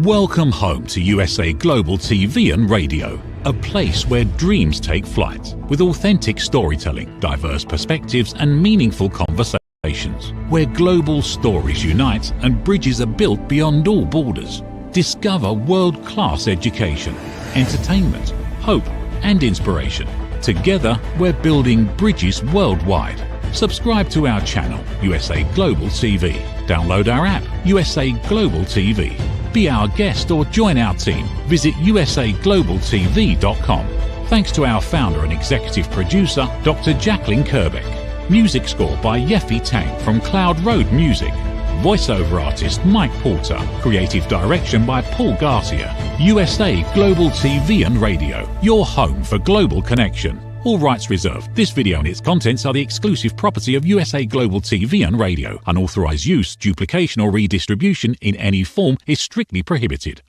Welcome home to USA Global TV and Radio, a place where dreams take flight, with authentic storytelling, diverse perspectives and meaningful conversations, where global stories unite and bridges are built beyond all borders. Discover world-class education, entertainment, hope and inspiration. Together, we're building bridges worldwide. Subscribe to our channel, USA Global TV. Download our app, USA Global TV. Be our guest or join our team. Visit usaglobaltv.com. Thanks to our founder and executive producer, Dr. JACALYN KERBECK. Music score by Yeffy Tang from Cloud Road Music. Voiceover artist Mike Porter. Creative direction by Paul Garcia. USA Global TV and Radio, your home for global connection. All rights reserved. This video and its contents are the exclusive property of USA Global TV and Radio. Unauthorized use, duplication or redistribution in any form is strictly prohibited.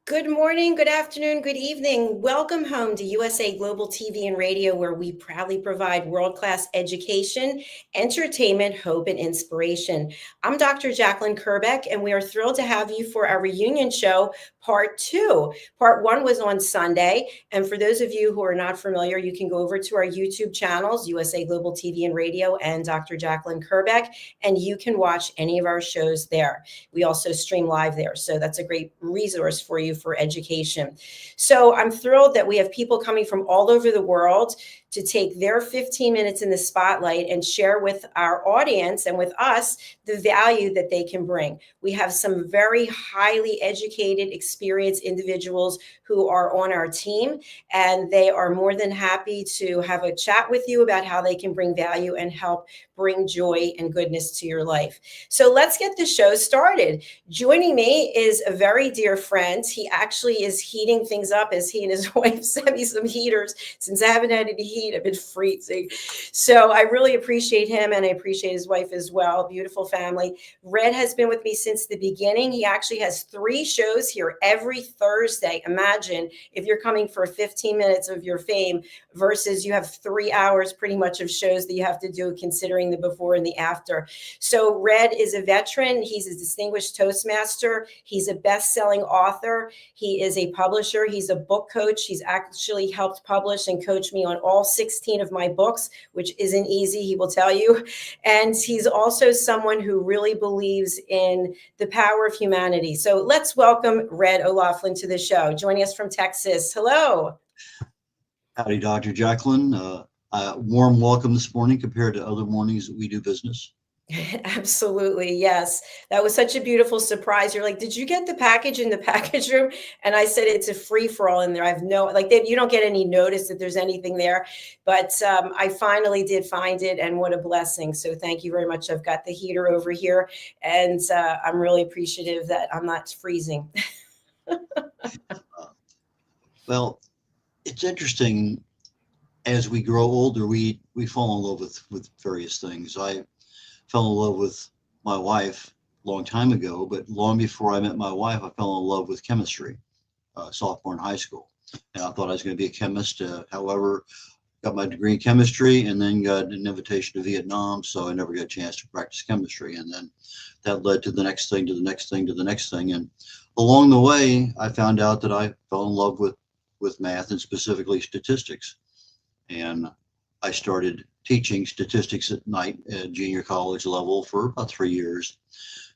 Good morning, good afternoon, good evening. Welcome home to USA Global TV and Radio, where we proudly provide world-class education, entertainment, hope, and inspiration. I'm Dr. JACALYN KERBECK, and we are thrilled to have you for our reunion show, Part 2. Part 1 was on Sunday, and for those of you who are not familiar, you can go over to our YouTube channels, USA Global TV and Radio and Dr. JACALYN KERBECK, and you can watch any of our shows there. We also stream live there, so that's a great resource for you for education. So I'm thrilled that we have people coming from all over the world to take their 15 minutes in the spotlight and share with our audience and with us the value that they can bring. We have some very highly educated, experienced individuals who are on our team, and they are more than happy to have a chat with you about how they can bring value and help bring joy and goodness to your life. So let's get the show started. Joining me is a very dear friend. He actually is heating things up as he and his wife sent me some heaters. Since I haven't had any heat, I've been freezing. So I really appreciate him, and I appreciate his wife as well. Beautiful family. Red has been with me since the beginning. He actually has 3 shows here every Thursday. Imagine if you're coming for 15 minutes of your fame versus you have 3 hours pretty much of shows that you have to do, considering the before and the after. So Red is a veteran. He's a distinguished Toastmaster. He's a best-selling author. He is a publisher. He's a book coach. He's actually helped publish and coach me on all 16 of my books, which isn't easy, he will tell you. And he's also someone who really believes in the power of humanity. So let's welcome Red O'Loughlin to the show, joining us from Texas. Hello. Howdy, Dr. JACALYN. Warm welcome this morning compared to other mornings that we do business. Absolutely. Yes. That was such a beautiful surprise. You're like, did you get the package in the package room? And I said, it's a free for all in there. I have no, like, you don't get any notice that there's anything there, but I finally did find it, and what a blessing. So thank you very much. I've got the heater over here, and I'm really appreciative that I'm not freezing. Well, it's interesting. As we grow older, we fall in love with various things. I fell in love with my wife a long time ago, but long before I met my wife, I fell in love with chemistry, sophomore in high school. And I thought I was going to be a chemist. However, got my degree in chemistry and then got an invitation to Vietnam, so I never got a chance to practice chemistry. And then that led to the next thing, to the next thing, to the next thing. And along the way, I found out that I fell in love with math, and specifically statistics. And I started teaching statistics at night at junior college level for about 3 years,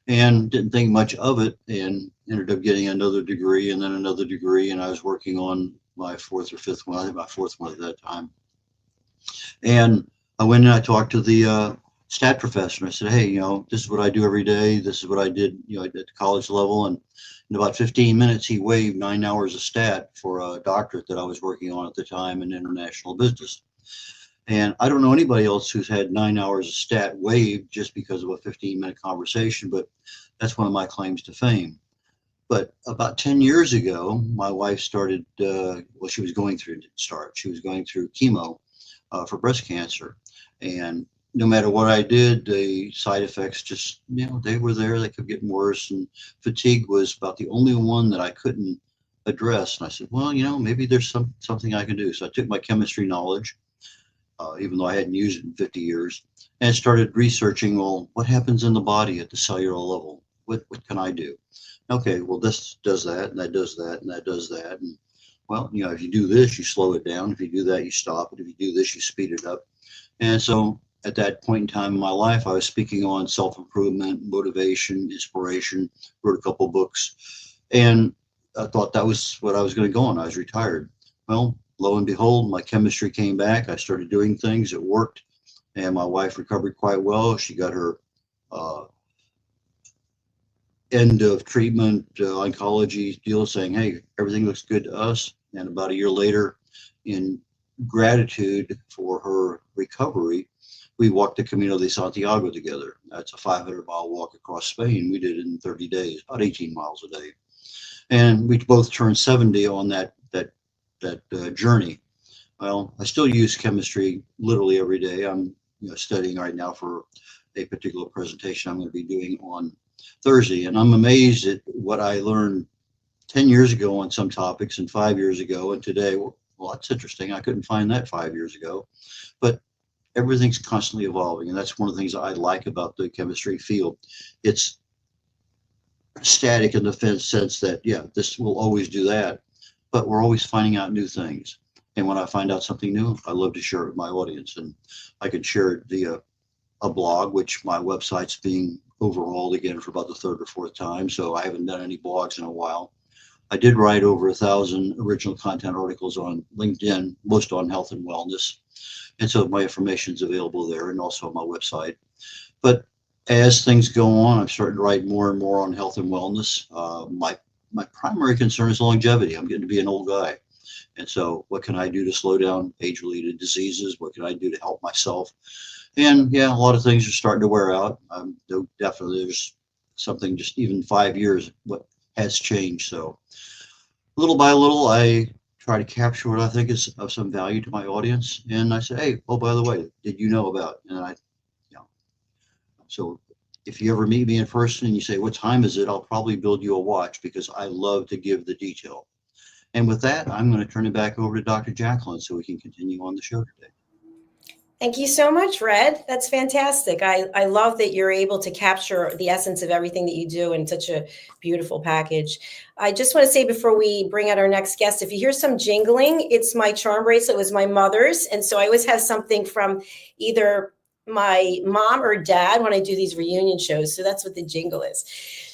and didn't think much of it, and ended up getting another degree and then another degree. And I was working on my 4th or 5th one, I think my 4th one at that time. And I went and I talked to the stat professor, and I said, hey, this is what I do every day. This is what I did, at the college level. And in about 15 minutes, he waived 9 hours of stat for a doctorate that I was working on at the time in international business. And I don't know anybody else who's had 9 hours of stat waived just because of a 15-minute conversation, but that's one of my claims to fame. But about 10 years ago, my wife started, she was going through chemo for breast cancer. And no matter what I did, the side effects just, they were there. They kept getting worse. And fatigue was about the only one that I couldn't address. And I said, well, maybe there's something I can do. So I took my chemistry knowledge, even though I hadn't used it in 50 years, and started researching, well, what happens in the body at the cellular level? What can I do? Okay, well, this does that, and that does that, and that does that. And well, if you do this, you slow it down. If you do that, you stop it. If you do this, you speed it up. And so at that point in time in my life, I was speaking on self-improvement, motivation, inspiration, wrote a couple books, and I thought that was what I was going to go on. I was retired. Well, lo and behold, my chemistry came back. I started doing things. It worked. And my wife recovered quite well. She got her end of treatment oncology deal saying, hey, everything looks good to us. And about a year later, in gratitude for her recovery, we walked the Camino de Santiago together. That's a 500-mile walk across Spain. We did it in 30 days, about 18 miles a day. And we both turned 70 on that journey. Well, I still use chemistry literally every day. I'm studying right now for a particular presentation I'm going to be doing on Thursday, and I'm amazed at what I learned 10 years ago on some topics and 5 years ago, and today. Well, that's interesting. I couldn't find that 5 years ago, but everything's constantly evolving, and that's one of the things I like about the chemistry field. It's static in the sense that, yeah, this will always do that, but we're always finding out new things. And when I find out something new, I love to share it with my audience, and I can share it via a blog, which my website's being overhauled again for about the third or fourth time. So I haven't done any blogs in a while. I did write over 1,000 original content articles on LinkedIn, most on health and wellness. And so my information is available there and also on my website. But as things go on, I'm starting to write more and more on health and wellness. My primary concern is longevity. I'm getting to be an old guy. And so what can I do to slow down age-related diseases? What can I do to help myself? And yeah, a lot of things are starting to wear out. Definitely there's something, just even 5 years, what has changed. So little by little, I try to capture what I think is of some value to my audience. And I say, hey, oh, by the way, did you know about? And so if you ever meet me in person and you say, what time is it? I'll probably build you a watch because I love to give the detail. And with that, I'm going to turn it back over to Dr. JACALYN so we can continue on the show today. Thank you so much, Red. That's fantastic. I love that you're able to capture the essence of everything that you do in such a beautiful package. I just want to say before we bring out our next guest, if you hear some jingling, it's my charm bracelet. It was my mother's. And so I always have something from either my mom or dad when I do these reunion shows. So that's what the jingle is.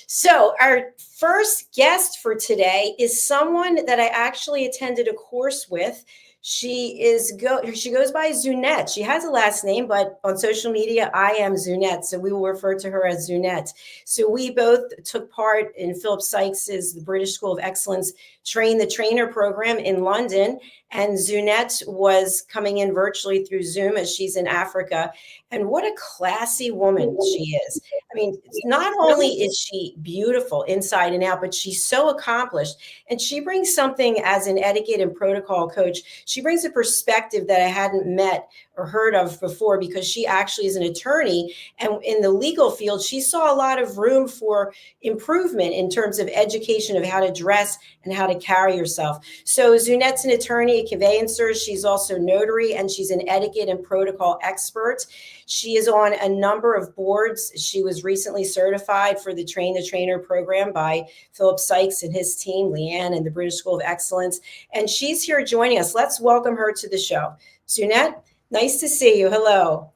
So our first guest for today is someone that I actually attended a course with. She goes by Zunette. She has a last name, but on social media, I am Zunette. So we will refer to her as Zunette. So we both took part in Philip Sykes's the British School of Excellence Train the Trainer program in London. And Zunette was coming in virtually through Zoom as she's in Africa. And what a classy woman she is. I mean, not only is she beautiful inside and out, but she's so accomplished. And she brings something as an etiquette and protocol coach. She brings a perspective that I hadn't met or heard of before because she actually is an attorney. And in the legal field, she saw a lot of room for improvement in terms of education of how to dress and how to carry yourself. So Zunette's an attorney, a conveyancer. She's also notary, and she's an etiquette and protocol expert. She is on a number of boards. She was recently certified for the Train the Trainer program by Philip Sykes and his team, Leanne, and the British School of Excellence. And she's here joining us. Let's welcome her to the show. Zunette, nice to see you. Hello.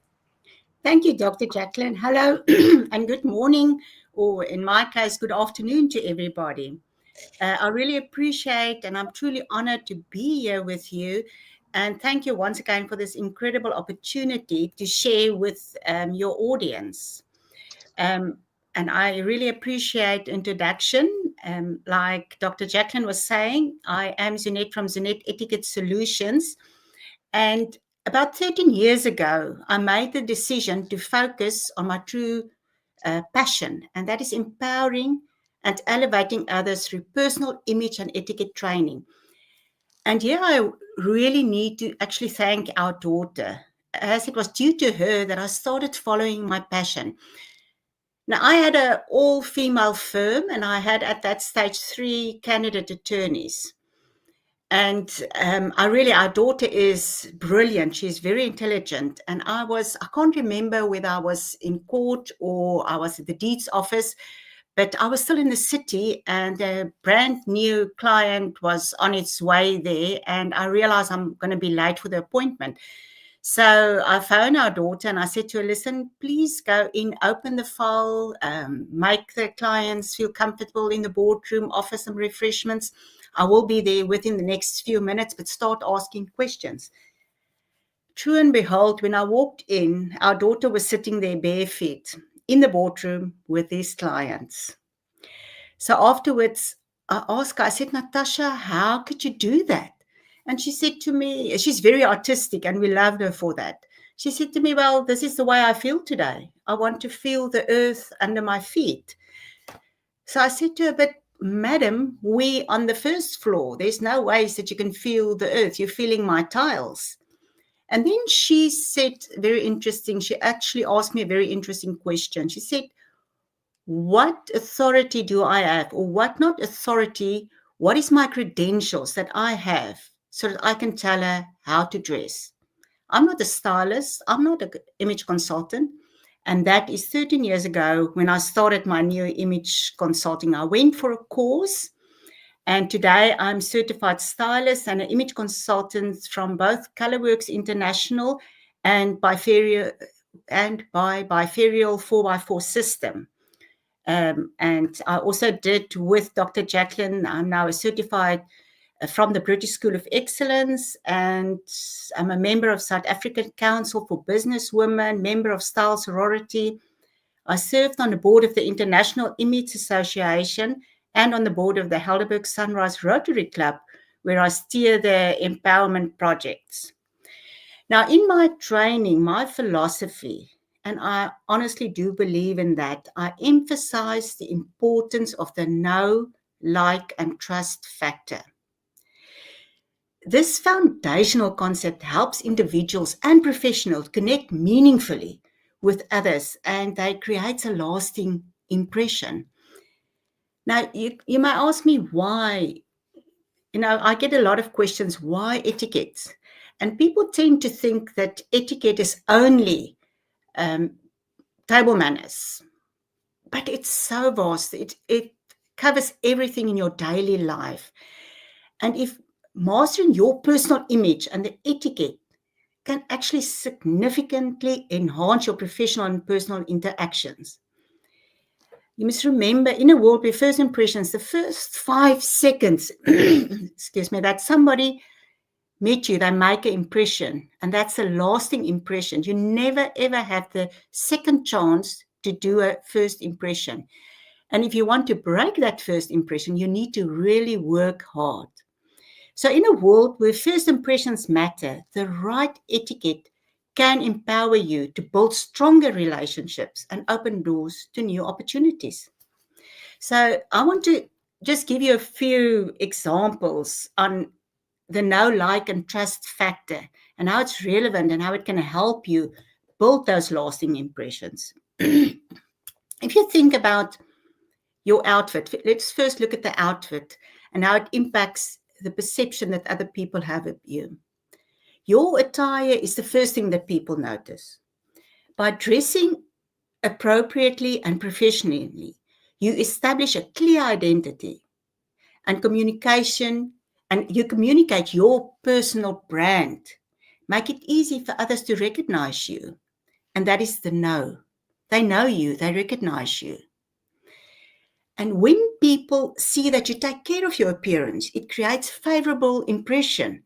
Thank you, Dr. JACALYN. Hello and good morning, or in my case, good afternoon to everybody. I really appreciate and I'm truly honored to be here with you. And thank you once again for this incredible opportunity to share with your audience. And I really appreciate the introduction. Like Dr. JACALYN was saying, I am Zunette from Zunette Etiquette Solutions. And about 13 years ago, I made the decision to focus on my true passion, and that is empowering and elevating others through personal image and etiquette training. And here I really need to actually thank our daughter, as it was due to her that I started following my passion. Now, I had an all-female firm, and I had at that stage 3 candidate attorneys. And our daughter is brilliant. She's very intelligent. And I can't remember whether I was in court or I was at the deeds office, but I was still in the city, and a brand new client was on its way there. And I realized I'm going to be late for the appointment. So I phoned our daughter and I said to her, listen, please go in, open the file, make the clients feel comfortable in the boardroom, offer some refreshments. I will be there within the next few minutes, but start asking questions. True and behold, when I walked in, our daughter was sitting there bare feet in the boardroom with these clients. So afterwards, I asked her, I said, Natasha, how could you do that? And she said to me, she's very artistic and we loved her for that. She said to me, well, this is the way I feel today. I want to feel the earth under my feet. So I said to her, but madam, we on the first floor, there's no ways that you can feel the earth. You're feeling my tiles. And then she said, very interesting, she actually asked me a very interesting question. She said, what authority do I have, or what not authority, what is my credentials that I have so that I can tell her how to dress? I'm not a stylist. I'm not an image consultant. And that is 13 years ago when I started my new image consulting. I went for a course, and today I'm certified stylist and an image consultant from both Colorworks International and by Biferial 4x4 system. And I also did with Dr. JACALYN. I'm now a certified from the British School of Excellence, and I'm a member of South African Council for Business Women, member of Style Sorority. I served on the board of the International Image Association and on the board of the Helderberg Sunrise Rotary Club, where I steer the empowerment projects. Now, in my training, my philosophy, and I honestly do believe in that, I emphasize the importance of the know, like, and trust factor. This foundational concept helps individuals and professionals connect meaningfully with others, and they create a lasting impression. Now, you may ask me why. I get a lot of questions, why etiquette? And people tend to think that etiquette is only table manners, but it's so vast. It covers everything in your daily life. And if mastering your personal image and the etiquette can actually significantly enhance your professional and personal interactions. You must remember, in a world where first impressions, the first 5 seconds, excuse me, that somebody met you, they make an impression, and that's a lasting impression. You never, ever have the second chance to do a first impression. And if you want to break that first impression, you need to really work hard. So in a world where first impressions matter, the right etiquette can empower you to build stronger relationships and open doors to new opportunities. So I want to just give you a few examples on the know, like, and trust factor and how it's relevant and how it can help you build those lasting impressions. If you think about your outfit, let's first look at the outfit and how it impacts the perception that other people have of you. Your attire is the first thing that people notice. By dressing appropriately and professionally, you establish a clear identity and communication, and you communicate your personal brand. Make it easy for others to recognize you. And that is the know. They know you, they recognize you. And when people see that you take care of your appearance, it creates a favorable impression.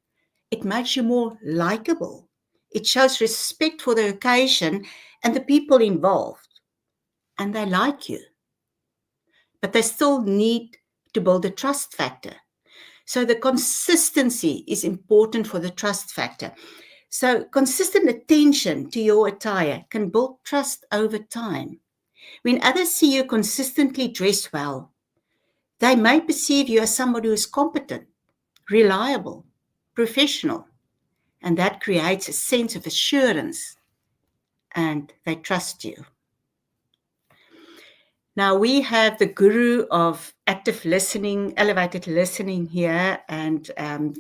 It makes you more likable. It shows respect for the occasion and the people involved. And they like you. But they still need to build a trust factor. So the consistency is important for the trust factor. So consistent attention to your attire can build trust over time. When others see you consistently dressed well, they may perceive you as somebody who is competent, reliable, professional, and that creates a sense of assurance, and they trust you. Now, we have the guru of active listening, elevated listening here, and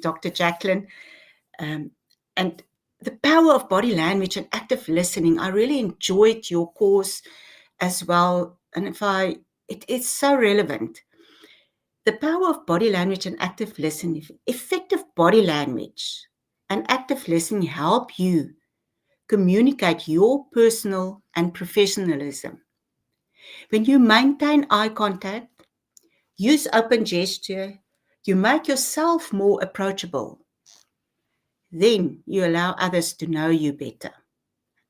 Dr. JACALYN. And the power of body language and active listening. I really enjoyed your course as well. And it is so relevant. The power of body language and active listening, effective body language and active listening help you communicate your personal and professionalism. When you maintain eye contact, use open gesture, you make yourself more approachable. Then you allow others to know you better.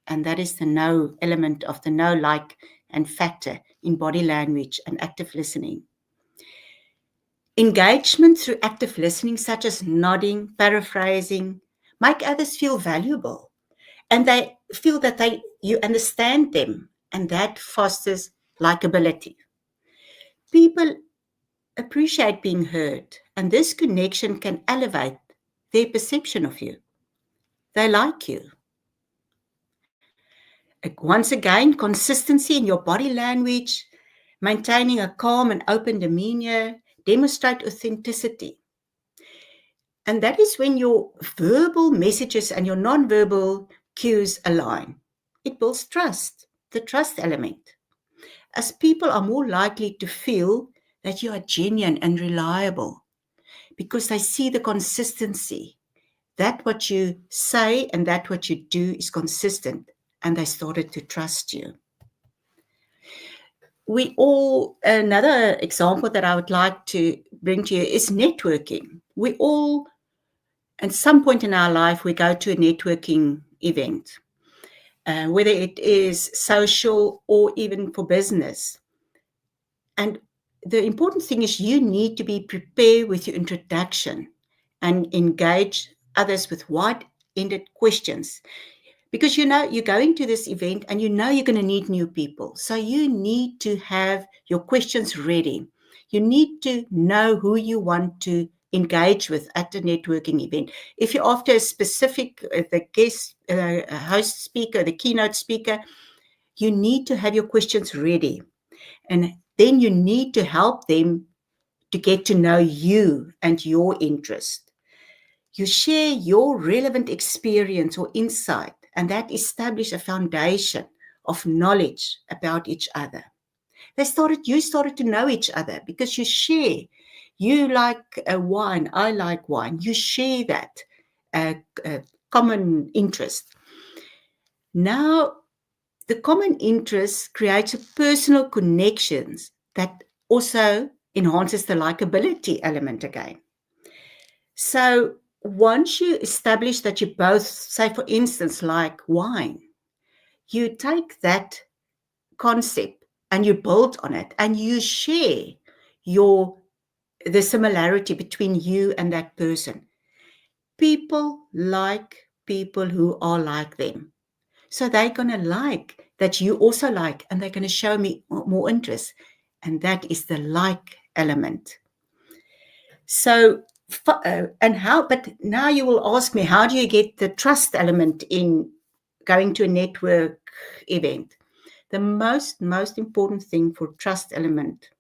And that is the know element of the know, like, and factor in body language and active listening. Engagement through active listening, such as nodding, paraphrasing, make others feel valuable. And they feel that you understand them, and that fosters likability. People appreciate being heard, and this connection can elevate their perception of you. They like you. Once again, consistency in your body language, maintaining a calm and open demeanor, demonstrate authenticity. And that is when your verbal messages and your non-verbal cues align. It builds trust, the trust element. As people are more likely to feel that you are genuine and reliable because they see the consistency. That what you say and that what you do is consistent, and they started to trust you. Another example that I would like to bring to you is networking. We all, at some point in our life, we go to a networking event, whether it is social or even for business. And the important thing is you need to be prepared with your introduction and engage others with wide-ended questions. Because you're going to this event and you're going to meet new people. So you need to have your questions ready. You need to know who you want to engage with at the networking event. If you're after a specific, the guest, host speaker, the keynote speaker, you need to have your questions ready. And then you need to help them to get to know you and your interest. You share your relevant experience or insight, and that establishes a foundation of knowledge about each other. You started to know each other because you share. You like wine, I like wine. You share that common interest. Now, the common interest creates a personal connections that also enhances the likability element again. So once you establish that you both, say for instance, like wine, you take that concept and you build on it and you share the similarity between you and that person. People like people who are like them. So they're going to like that you also like, and they're going to show me more interest. And that is the like element. So, but now you will ask me, how do you get the trust element in going to a network event? The most important thing for trust element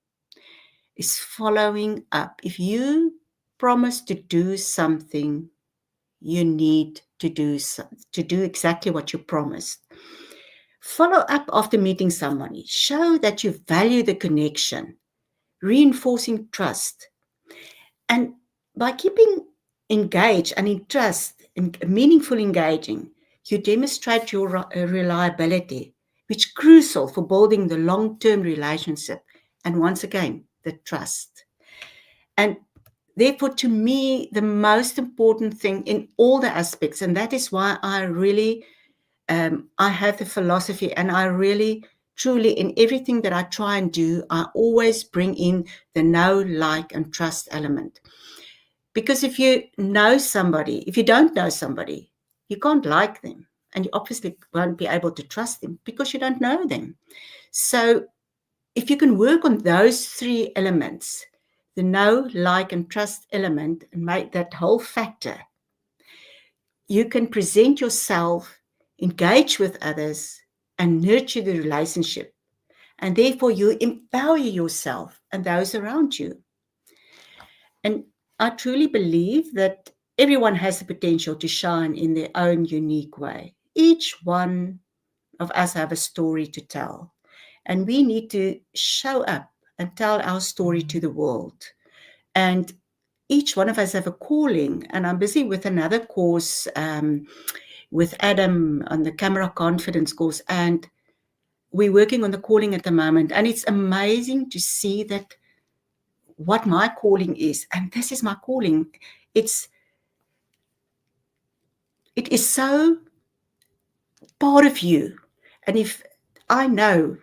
is following up. If you promise to do something, you need to do exactly what you promised. Follow up after meeting somebody. Show that you value the connection, reinforcing trust. And by keeping engaged and in trust, and meaningful engaging, you demonstrate your reliability, which is crucial for building the long-term relationship. And once again, the trust. And therefore, to me, the most important thing in all the aspects, and that is why I really, I have the philosophy, and I really, truly, in everything that I try and do, I always bring in the know, like, and trust element. Because if you know somebody, if you don't know somebody, you can't like them, and you obviously won't be able to trust them because you don't know them. So if you can work on those three elements, the know, like, and trust element, and make that whole factor, you can present yourself, engage with others, and nurture the relationship. and therefore you empower yourself and those around you. And I truly believe that everyone has the potential to shine in their own unique way. Each one of us have a story to tell, and we need to show up and tell our story to the world. And each one of us have a calling, and I'm busy with another course with Adam on the camera confidence course, and we're working on the calling at the moment. And it's amazing to see that what my calling is, and this is my calling. It is so part of you. And if I know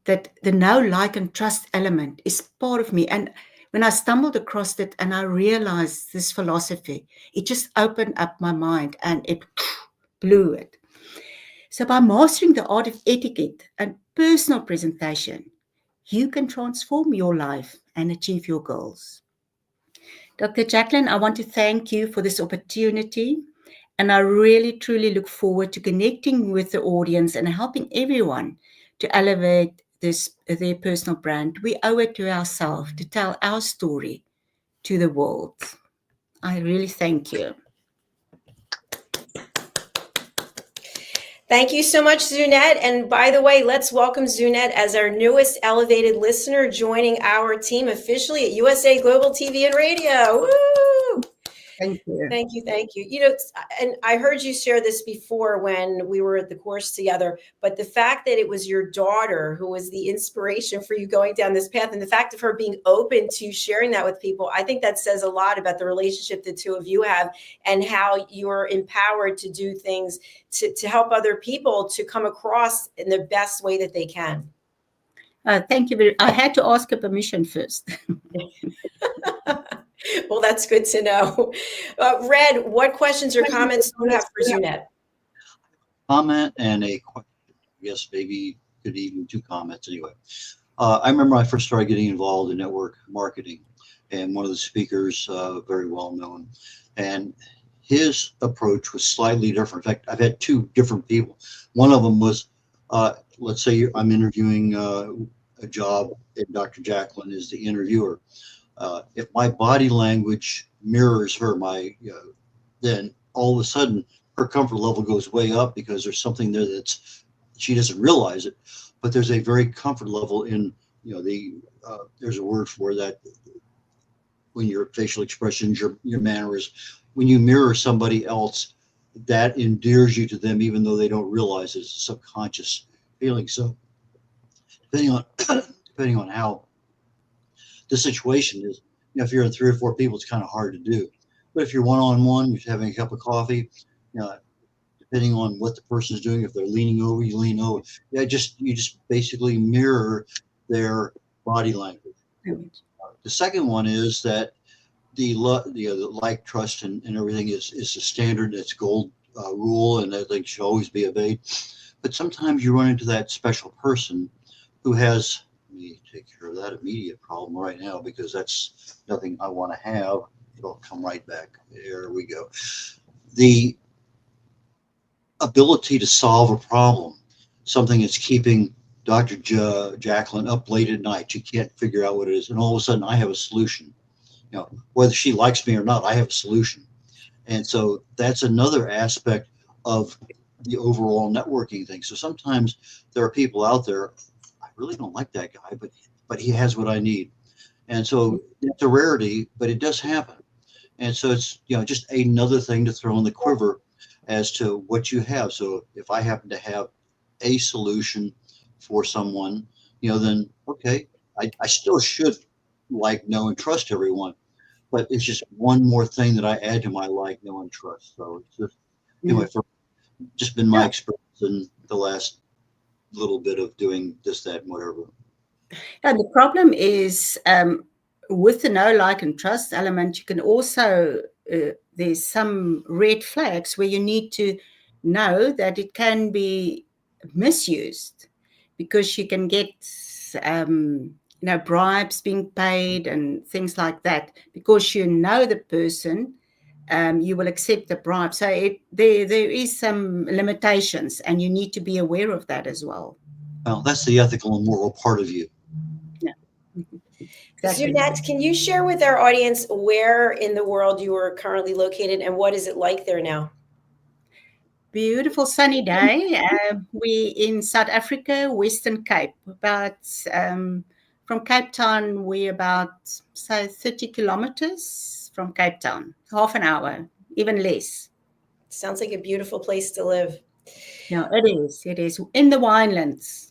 that the know, like, and trust element is part of me, and when I stumbled across it and I realized this philosophy, it just opened up my mind and it blew it. So by mastering the art of etiquette and personal presentation, you can transform your life and achieve your goals. Dr. JACALYN, I want to thank you for this opportunity, and I really, truly look forward to connecting with the audience and helping everyone to elevate their personal brand. We owe it to ourselves to tell our story to the world. I really thank you. Thank you so much, Zunette. And by the way, let's welcome Zunette as our newest elevated listener joining our team officially at USA Global TV and Radio. Woo! Thank you. Thank you. Thank you. You know, and I heard you share this before when we were at the course together, but the fact that it was your daughter who was the inspiration for you going down this path, and the fact of her being open to sharing that with people, I think that says a lot about the relationship the two of you have and how you're empowered to do things to help other people to come across in the best way that they can. Thank you. I had to ask her permission first. Well, that's good to know. Red, what questions or comments do you have for Zunette? Comment and a question. Yes, maybe could even 2 comments anyway. I remember I first started getting involved in network marketing, and one of the speakers, very well known, and his approach was slightly different. In fact, I've had 2 different people. One of them was, let's say I'm interviewing a job, and Dr. JACALYN is the interviewer. If my body language mirrors her, then all of a sudden her comfort level goes way up because there's something there that's, she doesn't realize it, but there's a very comfort level in, there's a word for that when your facial expressions, your manners, when you mirror somebody else, that endears you to them, even though they don't realize it's a subconscious feeling. So depending on how the situation is, if you're in 3 or 4 people, it's kind of hard to do. But if you're one-on-one, you're having a cup of coffee, depending on what the person is doing, if they're leaning over, you lean over. Yeah, you just basically mirror their body language. The second one is that the like, trust, and everything is a standard. It's gold rule, and that should always be obeyed. But sometimes you run into that special person who has, let me take care of that immediate problem right now, because that's nothing I want to have. It'll come right back. There we go. The ability to solve a problem, something that's keeping Dr. JACALYN up late at night. You can't figure out what it is, and all of a sudden I have a solution. Whether she likes me or not, I have a solution. And so that's another aspect of the overall networking thing. So sometimes there are people out there, I really don't like that guy, but he has what I need. And so it's a rarity, but it does happen. And so it's, just another thing to throw in the quiver as to what you have. So if I happen to have a solution for someone, then okay, I still should like, know, and trust everyone, but it's just one more thing that I add to my like, know, and trust. So it's just, anyway, just been my experience in the last little bit of doing this, that, and whatever. And the problem is with the know, like, and trust element, you can also, there's some red flags where you need to know that it can be misused, because you can get, bribes being paid and things like that. Because you know the person, you will accept the bribe. So there is some limitations, and you need to be aware of that as well. Well, that's the ethical and moral part of you. Yeah. Exactly. Zunette, can you share with our audience where in the world you are currently located and what is it like there now? Beautiful sunny day. We in South Africa, Western Cape. About from Cape Town, we about say 30 kilometers from Cape Town. Half an hour, even less. Sounds like a beautiful place to live. Yeah, it is. It is in the winelands.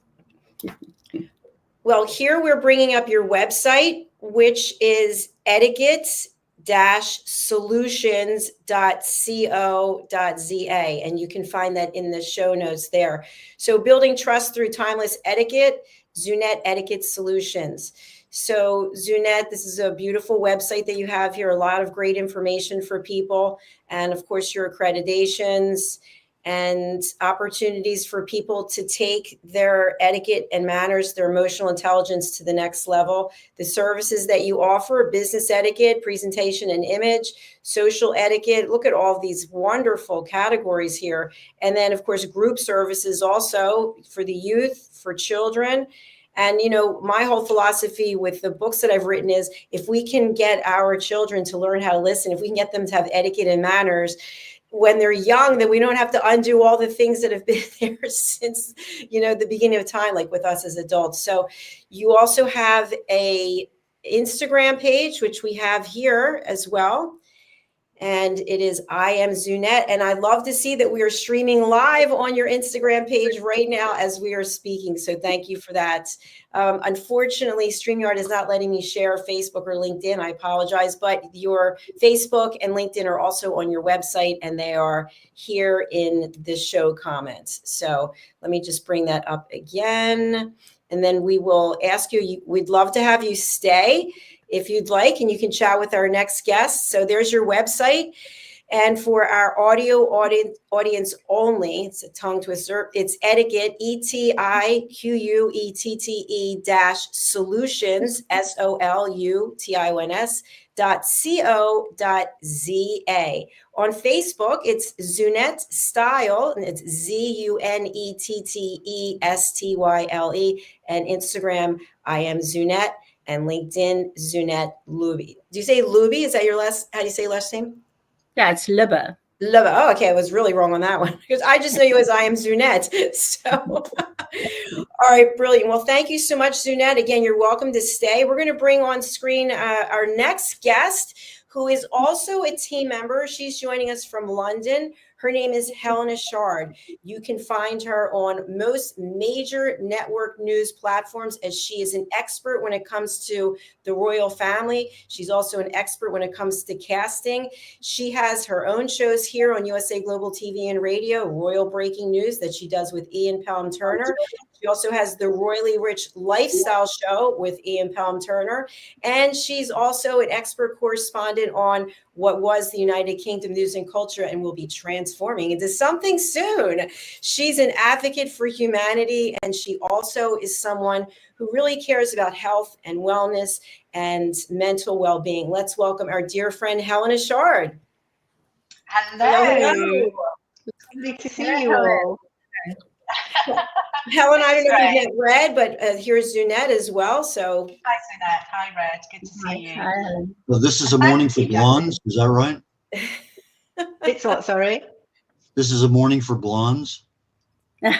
Well, here we're bringing up your website, which is etiquette-solutions.co.za, and you can find that in the show notes there. So building trust through timeless etiquette, Zunette Etiquette Solutions. So Zunette, this is a beautiful website that you have here, a lot of great information for people, and of course your accreditations and opportunities for people to take their etiquette and manners, their emotional intelligence to the next level. The services that you offer: business etiquette, presentation and image, social etiquette. Look at all these wonderful categories here. And then, of course, group services also for the youth, for children. And, you know, my whole philosophy with the books that I've written is if we can get our children to learn how to listen, if we can get them to have etiquette and manners when they're young, then we don't have to undo all the things that have been there since, you know, the beginning of time, like with us as adults. So you also have a Instagram page, which we have here as well. And it is I Am Zunette. And I love to see that we are streaming live on your Instagram page right now as we are speaking. So thank you for that. Unfortunately, StreamYard is not letting me share Facebook or LinkedIn. I apologize, but your Facebook and LinkedIn are also on your website, and they are here in the show comments. So let me just bring that up again. And then we will ask you, we'd love to have you stay if you'd like, and you can chat with our next guest. So there's your website. And for our audio audience only, it's a tongue twister, it's etiquette, ETIQUETTE solutions, SOLUTIONS.co.za. On Facebook, it's Zunette Style, and it's ZUNETTESTYLE, and Instagram, I Am Zunette, and LinkedIn, Zunette Luby. Do you say Luby? Is that your last, how do you say last name? Yeah, it's Libba. Libba. Oh, okay. I was really wrong on that one because I just know you as I Am Zunette. So, all right, brilliant. Well, thank you so much, Zunette. Again, you're welcome to stay. We're going to bring on screen our next guest, who is also a team member. She's joining us from London. Her name is Helena Shard. You can find her on most major network news platforms, as she is an expert when it comes to the royal family. She's also an expert when it comes to casting. She has her own shows here on USA Global TV and Radio, Royal Breaking News, that she does with Ian Pelham Turner. She also has the Royally Rich Lifestyle Show with Ian Pelham Turner. And she's also an expert correspondent on what was the United Kingdom news and culture and will be transforming into something soon. She's an advocate for humanity, and she also is someone who really cares about health and wellness and mental well-being. Let's welcome our dear friend, Helena Shard. Hello. Lovely to see you all. Helen, I don't know if you've met Red, but here's Zunette as well. So hi, Zunette. Hi, Red. Good to see you. Hi. Well, this is a morning for blondes. Is that right? It's what, sorry? This is a morning for blondes. I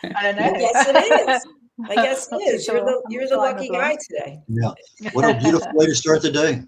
don't know. I guess it is. I guess it is. Sure. You're the lucky guy today. Yeah. What a beautiful way to start the day.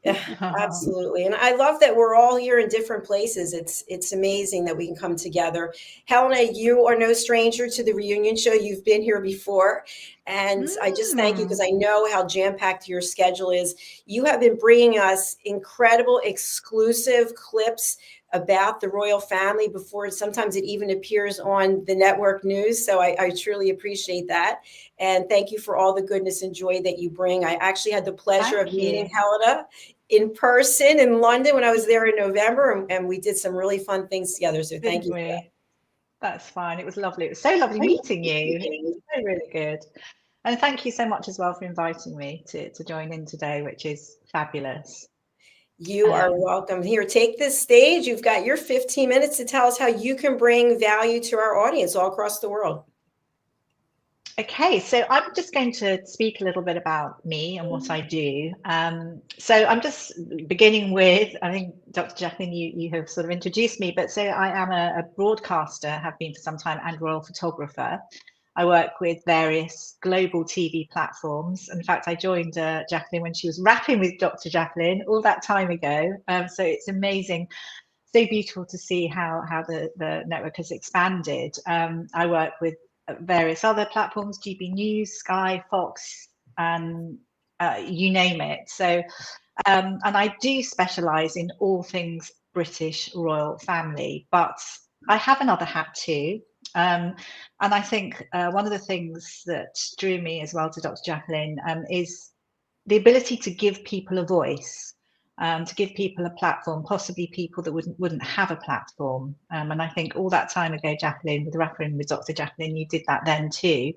Yeah, absolutely. And I love that we're all here in different places. It's amazing that we can come together. Helena, you are no stranger to the Reunion Show. You've been here before. And I just thank you because I know how jam-packed your schedule is. You have been bringing us incredible exclusive clips about the royal family before sometimes it even appears on the network news. So I truly appreciate that. And thank you for all the goodness and joy that you bring. I actually had the pleasure of meeting Helena in person in London when I was there in November, and we did some really fun things together. So thank you for that. That's fine. It was lovely. It was so lovely meeting you. It was really, really good. And thank you so much as well for inviting me to join in today, which is fabulous. You are welcome. Here, take this stage. You've got your 15 minutes to tell us how you can bring value to our audience all across the world. Okay, so I'm just going to speak a little bit about me and what I do. So I'm just beginning with, I think, Dr. Jacqueline, you have sort of introduced me, but so I am a broadcaster, have been for some time, and royal photographer. I work with various global TV platforms. In fact, I joined Jacqueline when she was rapping with Dr. Jacqueline all that time ago. So it's amazing, so beautiful to see how the network has expanded. I work with various other platforms, GB News, Sky, Fox, and you name it. So, and I do specialise in all things British royal family, but I have another hat too. And I think one of the things that drew me as well to Dr. Jacqueline is the ability to give people a voice. To give people a platform, possibly people that wouldn't have a platform. And I think all that time ago, Jacqueline, with rapping with Dr. Jacqueline, you did that then too.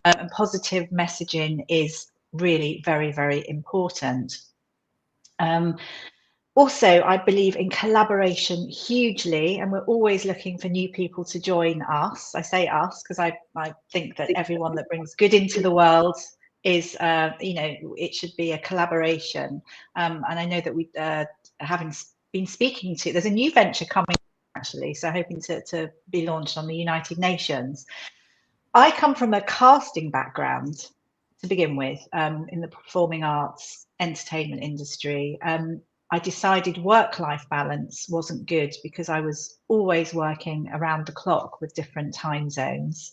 And positive messaging is really very, very important. Also, I believe in collaboration hugely, and we're always looking for new people to join us. I say us because I think that everyone that brings good into the world is, you know, it should be a collaboration. And I know that we, having been speaking to, there's a new venture coming actually, so hoping to be launched on the United Nations. I come from a casting background to begin with, in the performing arts, entertainment industry. I decided work-life balance wasn't good because I was always working around the clock with different time zones.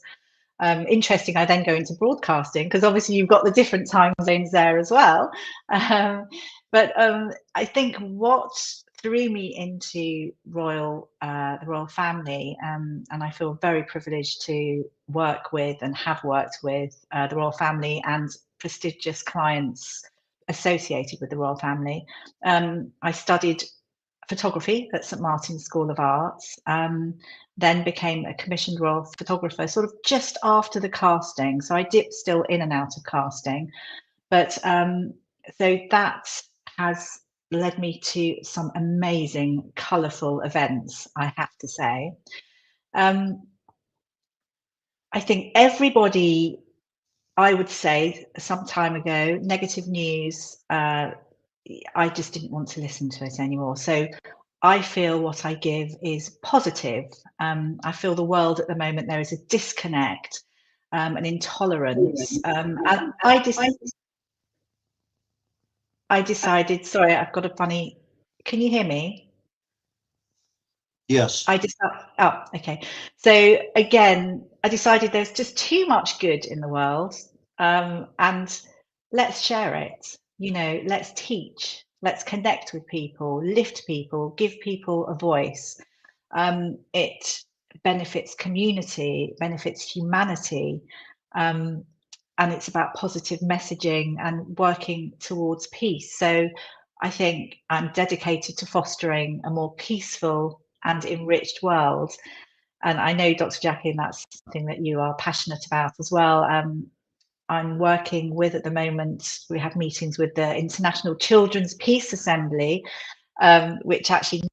Interesting, I then go into broadcasting because obviously you've got the different time zones there as well. But I think what threw me into the royal family, and I feel very privileged to work with and have worked with the royal family and prestigious clients associated with the royal family. I studied photography at St Martin's School of Arts, then became a commissioned royal photographer sort of just after the casting. So I dipped still in and out of casting, but so that has led me to some amazing, colourful events, I have to say. I think everybody, I would say some time ago, negative news, I just didn't want to listen to it anymore. So I feel what I give is positive. I feel the world at the moment, there is a disconnect, an intolerance. And I decided, sorry, I've got a funny, can you hear me? Yes. Oh, okay. So again, I decided there's just too much good in the world, and let's share it. You know, let's teach, let's connect with people, lift people, give people a voice. It benefits community, benefits humanity, and it's about positive messaging and working towards peace. So I think I'm dedicated to fostering a more peaceful and enriched world. And I know, Dr. Jacqueline, that's something that you are passionate about as well. I'm working with, at the moment, we have meetings with the International Children's Peace Assembly, which actually,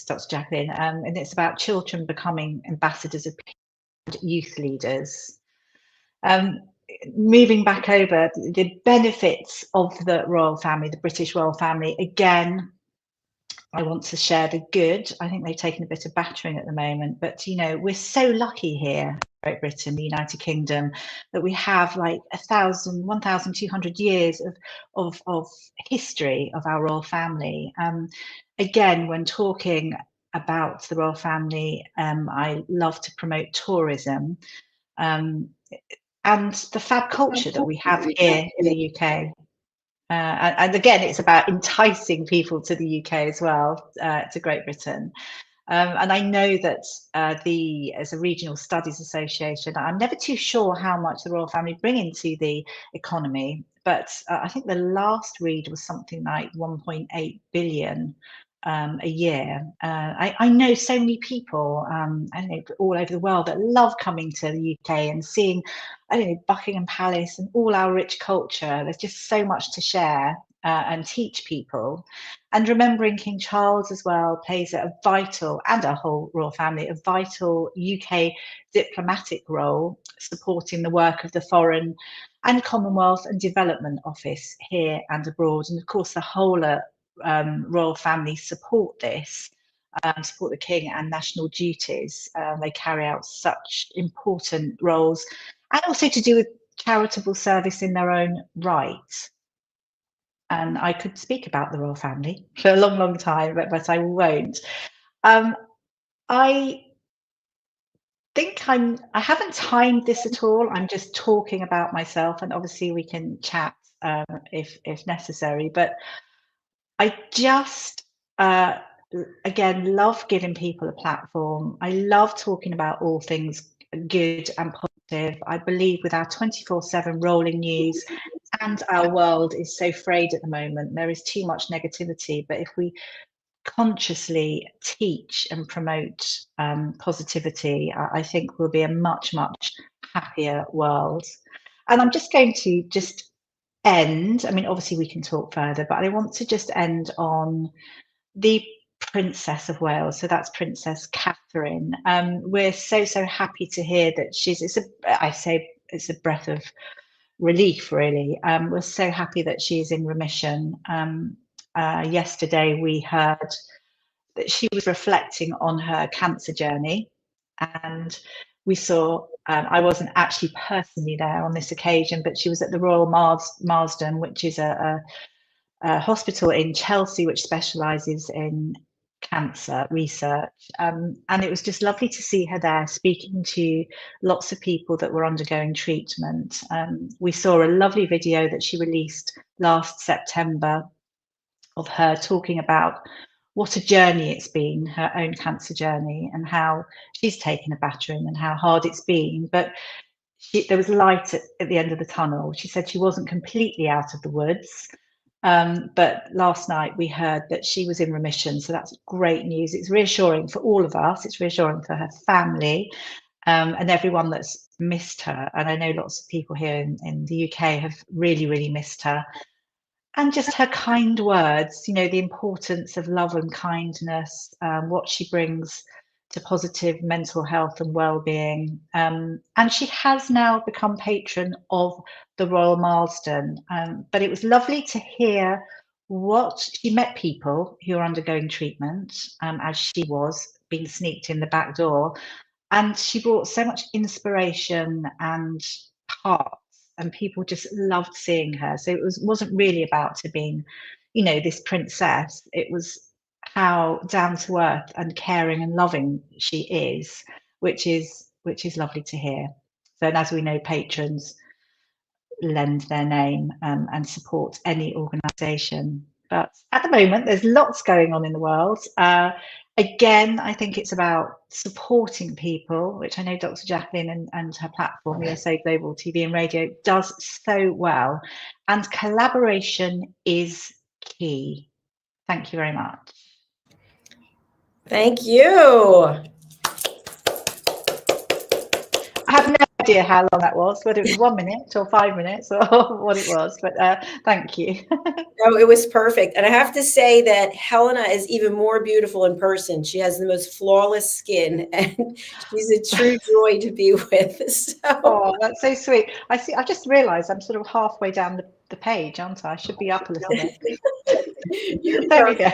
Dr. Jacqueline, and it's about children becoming ambassadors of peace and youth leaders. Moving back over, the benefits of the royal family, the British royal family, again, I want to share the good. I think they've taken a bit of battering at the moment, but you know, we're so lucky here in Great Britain, the United Kingdom, that we have like 1,200 years of history of our royal family. Again, when talking about the royal family, I love to promote tourism and the fab culture that we have here in the UK. And again, it's about enticing people to the UK as well, to Great Britain. And I know that as a regional studies association, I'm never too sure how much the royal family bring into the economy, but I think the last read was something like 1.8 billion a year. I know so many people, I don't know, all over the world that love coming to the UK and seeing, I don't know, Buckingham Palace and all our rich culture. There's just so much to share. and teach people. And remembering King Charles as well plays a vital, and our whole royal family, a vital UK diplomatic role, supporting the work of the Foreign and Commonwealth and Development Office here and abroad. And of course, the whole royal family support this, support the King and national duties. They carry out such important roles, and also to do with charitable service in their own right. And I could speak about the royal family for a long, long time, but I won't. I think I haven't timed this at all. I'm just talking about myself, and obviously we can chat if necessary. But I just again love giving people a platform. I love talking about all things good and positive. I believe with our 24/7 rolling news, and our world is so frayed at the moment, there is too much negativity. But if we consciously teach and promote positivity, I think we'll be a much, much happier world. And I'm just going to end. I mean, obviously we can talk further, but I want to just end on the Princess of Wales. So that's Princess Catherine. We're so happy to hear that it's a breath of relief, really. We're so happy that she's in remission. Yesterday we heard that she was reflecting on her cancer journey, and we saw, I wasn't actually personally there on this occasion, but she was at the Royal Marsden, which is a hospital in Chelsea which specialises in cancer research, and it was just lovely to see her there speaking to lots of people that were undergoing treatment. We saw a lovely video that she released last September of her talking about what a journey it's been, her own cancer journey, and how she's taken a battering and how hard it's been, but there was light at the end of the tunnel. She said she wasn't completely out of the woods, but last night we heard that she was in remission, so that's great news. It's reassuring for all of us. It's reassuring for her family, and everyone that's missed her. And I know lots of people here in the UK have really missed her. And just her kind words, you know, the importance of love and kindness, what she brings to positive mental health and well-being. And she has now become patron of the Royal Marsden. But it was lovely to hear she met people who are undergoing treatment, as she was being sneaked in the back door. And she brought so much inspiration and heart, and people just loved seeing her. So it wasn't really about her being, you know, this princess. It was how down to earth and caring and loving she is, which is lovely to hear. So, and as we know, patrons lend their name and support any organisation. But at the moment, there's lots going on in the world. Again, I think it's about supporting people, which I know Dr. JACALYN and her platform, USA Global TV and Radio, does so well. And collaboration is key. Thank you very much. Thank you. I have no idea how long that was, whether it was 1 minute or 5 minutes or what it was, but thank you. No, it was perfect. And I have to say that Helena is even more beautiful in person. She has the most flawless skin, and she's a true joy to be with. So. Oh, that's so sweet. I see. I just realised I'm sort of halfway down the page, aren't I? I should be up a little bit. There we go.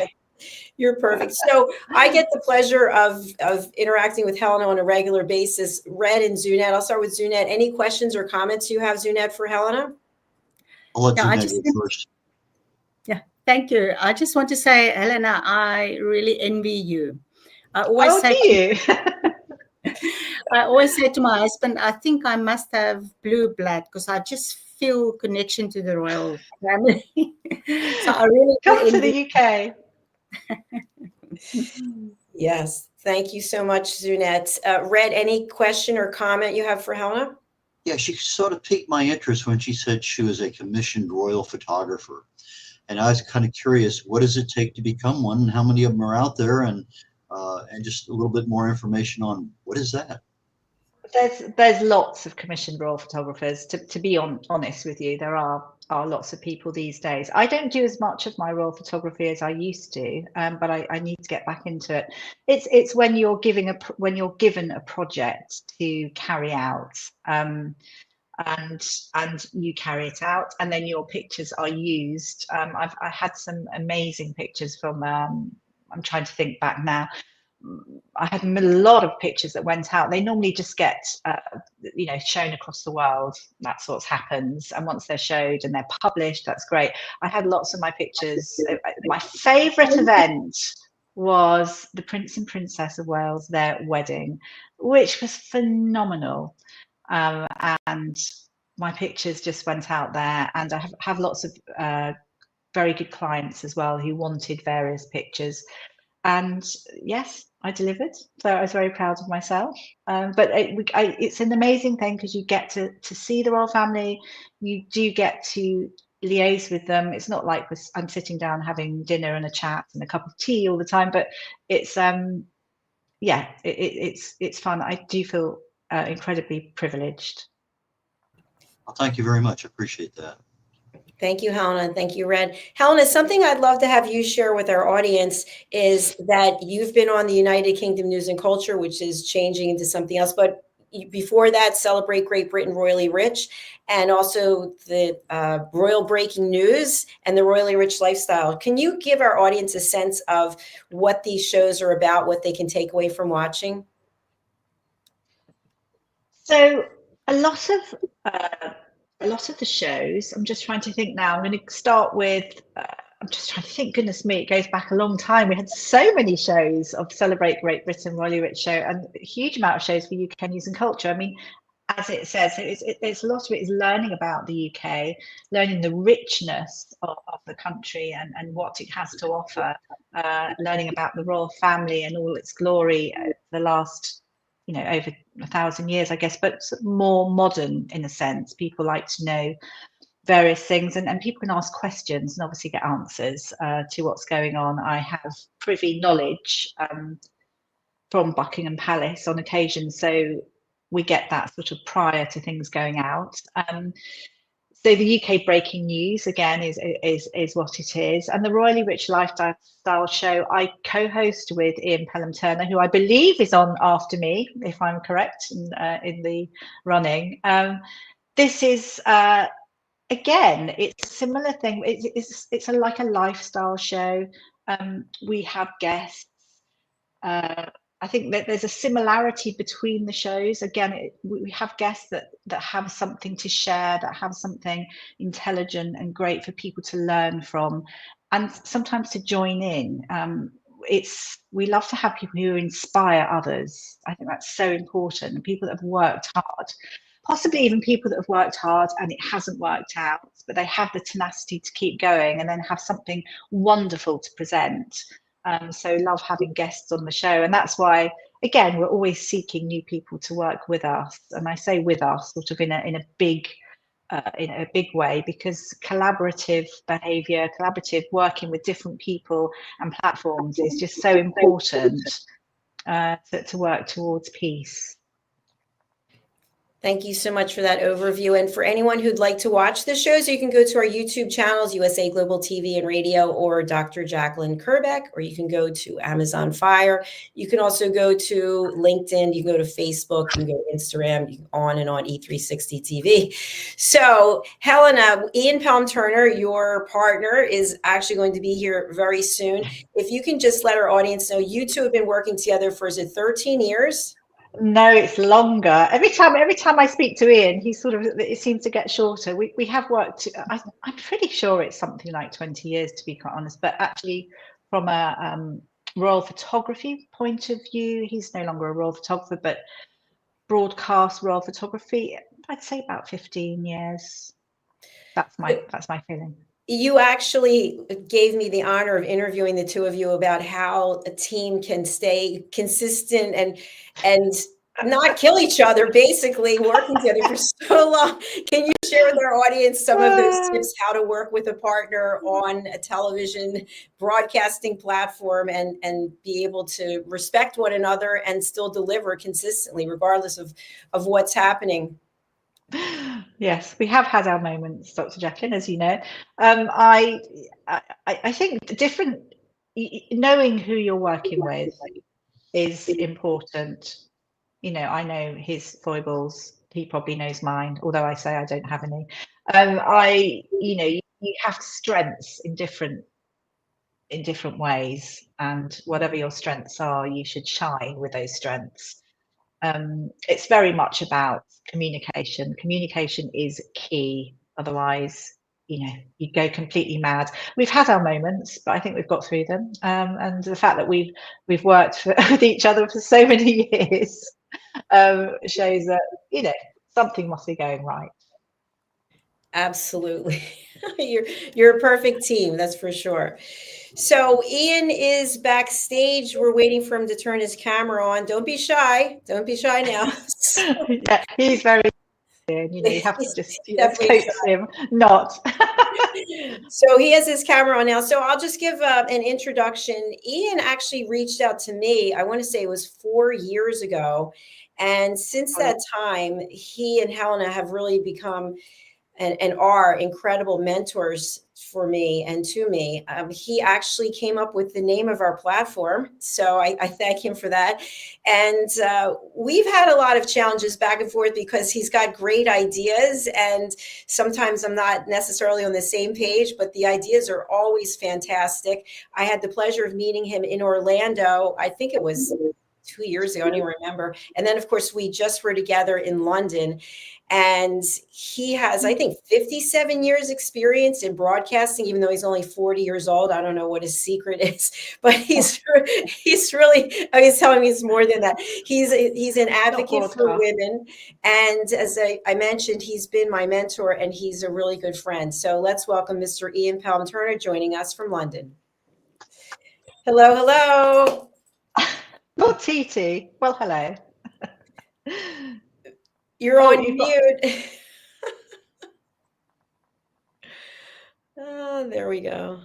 You're perfect. So I get the pleasure of interacting with Helena on a regular basis. Red and Zunette, I'll start with Zunette. Any questions or comments you have, Zunette, for Helena? I'll let Zunette go first. Yeah, thank you. I just want to say, Helena, I really envy you. I always I always say to my husband, I think I must have blue blood because I just feel connection to the royal family. So I really come to the UK. Yes, thank you so much, Zunette. Red, any question or comment you have for Helena? Yeah, she sort of piqued my interest when she said she was a commissioned royal photographer. And I was kind of curious, what does it take to become one? And how many of them are out there? And just a little bit more information on what is that? There's lots of commissioned royal photographers. To be honest with you, there are lots of people these days. I don't do as much of my royal photography as I used to, but I need to get back into it. It's when you're given a project to carry out, and you carry it out, and then your pictures are used. I had some amazing pictures from. I'm trying to think back now. I had a lot of pictures that went out. They normally just get, shown across the world. That's what happens. And once they're showed and they're published, that's great. I had lots of my pictures. My favourite event was the Prince and Princess of Wales, their wedding, which was phenomenal. And my pictures just went out there. And I have lots of very good clients as well who wanted various pictures. And yes, I delivered, so I was very proud of myself. But it's an amazing thing because you get to see the royal family. You do get to liaise with them. It's not like I'm sitting down having dinner and a chat and a cup of tea all the time, but it's it's fun. I do feel incredibly privileged. Well, thank you very much. I appreciate that. Thank you, Helena. Thank you, Red. Helena, something I'd love to have you share with our audience is that you've been on the United Kingdom News and Culture, which is changing into something else. But before that, Celebrate Great Britain Royally Rich, and also the Royal Breaking News and the Royally Rich Lifestyle. Can you give our audience a sense of what these shows are about, what they can take away from watching? So a lot of the shows, I'm just trying to think now. I'm going to start with, I'm just trying to think, goodness me, it goes back a long time. We had so many shows of Celebrate Great Britain, Royally Rich show, and a huge amount of shows for UK news and culture. I mean, as it says, it's a lot of it is learning about the UK, learning the richness of the country and what it has to offer, learning about the royal family and all its glory over the last, over 1,000 years, I guess, but more modern in a sense. People like to know various things, and people can ask questions and obviously get answers to what's going on. I have privy knowledge from Buckingham Palace on occasion, so we get that sort of prior to things going out. So the UK breaking news again is what it is, and the Royally Rich Lifestyle show I co-host with Ian Pelham-Turner, who I believe is on after me, if I'm correct in the running. This is again, it's a similar thing. It's like a lifestyle show. We have guests. I think that there's a similarity between the shows. Again, we have guests that have something to share, that have something intelligent and great for people to learn from, and sometimes to join in. We love to have people who inspire others. I think that's so important. People that have worked hard, possibly even people that have worked hard and it hasn't worked out, but they have the tenacity to keep going and then have something wonderful to present. So love having guests on the show, and that's why again we're always seeking new people to work with us, and I say with us sort of in a big way, because collaborative behavior, collaborative working with different people and platforms is just so important to work towards peace. Thank you so much for that overview. And for anyone who'd like to watch the shows, you can go to our YouTube channels, USA Global TV and Radio, or Dr. JACALYN KERBECK, or you can go to Amazon Fire. You can also go to LinkedIn, you can go to Facebook, you can go to Instagram, you can on and on, E360 TV. So Helena, Ian Pelham-Turner, your partner, is actually going to be here very soon. If you can just let our audience know, you two have been working together for, is it 13 years? No, it's longer. Every time I speak to Ian, it seems to get shorter. We have worked, I'm pretty sure it's something like 20 years, to be quite honest, but actually from a royal photography point of view, he's no longer a royal photographer, but broadcast royal photography, I'd say about 15 years. That's my feeling. You actually gave me the honor of interviewing the two of you about how a team can stay consistent and not kill each other, basically working together for so long. Can you share with our audience some of those tips, how to work with a partner on a television broadcasting platform and be able to respect one another and still deliver consistently, regardless of what's happening? Yes, we have had our moments, Dr. JACALYN, as you know. I think knowing who you're working with is important. You know, I know his foibles. He probably knows mine, although I say I don't have any. You have strengths in different ways, and whatever your strengths are, you should shine with those strengths. It's very much about communication. Communication is key. Otherwise, you'd go completely mad. We've had our moments, but I think we've got through them. And the fact that we've worked with each other for so many years shows that something must be going right. Absolutely. You're a perfect team, that's for sure. So Ian is backstage. We're waiting for him to turn his camera on. Don't be shy. Don't be shy now. Yeah, he's very good. You have to just coax him not. So he has his camera on now. So I'll just give an introduction. Ian actually reached out to me, I want to say it was 4 years ago. And since that time, he and Helena have really become and are incredible mentors for me and to me. He actually came up with the name of our platform. So I thank him for that. And we've had a lot of challenges back and forth because he's got great ideas. And sometimes I'm not necessarily on the same page, but the ideas are always fantastic. I had the pleasure of meeting him in Orlando. I think it was 2 years ago. I don't even remember. And then, of course, we just were together in London. And he has, I think, 57 years experience in broadcasting, even though he's only 40 years old. I don't know what his secret is, but he's really, he's telling me it's more than that. He's an advocate for women. And as I mentioned, he's been my mentor and he's a really good friend. So let's welcome Mr. Ian Palm-Turner joining us from London. Hello, hello. Not TT. Well, hello. You're on mute. Oh, there we go.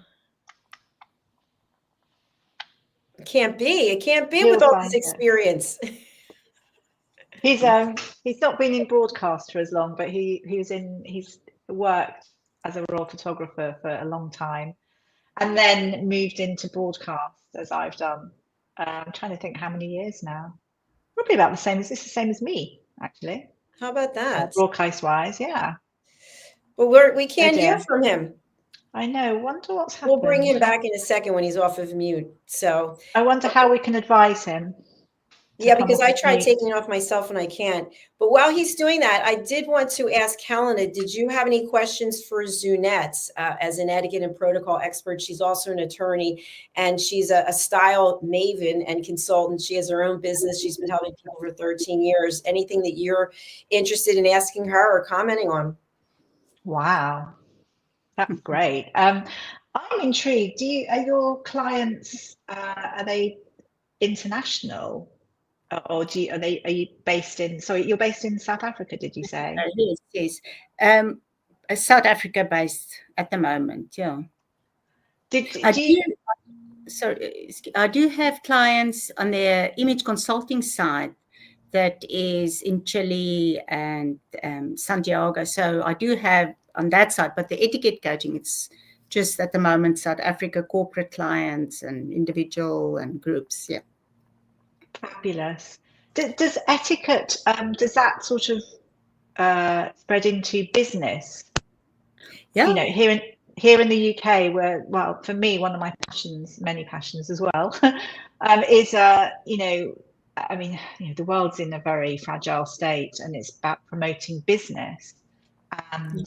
It can't be with all this experience. He's not been in broadcast for as long, but he's worked as a raw photographer for a long time, and then moved into broadcast as I've done. I'm trying to think how many years now. Probably about the same as me, actually. How about that? Broadcast wise, yeah. Well, we can't hear from him. I know. Wonder what's happened. We'll bring him back in a second when he's off of mute. So I wonder how we can advise him. Yeah, because I tried taking it off myself and I can't. But while he's doing that, I did want to ask Helena, did you have any questions for Zunette as an etiquette and protocol expert? She's also an attorney and she's a style maven and consultant. She has her own business. She's been helping people for 13 years. Anything that you're interested in asking her or commenting on? Wow, that's great. I'm intrigued. Are your clients, are they international? Or are you based in, sorry, you're based in South Africa, did you say? Yes. South Africa based at the moment, yeah. I do have clients on their image consulting side that is in Chile and Santiago. So I do have on that side, but the etiquette coaching, it's just at the moment, South Africa corporate clients and individual and groups, yeah. Fabulous. Does etiquette, does that sort of spread into business? Yeah. You know, here in the UK, where, well, for me, one of my passions, many passions as well, is, I mean, the world's in a very fragile state, and it's about promoting business and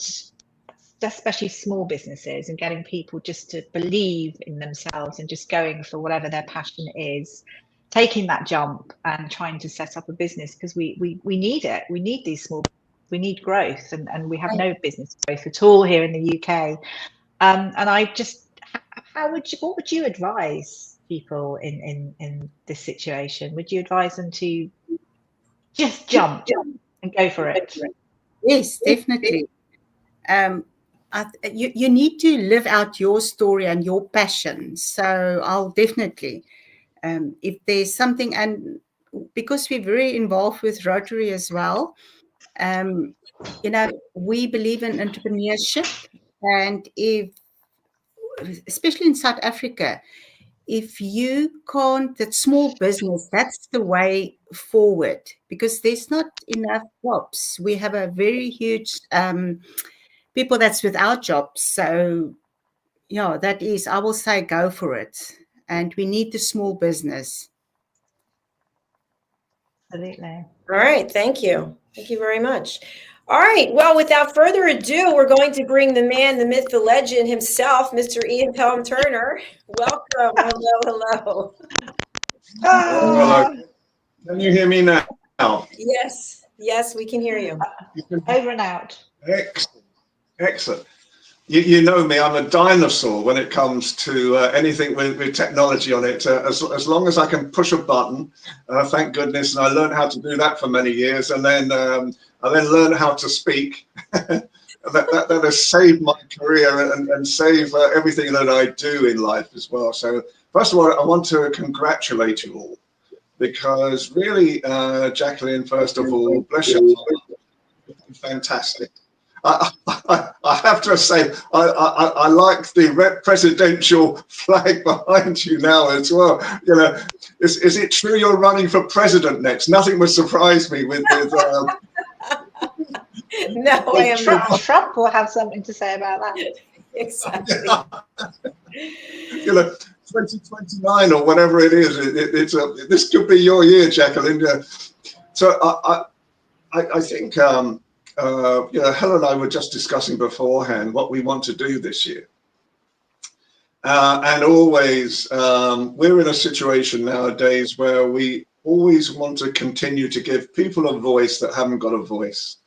especially small businesses and getting people just to believe in themselves and just going for whatever their passion is. Taking that jump and trying to set up a business because we need it. We need these small, we need growth, and we have no business growth at all here in the UK. And I just, what would you advise people in this situation? Would you advise them to just jump and go for it. Yes, definitely. You need to live out your story and your passion. So I'll definitely, if there's something, and because we're very involved with Rotary as well, we believe in entrepreneurship, and especially in South Africa, if you can't, that small business, that's the way forward, because there's not enough jobs. We have a very huge people that's without jobs. So, that is, I will say, go for it. And we need the small business. Absolutely. All right. Thank you. Thank you very much. All right. Well, without further ado, we're going to bring the man, the myth, the legend himself, Mr. Ian Pelham Turner. Welcome. Hello. Hello. Can you hear me now? Yes. Yes, we can hear you. Over and out. Excellent. You know me, I'm a dinosaur when it comes to anything with technology on it. As long as I can push a button, thank goodness, and I learned how to do that for many years, and then I then learned how to speak. that has saved my career and saved everything that I do in life as well. So first of all, I want to congratulate you all, because really, JACALYN, first of all, bless your heart, fantastic. I have to say, I like the presidential flag behind you now as well. Is it true you're running for president next? Nothing would surprise me with No, I am not. Trump will have something to say about that. Exactly. 2029 or whatever it is. This could be your year, JACALYN. So I think. Helen and I were just discussing beforehand what we want to do this year. And always, we're in a situation nowadays where we always want to continue to give people a voice that haven't got a voice.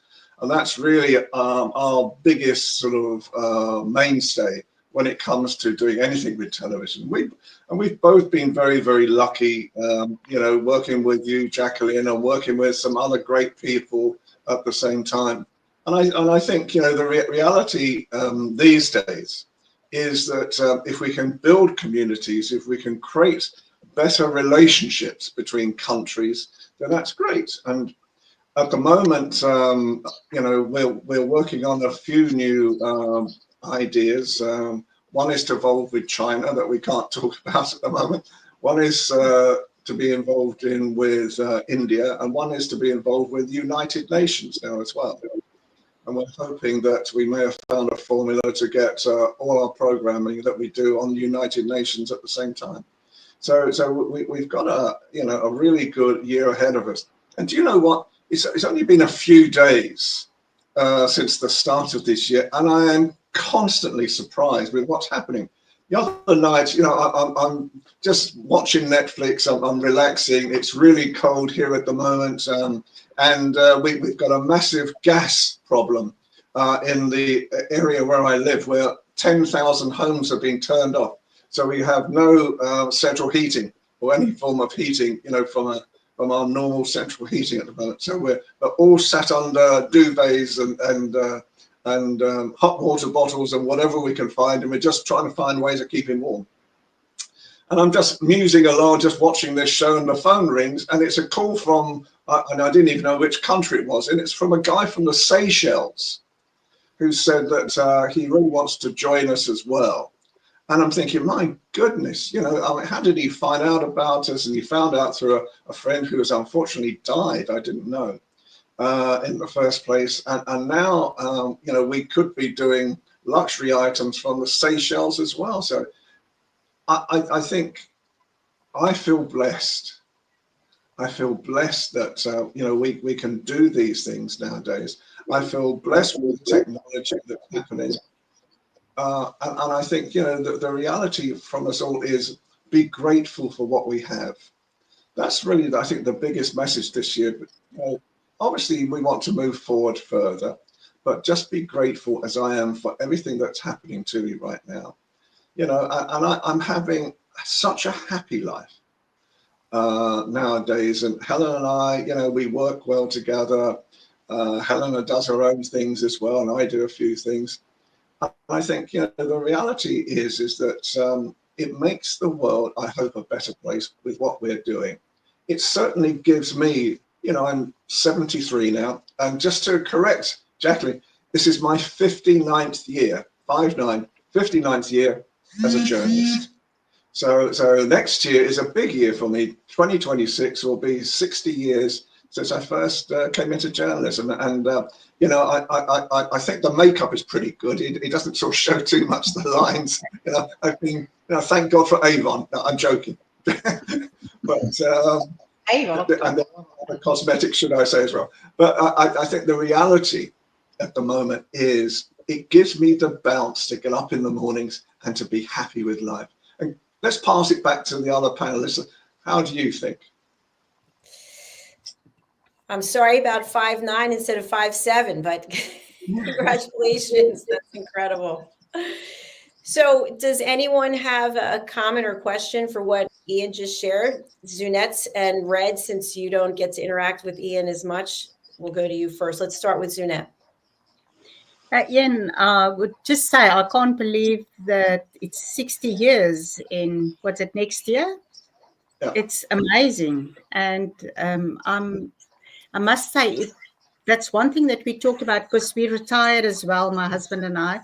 And that's really our biggest sort of mainstay when it comes to doing anything with television. We've both been very, very lucky, working with you, JACALYN, and working with some other great people at the same time. And I think, the reality these days is that if we can build communities, if we can create better relationships between countries, then that's great. And at the moment, we're working on a few new ideas. One is to involve with China that we can't talk about at the moment. One is to be involved with India, and one is to be involved with United Nations now as well. And we're hoping that we may have found a formula to get all our programming that we do on United Nations at the same time. So we've got a really good year ahead of us. And do you know what? It's only been a few days since the start of this year, and I am constantly surprised with what's happening. The other night, I'm just watching Netflix. I'm relaxing. It's really cold here at the moment, and we've got a massive gas problem in the area where I live, where 10,000 homes have been turned off. So we have no central heating or any form of heating, from our normal central heating at the moment. So we're all sat under duvets and hot water bottles and whatever we can find, and we're just trying to find ways of keeping warm. And I'm just musing along, just watching this show, and the phone rings, and it's a call from, and I didn't even know which country it was, and it's from a guy from the Seychelles who said that he really wants to join us as well. And I'm thinking, my goodness, how did he find out about us? And he found out through a friend who has unfortunately died. I didn't know. In the first place, and now we could be doing luxury items from the Seychelles as well. So I think I feel blessed. I feel blessed that we can do these things nowadays. I feel blessed with the technology that's happening, and I think the reality from us all is be grateful for what we have. That's really, I think, the biggest message this year. Obviously, we want to move forward further, but just be grateful, as I am, for everything that's happening to you right now. And I'm having such a happy life. nowadays. And Helen and I, you know, we work well together. Helena does her own things as well, and I do a few things. I think, you know, the reality is that it makes the world, I hope, a better place with what we're doing. It certainly gives me, you know, I'm 73 now, and just to correct Jacqueline, this is my 59th year, 59th year as a journalist. So next year is a big year for me. 2026 will be 60 years since I first came into journalism, and you know, I think the makeup is pretty good. It doesn't sort of show too much the lines. You know, I've been, you know, thank God for Avon. No, I'm joking, but Avon and the cosmetics, should I say, as well. But I think the reality at the moment is it gives me the bounce to get up in the mornings and to be happy with life. And let's pass it back to the other panelists. How do you think? I'm sorry about 5'9" instead of 5'7", but congratulations. That's incredible. So does anyone have a comment or question for what Ian just shared? Zunette and Red, since you don't get to interact with Ian as much, we'll go to you first. Let's start with Zunette. Ian, I would just say I can't believe that it's 60 years in, what's it, next year? Yeah. It's amazing. And I must say, that's one thing that we talked about, because we retired as well, my husband and I,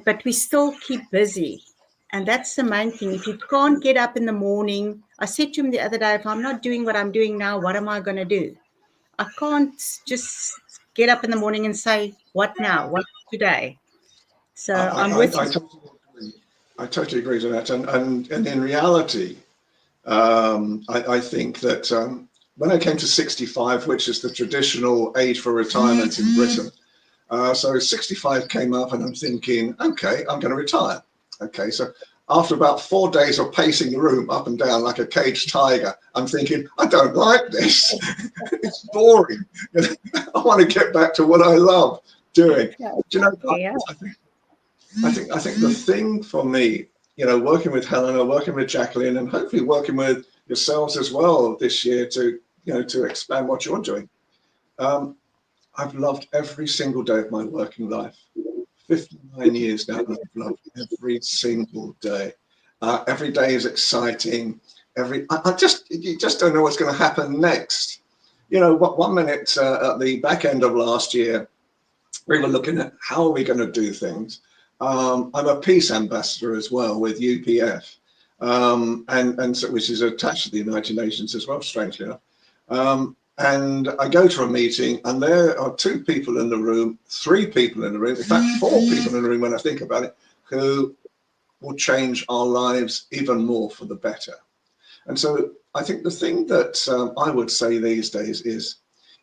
but we still keep busy. And that's the main thing. If you can't get up in the morning, I said to him the other day, if I'm not doing what I'm doing now, what am I going to do? I can't just get up in the morning and say, what now? What today? So I'm with you. I totally agree to that. And in reality, I think that when I came to 65, which is the traditional age for retirement in Britain, so 65 came up and I'm thinking, okay, I'm going to retire. Okay, so after about 4 days of pacing the room up and down like a caged tiger, I'm thinking, I don't like this. It's boring. I want to get back to what I love doing. Yeah, Do you know, yeah. I think the thing for me, you know, working with Helena, working with JACALYN, and hopefully working with yourselves as well this year to, you know, to expand what you're doing. I've loved every single day of my working life. 59 years now, and I've loved every single day. Every day is exciting. You just don't know what's going to happen next. You know, 1 minute at the back end of last year, we were looking at how are we going to do things. I'm a peace ambassador as well with UPF, and so, which is attached to the United Nations as well, strangely enough. And I go to a meeting and there are 2 people in the room, 3 people in the room, in fact, 4 people in the room when I think about it, who will change our lives even more for the better. And so I think the thing that I would say these days is,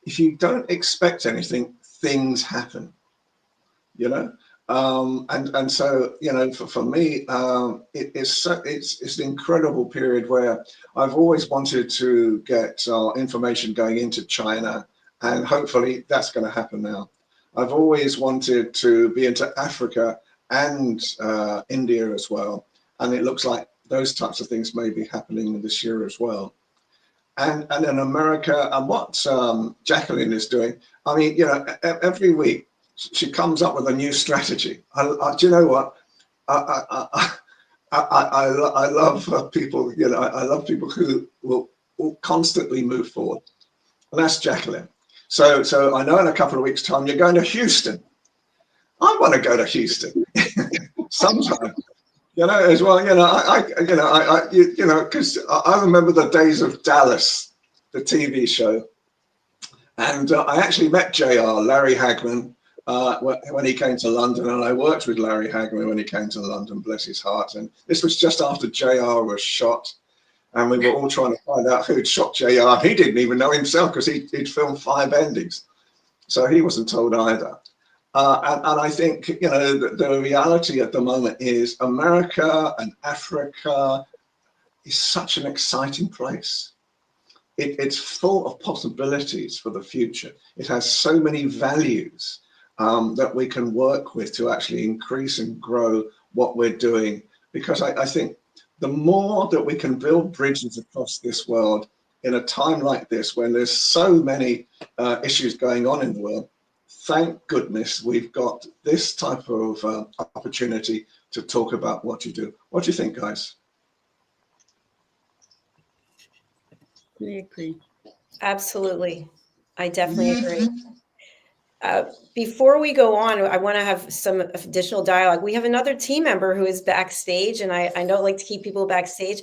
if you don't expect anything, things happen, you know? And so, you know, for me, it's an incredible period where I've always wanted to get information going into China, and hopefully that's going to happen now. I've always wanted to be into Africa and India as well, and it looks like those types of things may be happening this year as well. And in America, and what JACALYN is doing, I mean, you know, every week she comes up with a new strategy. Do you know what? I love people. You know, I love people who will constantly move forward, and that's JACALYN. So I know in a couple of weeks' time you're going to Houston. I want to go to Houston sometime. You know, as well. You know, because I remember the days of Dallas, the TV show, and I actually met JR, Larry Hagman, when he came to London, and I worked with Larry Hagman when he came to London, bless his heart. And this was just after JR was shot, and we were all trying to find out who'd shot JR. He didn't even know himself because he'd filmed 5 endings, so he wasn't told either. And I think, you know, the reality at the moment is America and Africa is such an exciting place. It's full of possibilities for the future. It has so many values that we can work with to actually increase and grow what we're doing. Because I think the more that we can build bridges across this world in a time like this, when there's so many issues going on in the world, thank goodness we've got this type of opportunity to talk about what you do. What do you think, guys? I agree. Absolutely. I definitely agree. Before we go on, I want to have some additional dialogue. We have another team member who is backstage, and I don't like to keep people backstage.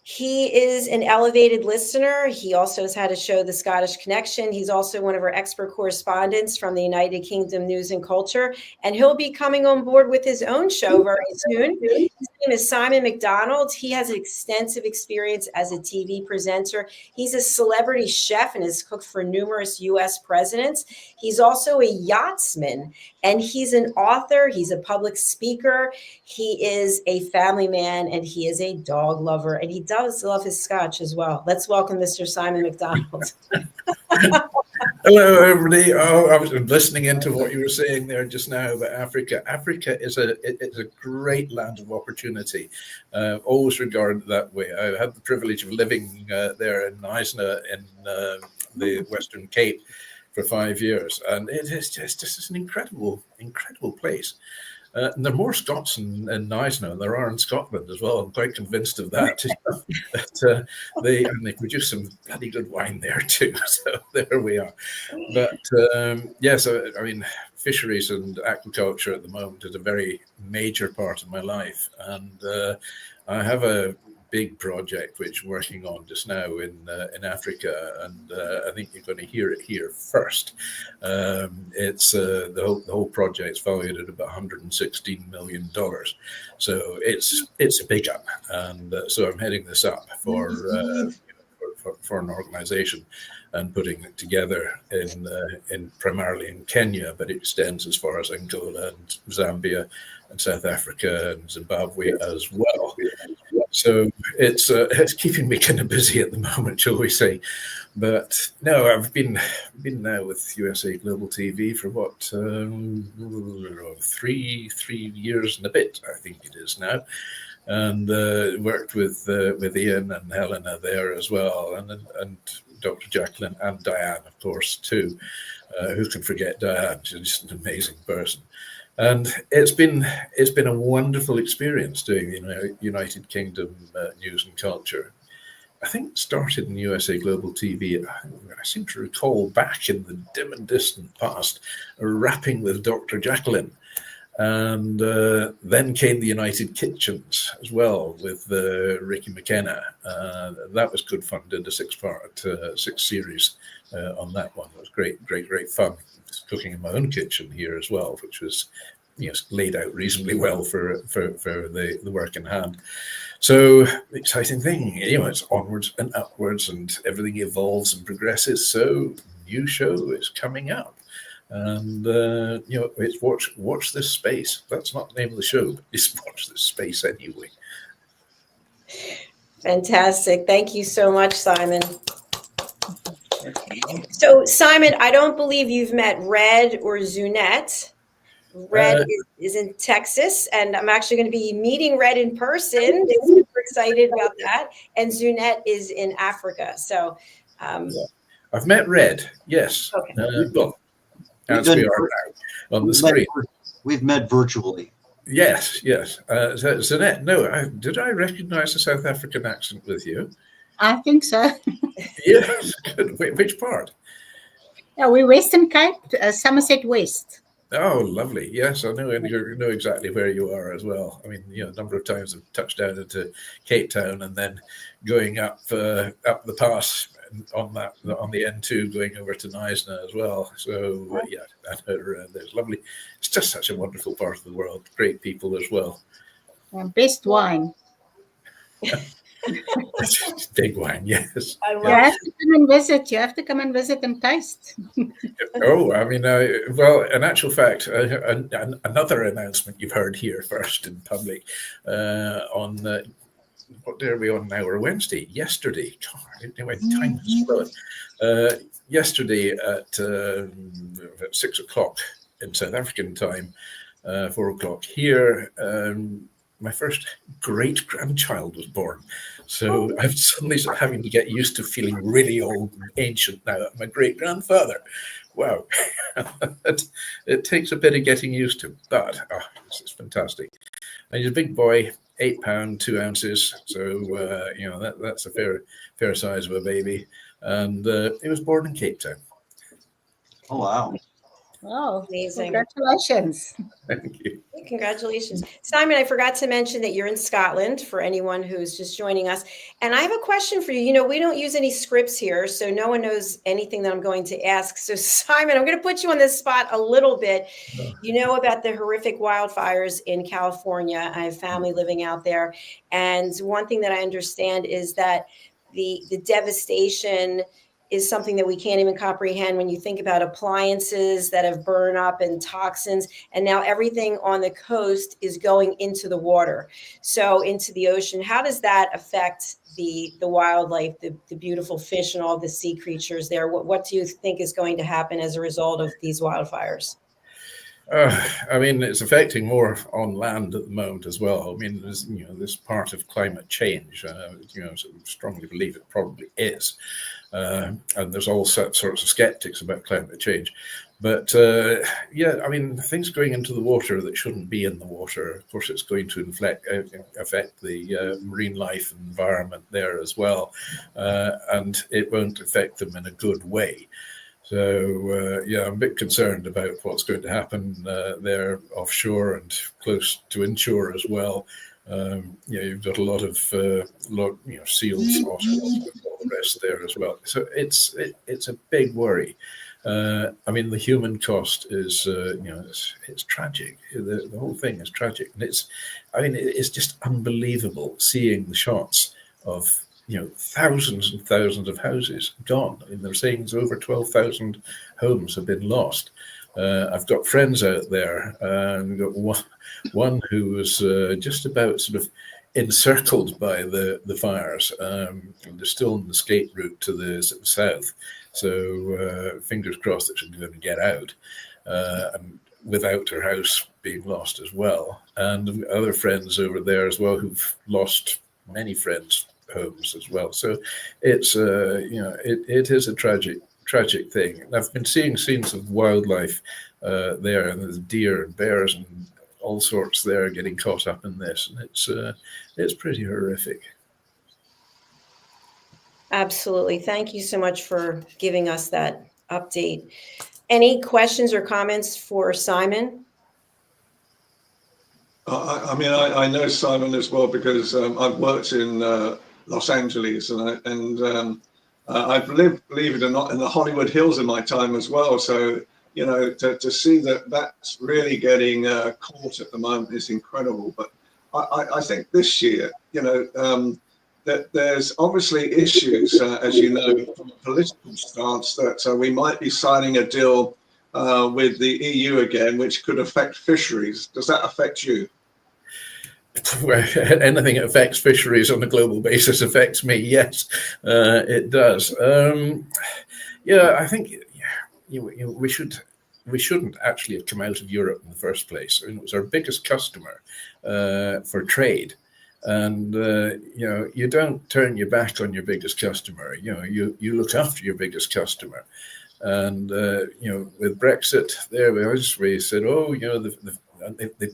He is an elevated listener. He also has had a show, The Scottish Connection. He's also one of our expert correspondents from the United Kingdom News and Culture, and he'll be coming on board with his own show very soon. His name is Simon McDonald. He has extensive experience as a TV presenter. He's a celebrity chef and has cooked for numerous U.S. presidents. He's also a yachtsman, and he's an author. He's a public speaker. He is a family man, and he is a dog lover, and he does love his scotch as well. Let's welcome Mr. Simon McDonald. Hello, everybody. Oh, I was listening into what you were saying there just now about Africa. Africa is a great land of opportunity. Always regarded that way. I had the privilege of living there in Knysna in the Western Cape for 5 years, and it is just an incredible place. And there are more Scots in Knysna than there are in Scotland as well. I'm quite convinced of that. But they produce some bloody good wine there too. So there we are. But yes, I mean, fisheries and aquaculture at the moment is a very major part of my life, and I have a big project which I'm working on just now in Africa, and I think you're going to hear it here first. It's the whole project's valued at about $116 million, so it's a big up, and so I'm heading this up for an organization and putting it together in primarily in Kenya, but it extends as far as Angola and Zambia and South Africa and Zimbabwe as well. So it's keeping me kind of busy at the moment, shall we say? But no, I've been now with USA Global TV for what 3 years and a bit, I think it is now, and worked with Ian and Helena there as well, and Dr. JACALYN and Diane, of course, too. Who can forget Diane? She's just an amazing person. And it's been a wonderful experience doing the United Kingdom news and culture. I think started in USA Global TV. I seem to recall back in the dim and distant past, rapping with Dr. JACALYN. And then came the United Kitchens as well with Ricky McKenna. That was good fun. Did a 6-part 6 series on that one. It was great fun. Cooking in my own kitchen here as well, which was laid out reasonably well for the work in hand. So exciting thing, it's onwards and upwards, and everything evolves and progresses. So new show is coming up. And it's watch this space. That's not the name of the show, but it's watch this space anyway. Fantastic. Thank you so much, Simon. So, Simon, I don't believe you've met Red or Zunette. Red is in Texas, and I'm actually going to be meeting Red in person. Super excited about that. And Zunette is in Africa. So, I've met Red. Yes. Okay. Well, as we are now on the screen. We've met virtually. Yes. Zunette, no, did I recognize the South African accent with you? I think so. Yes, good. Which part? Yeah, we're Western Cape, Somerset West. Oh, lovely. Yes, I know exactly where you are as well. I mean, a number of times I've touched down into Cape Town and then going up the pass on the N2 going over to Knysna as well. So yeah, I know there's lovely. It's just such a wonderful part of the world. Great people as well. Best wine. Big wine, yes. I love You have to come and visit. You have to come and visit and taste. Oh, I mean, well, in actual fact, another announcement you've heard here first in public on what day are we on now? We're Wednesday. Yesterday, time is flowing. Yesterday at 6 o'clock in South African time, 4 o'clock here. my first great grandchild was born. So I'm suddenly sort of having to get used to feeling really old and ancient now. My great grandfather. Wow. It takes a bit of getting used to, but it's fantastic. And he's a big boy, 8 pounds, 2 ounces. So, that's a fair size of a baby. And he was born in Cape Town. Oh, wow. Wow, Amazing. congratulations. Thank you. Congratulations. Simon, I forgot to mention that you're in Scotland for anyone who's just joining us. And I have a question for you. You know, we don't use any scripts here, so no one knows anything that I'm going to ask. So Simon, I'm going to put you on this spot a little bit. You know about the horrific wildfires in California. I have family living out there. And one thing that I understand is that the devastation is something that we can't even comprehend when you think about appliances that have burned up and toxins. And now everything on the coast is going into the water, so into the ocean. How does that affect the wildlife, the beautiful fish and all the sea creatures there? What do you think is going to happen as a result of these wildfires? I mean, it's affecting more on land at the moment as well. I mean, there's, this part of climate change, so strongly believe it probably is. And there's all sorts of skeptics about climate change. But I mean, things going into the water that shouldn't be in the water, of course, it's going to affect the marine life and environment there as well. And it won't affect them in a good way. So, I'm a bit concerned about what's going to happen there offshore and close to inshore as well. You've got a lot of seals, otters, and all the rest there as well. So it's a big worry. I mean, the human cost is, it's tragic. The whole thing is tragic. And it's just unbelievable seeing the shots of thousands and thousands of houses gone. I mean, they're saying it's over 12,000 homes have been lost. I've got friends out there, and we've got one who was just about sort of encircled by the fires. They're still on the escape route to the south. So fingers crossed that she's going to get out, and without her house being lost as well. And other friends over there as well who've lost many friends' homes as well. So it's it is a tragic thing. And I've been seeing scenes of wildlife there, and there's deer and bears and all sorts there getting caught up in this, and it's pretty horrific. Absolutely. Thank you so much for giving us that update. Any questions or comments for Simon? I know Simon as well because I've worked in Los Angeles, and I've lived, believe it or not, in the Hollywood Hills in my time as well. So, to see that's really getting caught at the moment is incredible. But I think this year, that there's obviously issues, as you know, from a political stance, that we might be signing a deal with the EU again, which could affect fisheries. Does that affect you? Anything that affects fisheries on a global basis affects me. Yes, it does. I think we shouldn't actually have come out of Europe in the first place. I mean, it was our biggest customer for trade, and you don't turn your back on your biggest customer. You look after your biggest customer. And with Brexit, we said, they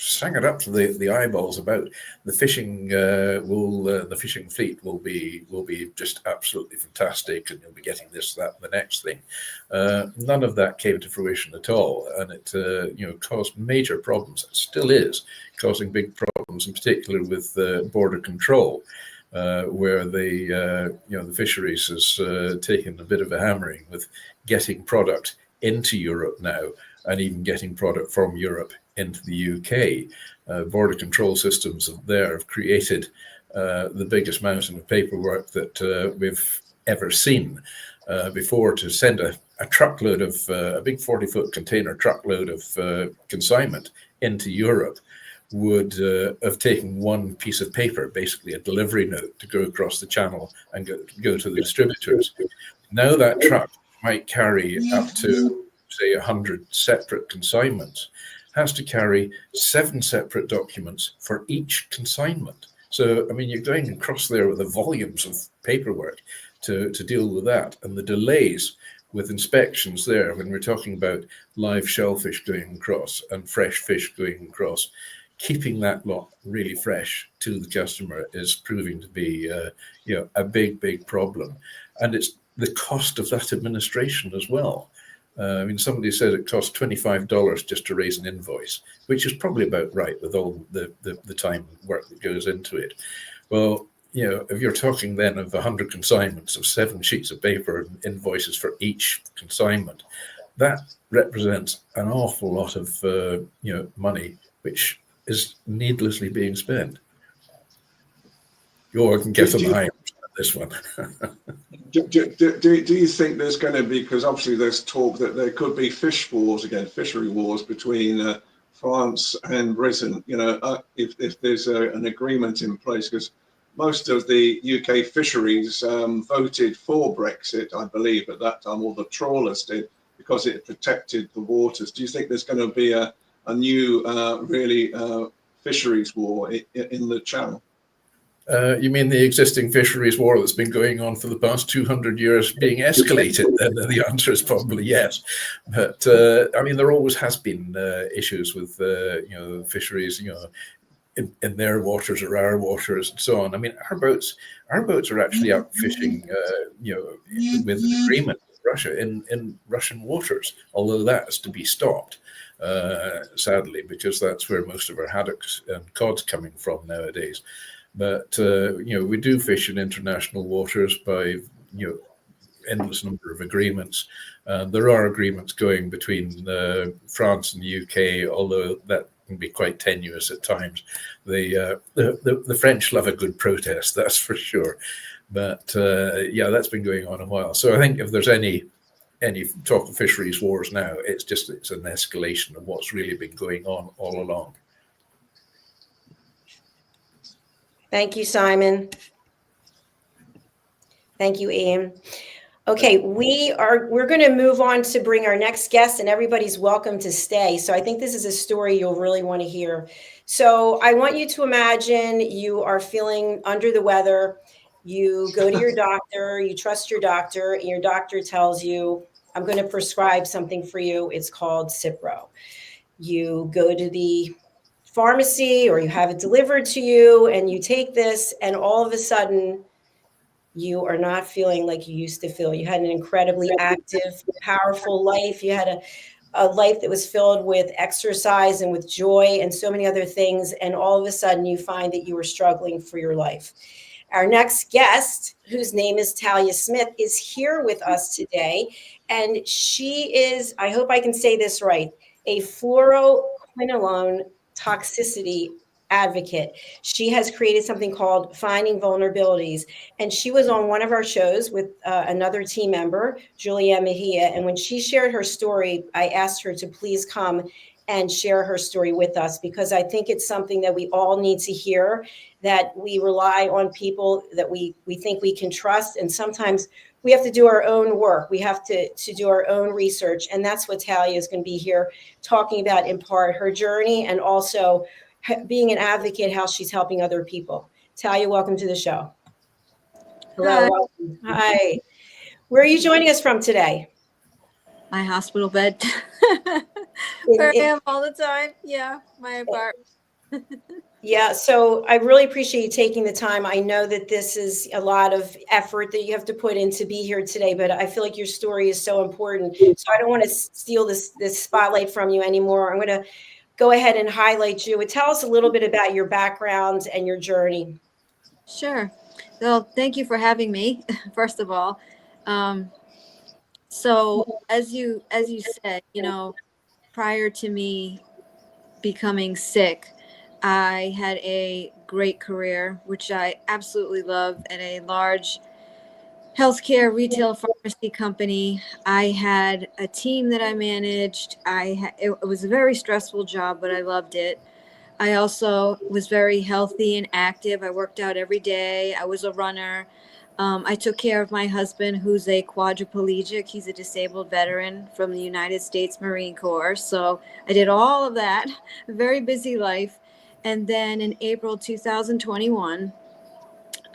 sang it up to the eyeballs about the fishing the fishing fleet will be just absolutely fantastic, and you'll be getting this, that, and the next thing. None of that came to fruition at all, and it caused major problems. It still is causing big problems, in particular with border control, where the fisheries has taken a bit of a hammering with getting product into Europe now, and even getting product from Europe into the UK. Border control systems there have created the biggest mountain of paperwork that we've ever seen before. To send a truckload of a big 40-foot container truckload of consignment into Europe would have taken one piece of paper, basically a delivery note, to go across the channel and go to the distributors. Now that truck might carry up to, say, 100 separate consignments. has to carry 7 separate documents for each consignment. So, I mean, you're going across there with the volumes of paperwork to deal with that, and the delays with inspections there when we're talking about live shellfish going across and fresh fish going across. Keeping that lot really fresh to the customer is proving to be a big problem. And it's the cost of that administration as well. I mean, somebody said it costs $25 just to raise an invoice, which is probably about right with all the time and work that goes into it. Well, if you're talking then of 100 consignments of 7 sheets of paper and invoices for each consignment, that represents an awful lot of money, which is needlessly being spent. I can get on the high this one. Do you think there's going to be, because obviously there's talk that there could be fishery wars between France and Britain, if there's an agreement in place, because most of the UK fisheries voted for Brexit, I believe, at that time, or the trawlers did, because it protected the waters. Do you think there's going to be a new fisheries war in the Channel? You mean the existing fisheries war that's been going on for the past 200 years being escalated? Then the answer is probably yes. But I mean, there always has been issues with fisheries, in their waters or our waters and so on. I mean, our boats are actually out fishing, with an agreement with Russia in Russian waters, although that is to be stopped. Sadly, because that's where most of our haddocks and cod's coming from nowadays. But we do fish in international waters by endless number of agreements. There are agreements going between France and the UK, although that can be quite tenuous at times. The French love a good protest, that's for sure. But that's been going on a while. So I think if there's any talk of fisheries wars now, it's an escalation of what's really been going on all along. Thank you, Simon. Thank you, Ian. Okay, we're going to move on to bring our next guest, and everybody's welcome to stay. So I think this is a story you'll really want to hear. So I want you to imagine you are feeling under the weather. You go to your doctor, you trust your doctor, and your doctor tells you, I'm going to prescribe something for you. It's called Cipro. You go to the pharmacy or you have it delivered to you and you take this, and all of a sudden you are not feeling like you used to feel. You had an incredibly active, powerful life. You had a life that was filled with exercise and with joy and so many other things. And all of a sudden you find that you were struggling for your life. Our next guest, whose name is Talia Smith, is here with us today. And she is, I hope I can say this right, a fluoroquinolone toxicity advocate. She has created something called Finding Vulnerabilities. And she was on one of our shows with another team member, Julia Mejia. And when she shared her story, I asked her to please come and share her story with us, because I think it's something that we all need to hear, that we rely on people that we think we can trust. And sometimes we have to do our own work. We have to do our own research. And that's what Talia is going to be here talking about, in part, her journey, and also being an advocate, how she's helping other people. Talia, welcome to the show. Hello. Hi. Welcome. Hi. Where are you joining us from today? My hospital bed. Where I am all the time. Yeah, my apartment. Yeah, so I really appreciate you taking the time. I know that this is a lot of effort that you have to put in to be here today, but I feel like your story is so important. So I don't want to steal this spotlight from you anymore. I'm going to go ahead and highlight you. Tell us a little bit about your background and your journey. Sure. Well, thank you for having me, first of all. So as you said, prior to me becoming sick, I had a great career, which I absolutely love, at a large healthcare retail pharmacy company. I had a team that I managed. It was a very stressful job, but I loved it. I also was very healthy and active. I worked out every day. I was a runner. I took care of my husband, who's a quadriplegic. He's a disabled veteran from the United States Marine Corps. So I did all of that, a very busy life. And then in April 2021,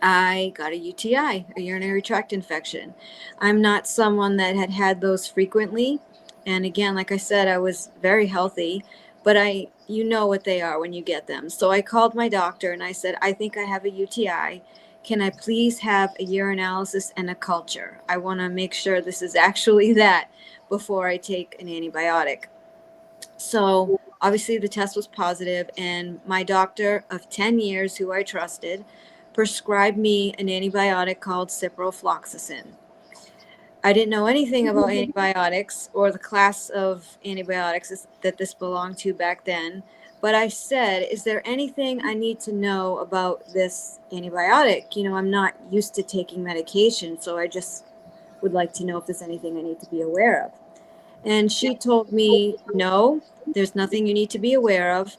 I got a UTI, a urinary tract infection. I'm not someone that had those frequently. And again, like I said, I was very healthy, but you know what they are when you get them. So I called my doctor and I said, I think I have a UTI. Can I please have a urinalysis and a culture? I want to make sure this is actually that before I take an antibiotic. So obviously the test was positive, and my doctor of 10 years, who I trusted, prescribed me an antibiotic called ciprofloxacin. I didn't know anything about antibiotics or the class of antibiotics that this belonged to back then. But I said, is there anything I need to know about this antibiotic? You know, I'm not used to taking medication, so I just would like to know if there's anything I need to be aware of. And she told me, no, there's nothing you need to be aware of.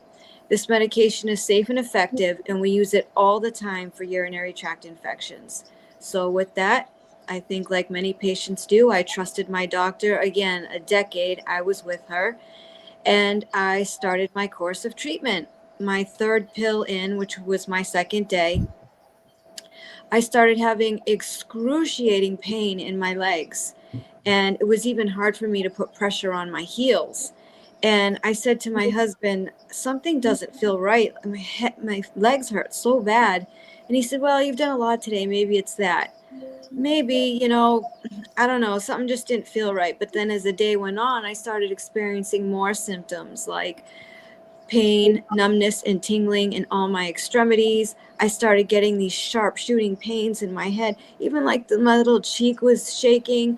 This medication is safe and effective, and we use it all the time for urinary tract infections. So with that, I think like many patients do, I trusted my doctor. Again, a decade I was with her, and I started my course of treatment. My third pill in, which was my second day, I started having excruciating pain in my legs. And it was even hard for me to put pressure on my heels. And I said to my husband, something doesn't feel right. My legs hurt so bad. And he said, well, you've done a lot today. Maybe it's that. Maybe, you know, I don't know. Something just didn't feel right. But then as the day went on, I started experiencing more symptoms like pain, numbness, and tingling in all my extremities. I started getting these sharp shooting pains in my head. Even like my little cheek was shaking.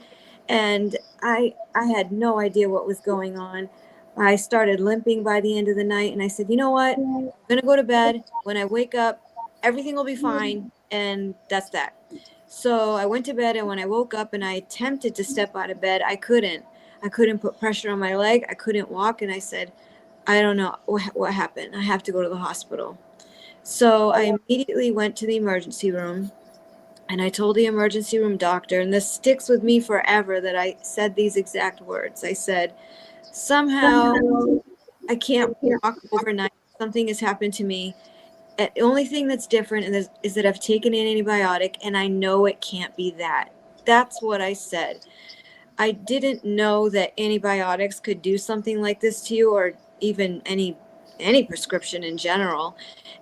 And I had no idea what was going on. I started limping by the end of the night, and I said, you know what? I'm going to go to bed. When I wake up, everything will be fine, and that's that. So I went to bed, and when I woke up and I attempted to step out of bed, I couldn't. I couldn't put pressure on my leg. I couldn't walk, and I said, I don't know what happened. I have to go to the hospital. So I immediately went to the emergency room. And I told the emergency room doctor, and this sticks with me forever, that I said these exact words. I said, somehow I can't walk overnight. Something has happened to me. The only thing that's different is that I've taken an antibiotic, and I know it can't be that. That's what I said. I didn't know that antibiotics could do something like this to you, or even any prescription in general.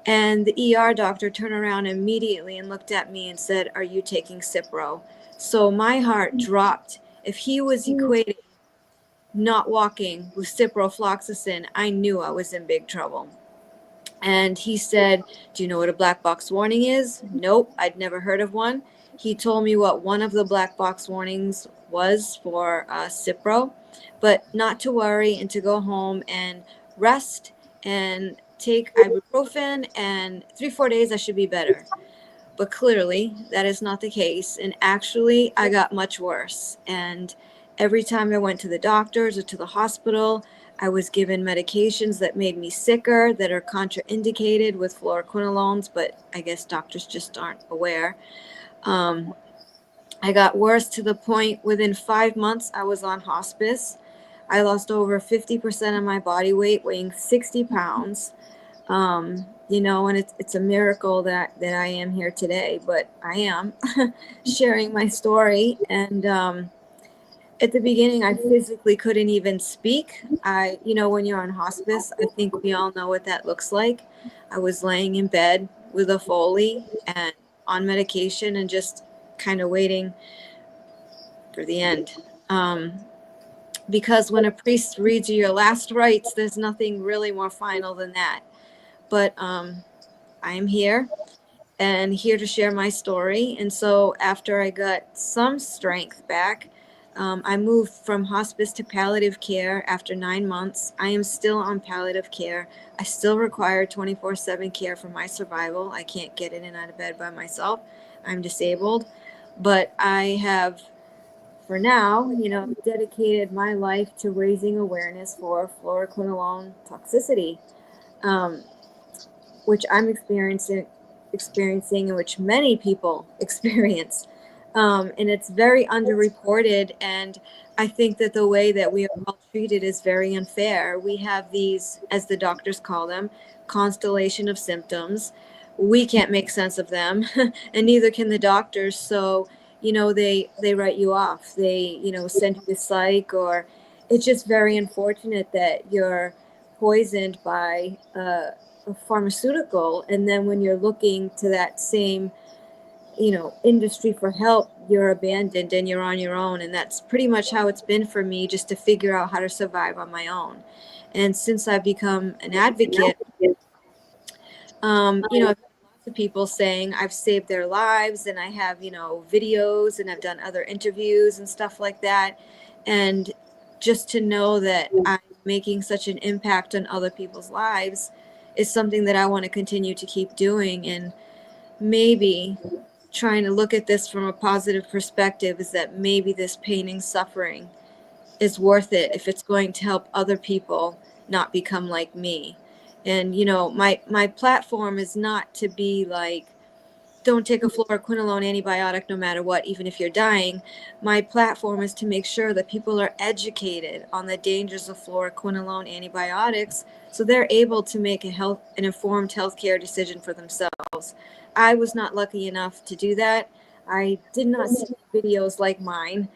And the ER doctor turned around immediately and looked at me and said, are you taking Cipro? So my heart dropped. If he was equating not walking with ciprofloxacin, I knew I was in big trouble. And he said, do you know what a black box warning is? Nope, I'd never heard of one. He told me what one of the black box warnings was for Cipro, but not to worry and to go home and rest and take ibuprofen, and 3-4 days I should be better. But clearly that is not the case. And actually I got much worse. And every time I went to the doctors or to the hospital, I was given medications that made me sicker, that are contraindicated with fluoroquinolones, but I guess doctors just aren't aware. I got worse to the point within 5 months I was on hospice. I lost over 50% of my body weight, weighing 60 pounds. You know, and it's a miracle that I am here today, but I am sharing my story. And at the beginning, I physically couldn't even speak. You know, when you're on hospice, I think we all know what that looks like. I was laying in bed with a Foley and on medication and just kind of waiting for the end. Because when a priest reads you your last rites, there's nothing really more final than that. But I'm here and here to share my story. And so after I got some strength back, I moved from hospice to palliative care after 9 months. I am still on palliative care. I still require 24/7 care for my survival. I can't get in and out of bed by myself. I'm disabled. But I have, for now, you know, dedicated my life to raising awareness for fluoroquinolone toxicity, which I'm experiencing experiencing and which many people experience. And it's very underreported. And I think that the way that we are all treated is very unfair. We have these, as the doctors call them, constellation of symptoms. We can't make sense of them, and neither can the doctors. So, they write you off. They, send you to psych, or it's just very unfortunate that you're poisoned by a pharmaceutical. And then when you're looking to that same industry for help, you're abandoned and you're on your own. And that's pretty much how it's been for me, just to figure out how to survive on my own. And since I've become an advocate, I've had lots of people saying I've saved their lives, and I have, videos, and I've done other interviews and stuff like that. And just to know that I'm making such an impact on other people's lives is something that I want to continue to keep doing. And maybe trying to look at this from a positive perspective is that maybe this pain and suffering is worth it if it's going to help other people not become like me. And my platform is not to be like, don't take a fluoroquinolone antibiotic no matter what, even if you're dying. My platform is to make sure that people are educated on the dangers of fluoroquinolone antibiotics, so they're able to make an informed healthcare decision for themselves. I was not lucky enough to do that. I did not see videos like mine.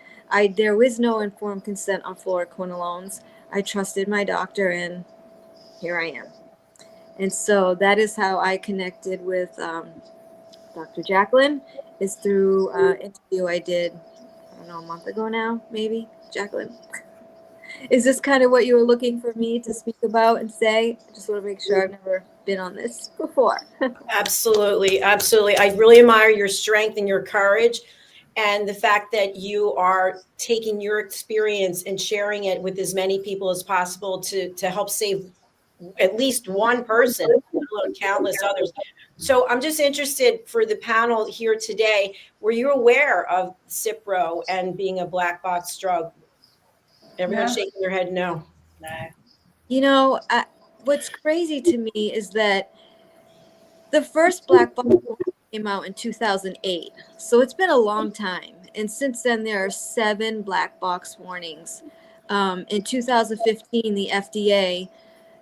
There was no informed consent on fluoroquinolones. I trusted my doctor, and here I am. And so that is how I connected with Dr. JACALYN, is through an interview I did, I don't know, a month ago now, maybe. JACALYN, is this kind of what you were looking for me to speak about and say? I just want to make sure I've never been on this before. Absolutely. Absolutely. I really admire your strength and your courage, and the fact that you are taking your experience and sharing it with as many people as possible to help save at least one person, let alone countless others. So I'm just interested, for the panel here today, were you aware of Cipro and being a black box drug? Everyone's shaking their head no. What's crazy to me is that the first black box came out in 2008. So it's been a long time. And since then, there are 7 black box warnings. In 2015, the FDA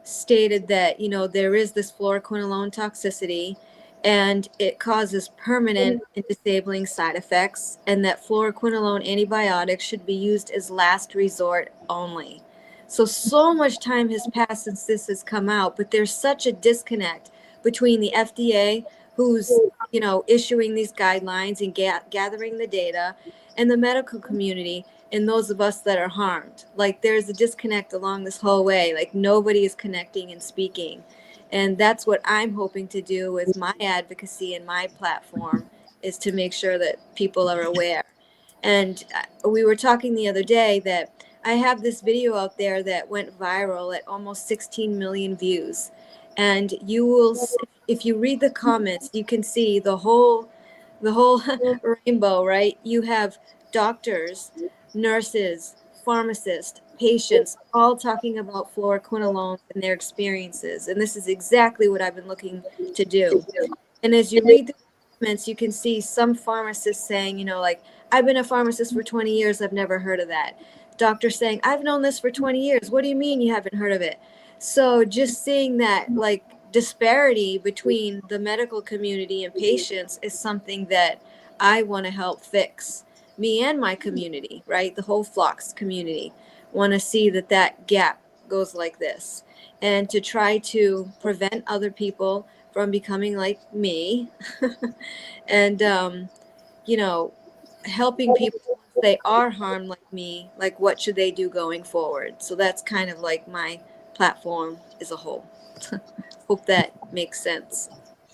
stated that, there is this fluoroquinolone toxicity, and it causes permanent and disabling side effects, and that fluoroquinolone antibiotics should be used as last resort only. So much time has passed since this has come out, but there's such a disconnect between the FDA, who's, issuing these guidelines and gathering the data, and the medical community, and those of us that are harmed. Like, there's a disconnect along this whole way. Like, nobody is connecting and speaking. And that's what I'm hoping to do with my advocacy and my platform, is to make sure that people are aware. And we were talking the other day that I have this video out there that went viral at almost 16 million views. And you will, if you read the comments, you can see the whole rainbow, right? You have doctors, nurses, pharmacists, patients, all talking about fluoroquinolones and their experiences. And this is exactly what I've been looking to do. And as you read the comments, you can see some pharmacists saying, I've been a pharmacist for 20 years. I've never heard of that. Doctors saying, I've known this for 20 years. What do you mean you haven't heard of it? So just seeing that, disparity between the medical community and patients is something that I want to help fix. Me and my community, right? The whole Phlox community want to see that gap goes like this, and to try to prevent other people from becoming like me and, helping people once they are harmed like me, what should they do going forward? So that's kind of like my platform as a whole. Hope that makes sense.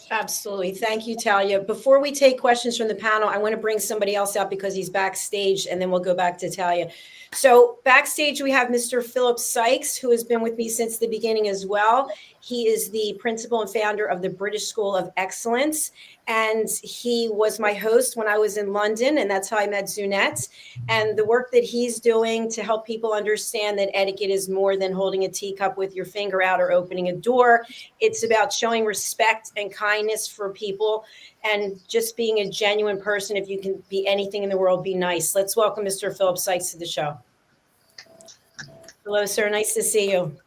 Absolutely. Thank you, Talia. Before we take questions from the panel, I want to bring somebody else out because he's backstage, and then we'll go back to Talia. So backstage, we have Mr. Philip Sykes, who has been with me since the beginning as well. He is the principal and founder of the British School of Excellence. And he was my host when I was in London, and that's how I met Zunette. And the work that he's doing to help people understand that etiquette is more than holding a teacup with your finger out or opening a door. It's about showing respect and kindness for people and just being a genuine person. If you can be anything in the world, be nice. Let's welcome Mr. Philip Sykes to the show. Hello, sir. Nice to see you.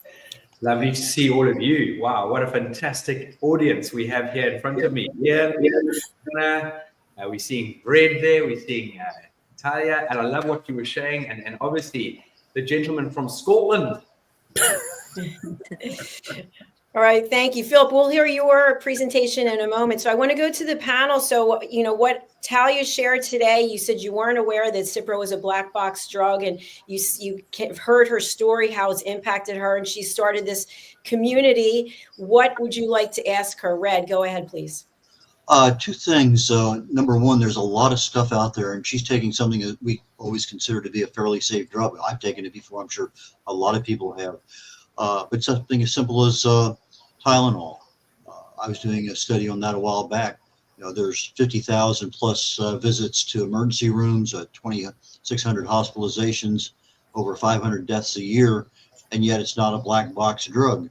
Lovely to see all of you. Wow, what a fantastic audience we have here in front of me. Yeah, we're seeing Brad there, we're seeing Talia, and I love what you were sharing, and obviously the gentleman from Scotland. All right, thank you, Philip. We'll hear your presentation in a moment. So I want to go to the panel. So, you know, what Talia shared today, you said you weren't aware that Cipro was a black box drug, and you heard her story, how it's impacted her, and she started this community. What would you like to ask her? Red, go ahead, please. Two things. Number one, there's a lot of stuff out there, and she's taking something that we always consider to be a fairly safe drug. I've taken it before. I'm sure a lot of people have. But something as simple as Tylenol. I was doing a study on that a while back. You know, there's 50,000 plus visits to emergency rooms, 2,600 hospitalizations, over 500 deaths a year, and yet it's not a black box drug.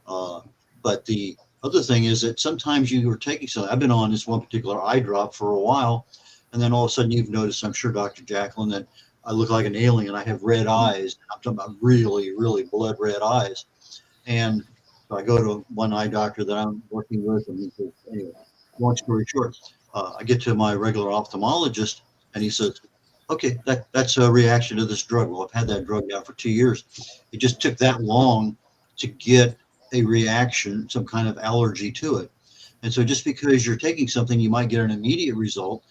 But the other thing is that sometimes you are taking something. I've been on this one particular eye drop for a while, and then all of a sudden you've noticed, I'm sure, Dr. JACALYN, that I look like an alien. I have red eyes. I'm talking about really, really blood red eyes. And so I go to one eye doctor that I'm working with, and he says, anyway, long story short, I get to my regular ophthalmologist, and he says, okay, that's a reaction to this drug. Well, I've had that drug now for 2 years. It just took that long to get a reaction, some kind of allergy to it. And so just because you're taking something, you might get an immediate result.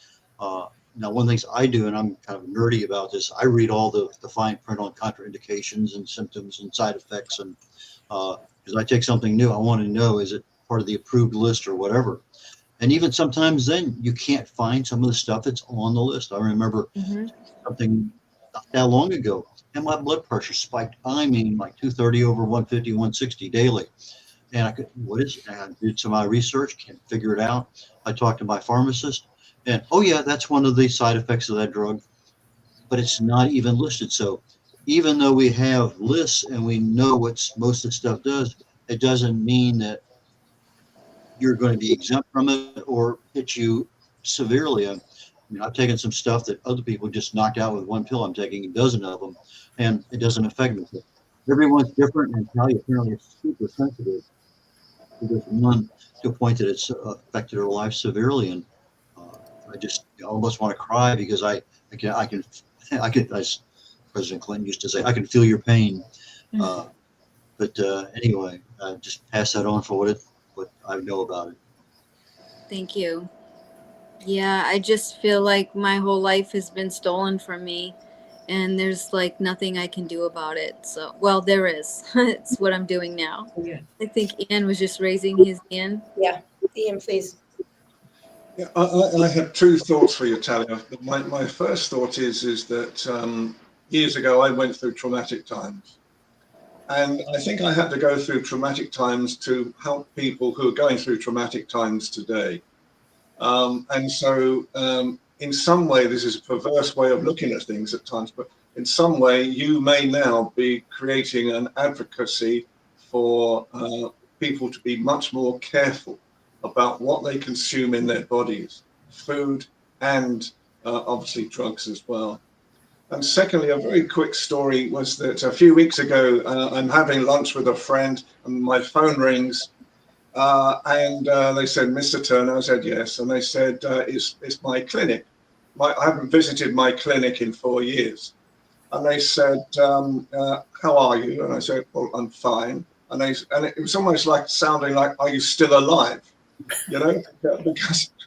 Now, one of the things I do, and I'm kind of nerdy about this, I read all the fine print on contraindications and symptoms and side effects. And because I take something new, I want to know, is it part of the approved list or whatever? And even sometimes then you can't find some of the stuff that's on the list. I remember something not that long ago, and my blood pressure spiked. I mean, like 230 over 150, 160 daily. And I could, what is it? And I did some of my research, can't figure it out. I talked to my pharmacist, and oh yeah, that's one of the side effects of that drug, but it's not even listed. So even though we have lists and we know what most of the stuff does, it doesn't mean that you're going to be exempt from it or hit you severely. I mean, I've taken some stuff that other people just knocked out with one pill. I'm taking a dozen of them, and it doesn't affect me. So everyone's different, and Talia apparently is super sensitive to this one, to a point that it's affected her life severely. And I just almost want to cry because I can, as President Clinton used to say, I can feel your pain. But anyway, just pass that on for what I know about it. Thank you. Yeah, I just feel like my whole life has been stolen from me, and there's like nothing I can do about it. So, well, there is. It's what I'm doing now. Yeah. I think Ian was just raising his hand. Yeah, Ian, please. Yeah, I have two thoughts for you, Talia. My first thought is that years ago I went through traumatic times. And I think I had to go through traumatic times to help people who are going through traumatic times today. And so in some way, this is a perverse way of looking at things at times, but in some way, you may now be creating an advocacy for people to be much more careful about what they consume in their bodies, food and obviously drugs as well. And secondly, a very quick story was that a few weeks ago, I'm having lunch with a friend and my phone rings and they said, Mr. Turner, I said, yes. And they said, it's my clinic. I haven't visited my clinic in 4 years. And they said, how are you? And I said, well, I'm fine. And it was almost like sounding like, are you still alive? You know,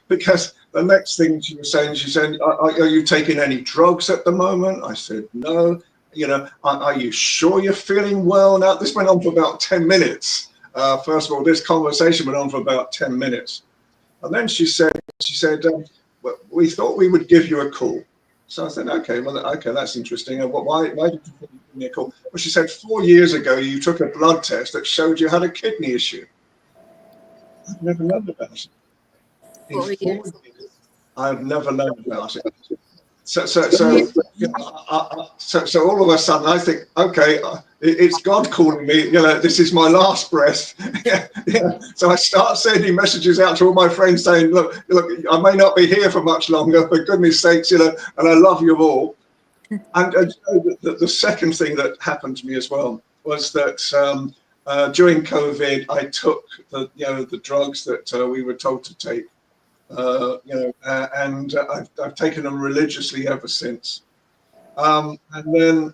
because the next thing she was saying, she said, are you taking any drugs at the moment? I said, no. You know, are you sure you're feeling well now? This went on for about 10 minutes. First of all, this conversation went on for about 10 minutes. And then she said, we thought we would give you a call. So I said, okay, that's interesting. And why did you give me a call? Well, she said 4 years ago you took a blood test that showed you had a kidney issue. I've never known about it. In 4 years, I've never known about it. So all of a sudden I think, okay, it's God calling me. This is my last breath. Yeah. So I start sending messages out to all my friends saying, look, I may not be here for much longer, for goodness sakes, and I love you all. And the second thing that happened to me as well was that during COVID, I took the drugs that we were told to take. And I've taken them religiously ever since. And then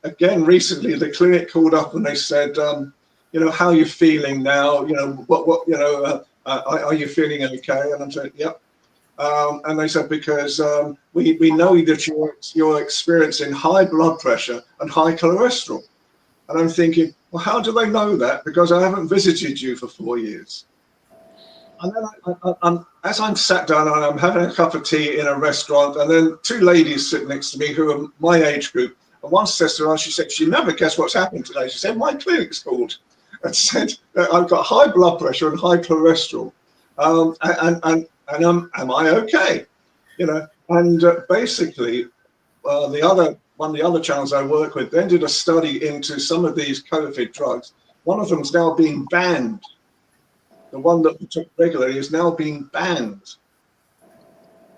again recently, the clinic called up and they said, how are you feeling now? Are you feeling okay? And I'm saying, yep. And they said, because we know that you're experiencing high blood pressure and high cholesterol. And I'm thinking, well, how do they know that? Because I haven't visited you for 4 years. And then as I'm sat down and I'm having a cup of tea in a restaurant, and then two ladies sit next to me who are my age group. And one says to her, she said, she never guessed what's happened today. She said, my clinic's called and said, I've got high blood pressure and high cholesterol. And am I okay? And basically, one of the other channels I work with then did a study into some of these COVID drugs. One of them is now being banned. The one that we took regularly is now being banned.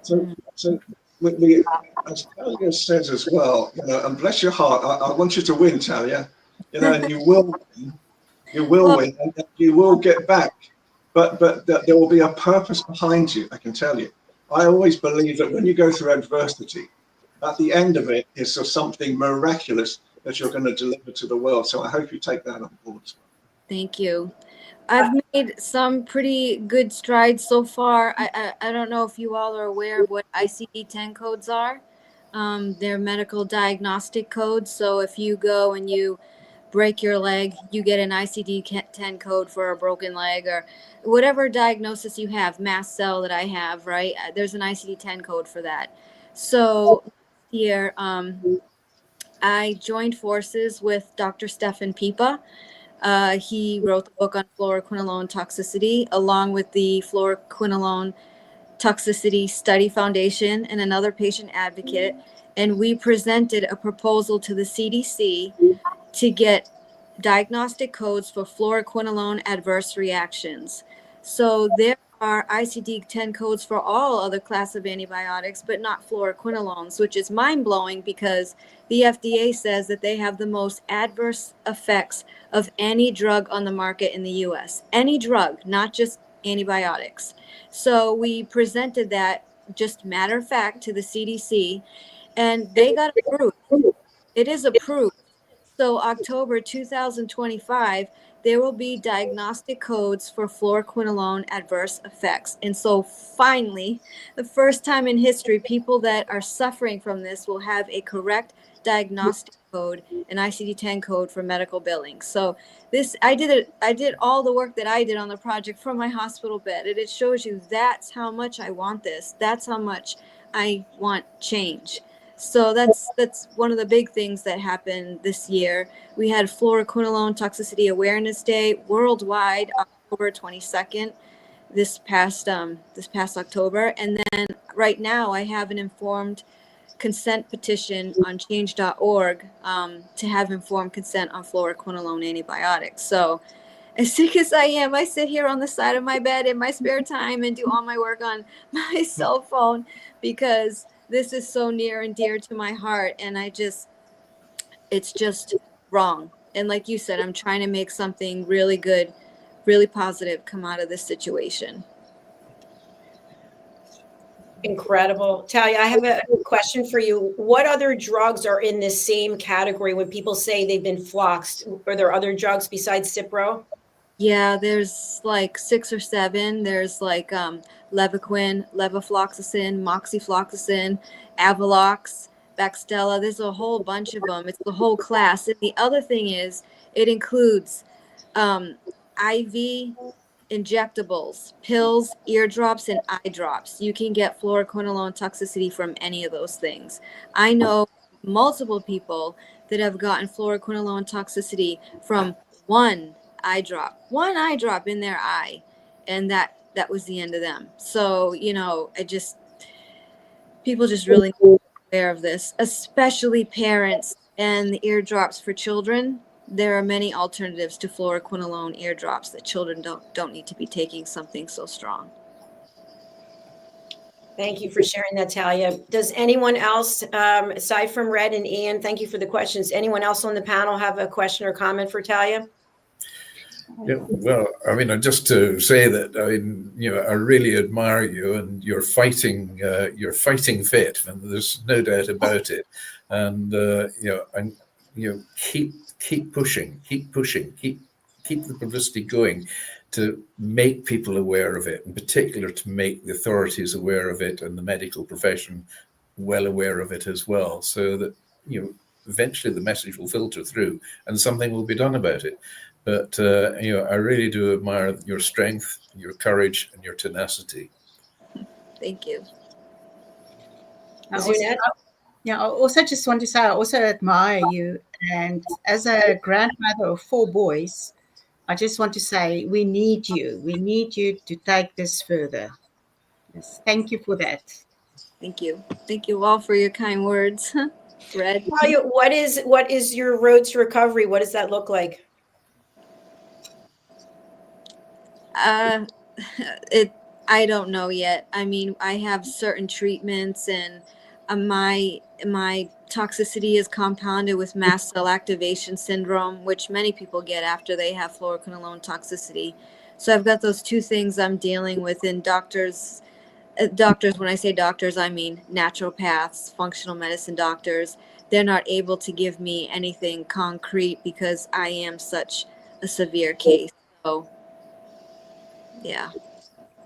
So as Talia says as well, and bless your heart, I want you to win, Talia, and you will win, and you will get back. But there will be a purpose behind you, I can tell you. I always believe that when you go through adversity, at the end of it is something miraculous that you're going to deliver to the world. So I hope you take that on board. Thank you. I've made some pretty good strides so far. I don't know if you all are aware of what ICD-10 codes are. They're medical diagnostic codes. So if you go and you break your leg, you get an ICD-10 code for a broken leg or whatever diagnosis you have, mast cell that I have, right? There's an ICD-10 code for that. So here, I joined forces with Dr. Stefan Pipa. He wrote the book on fluoroquinolone toxicity, along with the Fluoroquinolone Toxicity Study Foundation and another patient advocate. And we presented a proposal to the CDC to get diagnostic codes for fluoroquinolone adverse reactions. So there are ICD-10 codes for all other class of antibiotics, but not fluoroquinolones, which is mind-blowing because the FDA says that they have the most adverse effects of any drug on the market in the US. Any drug, not just antibiotics. So we presented that, just matter of fact, to the CDC, and they got approved. It is approved. So October 2025, there will be diagnostic codes for fluoroquinolone adverse effects. And so finally, the first time in history, people that are suffering from this will have a correct diagnostic code, an ICD-10 code for medical billing. So this, I did all the work that I did on the project from my hospital bed. And it shows you that's how much I want this. That's how much I want change. So that's one of the big things that happened this year. We had Fluoroquinolone Toxicity Awareness Day worldwide, October 22nd, this past October. And then right now I have an informed consent petition on change.org to have informed consent on fluoroquinolone antibiotics. So as sick as I am, I sit here on the side of my bed in my spare time and do all my work on my cell phone because this is so near and dear to my heart. And it's just wrong. And like you said, I'm trying to make something really good, really positive come out of this situation. Incredible. Talia, I have a question for you. What other drugs are in this same category when people say they've been floxed? Are there other drugs besides Cipro? Yeah, there's like 6 or 7. There's like Levaquin, levofloxacin, moxifloxacin, Avelox, Baxdela. There's a whole bunch of them. It's the whole class. And the other thing is it includes IV injectables, pills, eardrops, and eye drops. You can get fluoroquinolone toxicity from any of those things. I know multiple people that have gotten fluoroquinolone toxicity from one eye drop in their eye, and that was the end of them. So, you know, people just really need to be aware of this, especially parents. And the eardrops for children, there are many alternatives to fluoroquinolone eardrops that children don't need to be taking something so strong. Thank you for sharing that, Talia. Does anyone else, aside from Red and Ian, thank you for the questions. Anyone else on the panel have a question or comment for Talia? Yeah, well, I mean, just to say that, I mean, you know, I really admire you, and you're fighting fit, and there's no doubt about it. And keep pushing, keep the publicity going to make people aware of it, in particular to make the authorities aware of it and the medical profession well aware of it as well, so that, you know, eventually the message will filter through and something will be done about it. But, you know, I really do admire your strength, your courage, and your tenacity. Thank you. I also just want to say I also admire you. And as a grandmother of 4 boys, I just want to say we need you. We need you to take this further. Yes, thank you for that. Thank you. Thank you all for your kind words. Red. Talia, what is your road to recovery? What does that look like? I don't know yet. I mean, I have certain treatments, and my toxicity is compounded with mast cell activation syndrome, which many people get after they have fluoroquinolone toxicity. So I've got those 2 things I'm dealing with, and doctors, when I say doctors, I mean naturopaths, functional medicine doctors. They're not able to give me anything concrete because I am such a severe case. So yeah.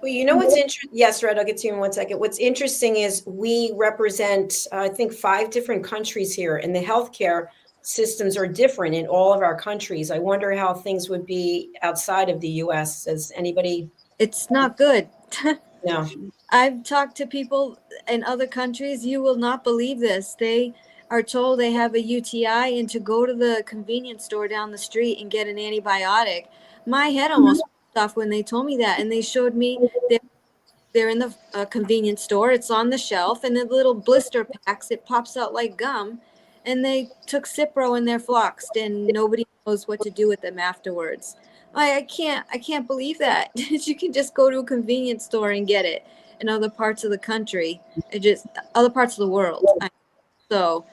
Well, you know what's interesting? Yes, Red, I'll get to you in 1 second. What's interesting is we represent, I think, 5 different countries here, and the healthcare systems are different in all of our countries. I wonder how things would be outside of the U.S. Does anybody? It's not good. No. I've talked to people in other countries. You will not believe this. They are told they have a UTI and to go to the convenience store down the street and get an antibiotic. My head almost popped off when they told me that, and they showed me they're in the convenience store. It's on the shelf, and the little blister packs, it pops out like gum, and they took Cipro and they're floxed, and nobody knows what to do with them afterwards. I can't believe that. You can just go to a convenience store and get it in other parts of the country, other parts of the world. So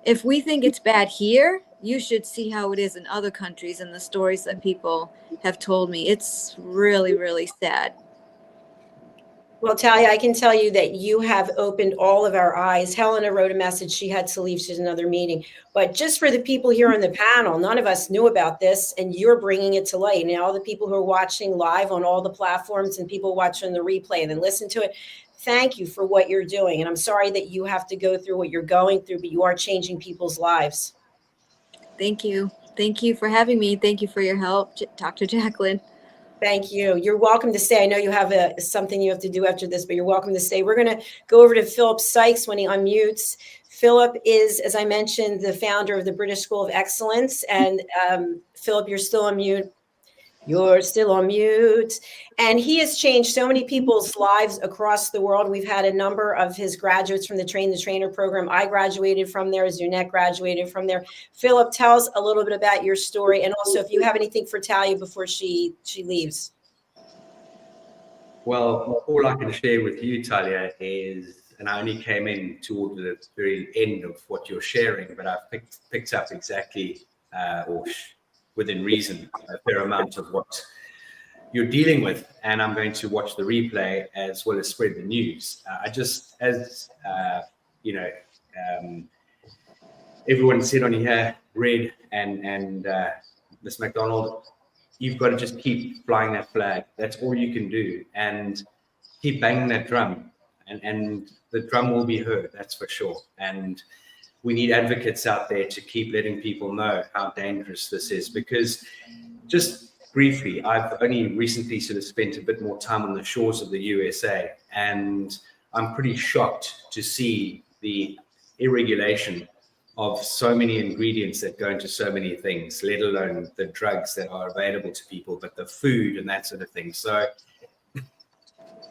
if we think it's bad here, you should see how it is in other countries and the stories that people have told me. It's really, really sad. Well, Talia, I can tell you that you have opened all of our eyes. Helena wrote a message. She had to leave. She's another meeting. But just for the people here on the panel, none of us knew about this, and you're bringing it to light. Now, all the people who are watching live on all the platforms and people watching the replay and then listen to it, thank you for what you're doing. And I'm sorry that you have to go through what you're going through, but you are changing people's lives. Thank you. Thank you for having me. Thank you for your help, Dr. JACALYN. Thank you. You're welcome to stay. I know you have something you have to do after this, but you're welcome to stay. We're going to go over to Philip Sykes when he unmutes. Philip is, as I mentioned, the founder of the British School of Excellence. And Philip, you're still on mute. You're still on mute. And he has changed so many people's lives across the world. We've had a number of his graduates from the Train the Trainer program. I graduated from there. Zunette graduated from there. Philip, tell us a little bit about your story. And also if you have anything for Talia before she leaves. Well, all I can share with you, Talia, is, and I only came in toward the very end of what you're sharing, but I've picked up exactly, within reason, a fair amount of what you're dealing with, and I'm going to watch the replay as well as spread the news. Everyone said on here, Red and Miss McDonald, you've got to just keep flying that flag. That's all you can do, and keep banging that drum, and the drum will be heard. That's for sure. And we need advocates out there to keep letting people know how dangerous this is, because just briefly, I've only recently sort of spent a bit more time on the shores of the USA, and I'm pretty shocked to see the irregulation of so many ingredients that go into so many things, let alone the drugs that are available to people, but the food and that sort of thing. So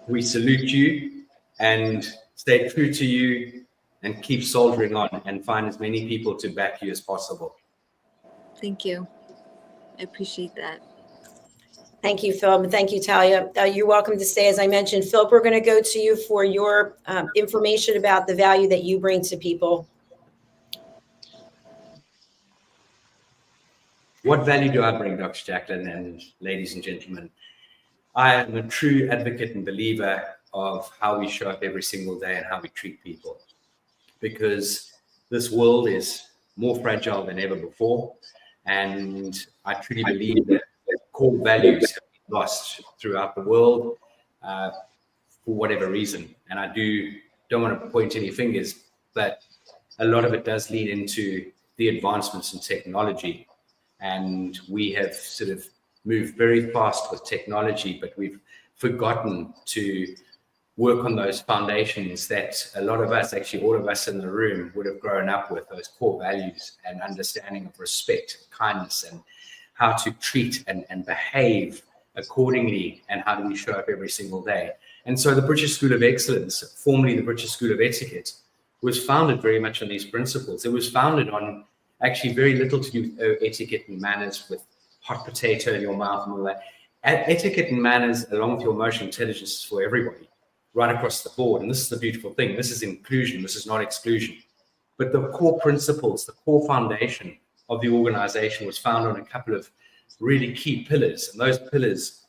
we salute you and stay true to you and keep soldiering on and find as many people to back you as possible. Thank you. I appreciate that. Thank you, Philip, and thank you, Talia. You're welcome to stay. As I mentioned, Philip, we're going to go to you for your information about the value that you bring to people. What value do I bring, Dr. JACALYN and ladies and gentlemen? I am a true advocate and believer of how we show up every single day and how we treat people, because this world is more fragile than ever before. And I truly believe that core values have been lost throughout the world for whatever reason. And I don't want to point any fingers, but a lot of it does lead into the advancements in technology. And we have sort of moved very fast with technology, but we've forgotten to work on those foundations that a lot of us, actually all of us in the room, would have grown up with, those core values and understanding of respect, kindness, and how to treat and behave accordingly, and how do we show up every single day. And so the British School of Excellence, formerly the British School of Etiquette, was founded very much on these principles. It was founded on actually very little to do with etiquette and manners, with hot potato in your mouth and all that. Etiquette and manners, along with your emotional intelligence, is for everybody, right across the board. And this is the beautiful thing. This is inclusion. This is not exclusion. But the core principles, the core foundation of the organization was found on a couple of really key pillars. And those pillars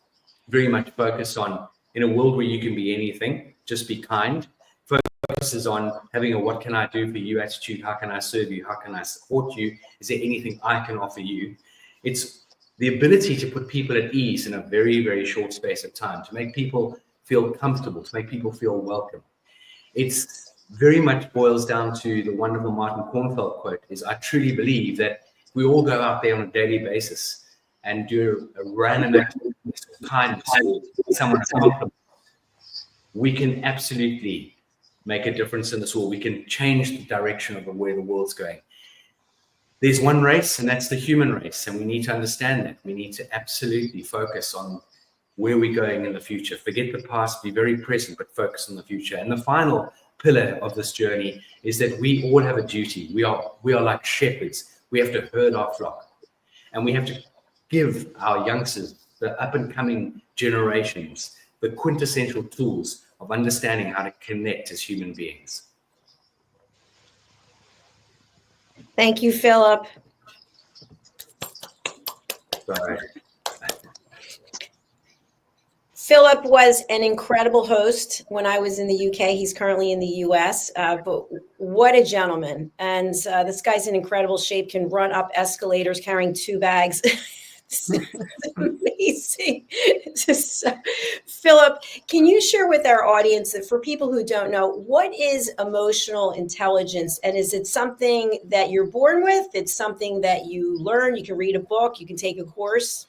very much focus on, in a world where you can be anything, just be kind. Focuses on having a what can I do for you attitude. How can I serve you? How can I support you? Is there anything I can offer you? It's the ability to put people at ease in a very, very short space of time, to make people feel comfortable, to make people feel welcome. It's very much boils down to the wonderful Martin Kornfeld quote, is I truly believe that if we all go out there on a daily basis and do a random act of kindness, someone a compliment, we can absolutely make a difference in this world. We can change the direction of where the world's going. There's one race, and that's the human race, and we need to understand that. We need to absolutely focus on where we're going in the future. Forget the past, be very present, but focus on the future. And the final pillar of this journey is that we all have a duty. We are like shepherds. We have to herd our flock, and we have to give our youngsters, the up-and-coming generations, the quintessential tools of understanding how to connect as human beings. Thank you, Philip. Sorry. Philip was an incredible host when I was in the UK. He's currently in the US, but what a gentleman. And this guy's in incredible shape, can run up escalators carrying 2 bags. It's amazing. Philip, can you share with our audience that for people who don't know, what is emotional intelligence? And is it something that you're born with? It's something that you learn? You can read a book, you can take a course?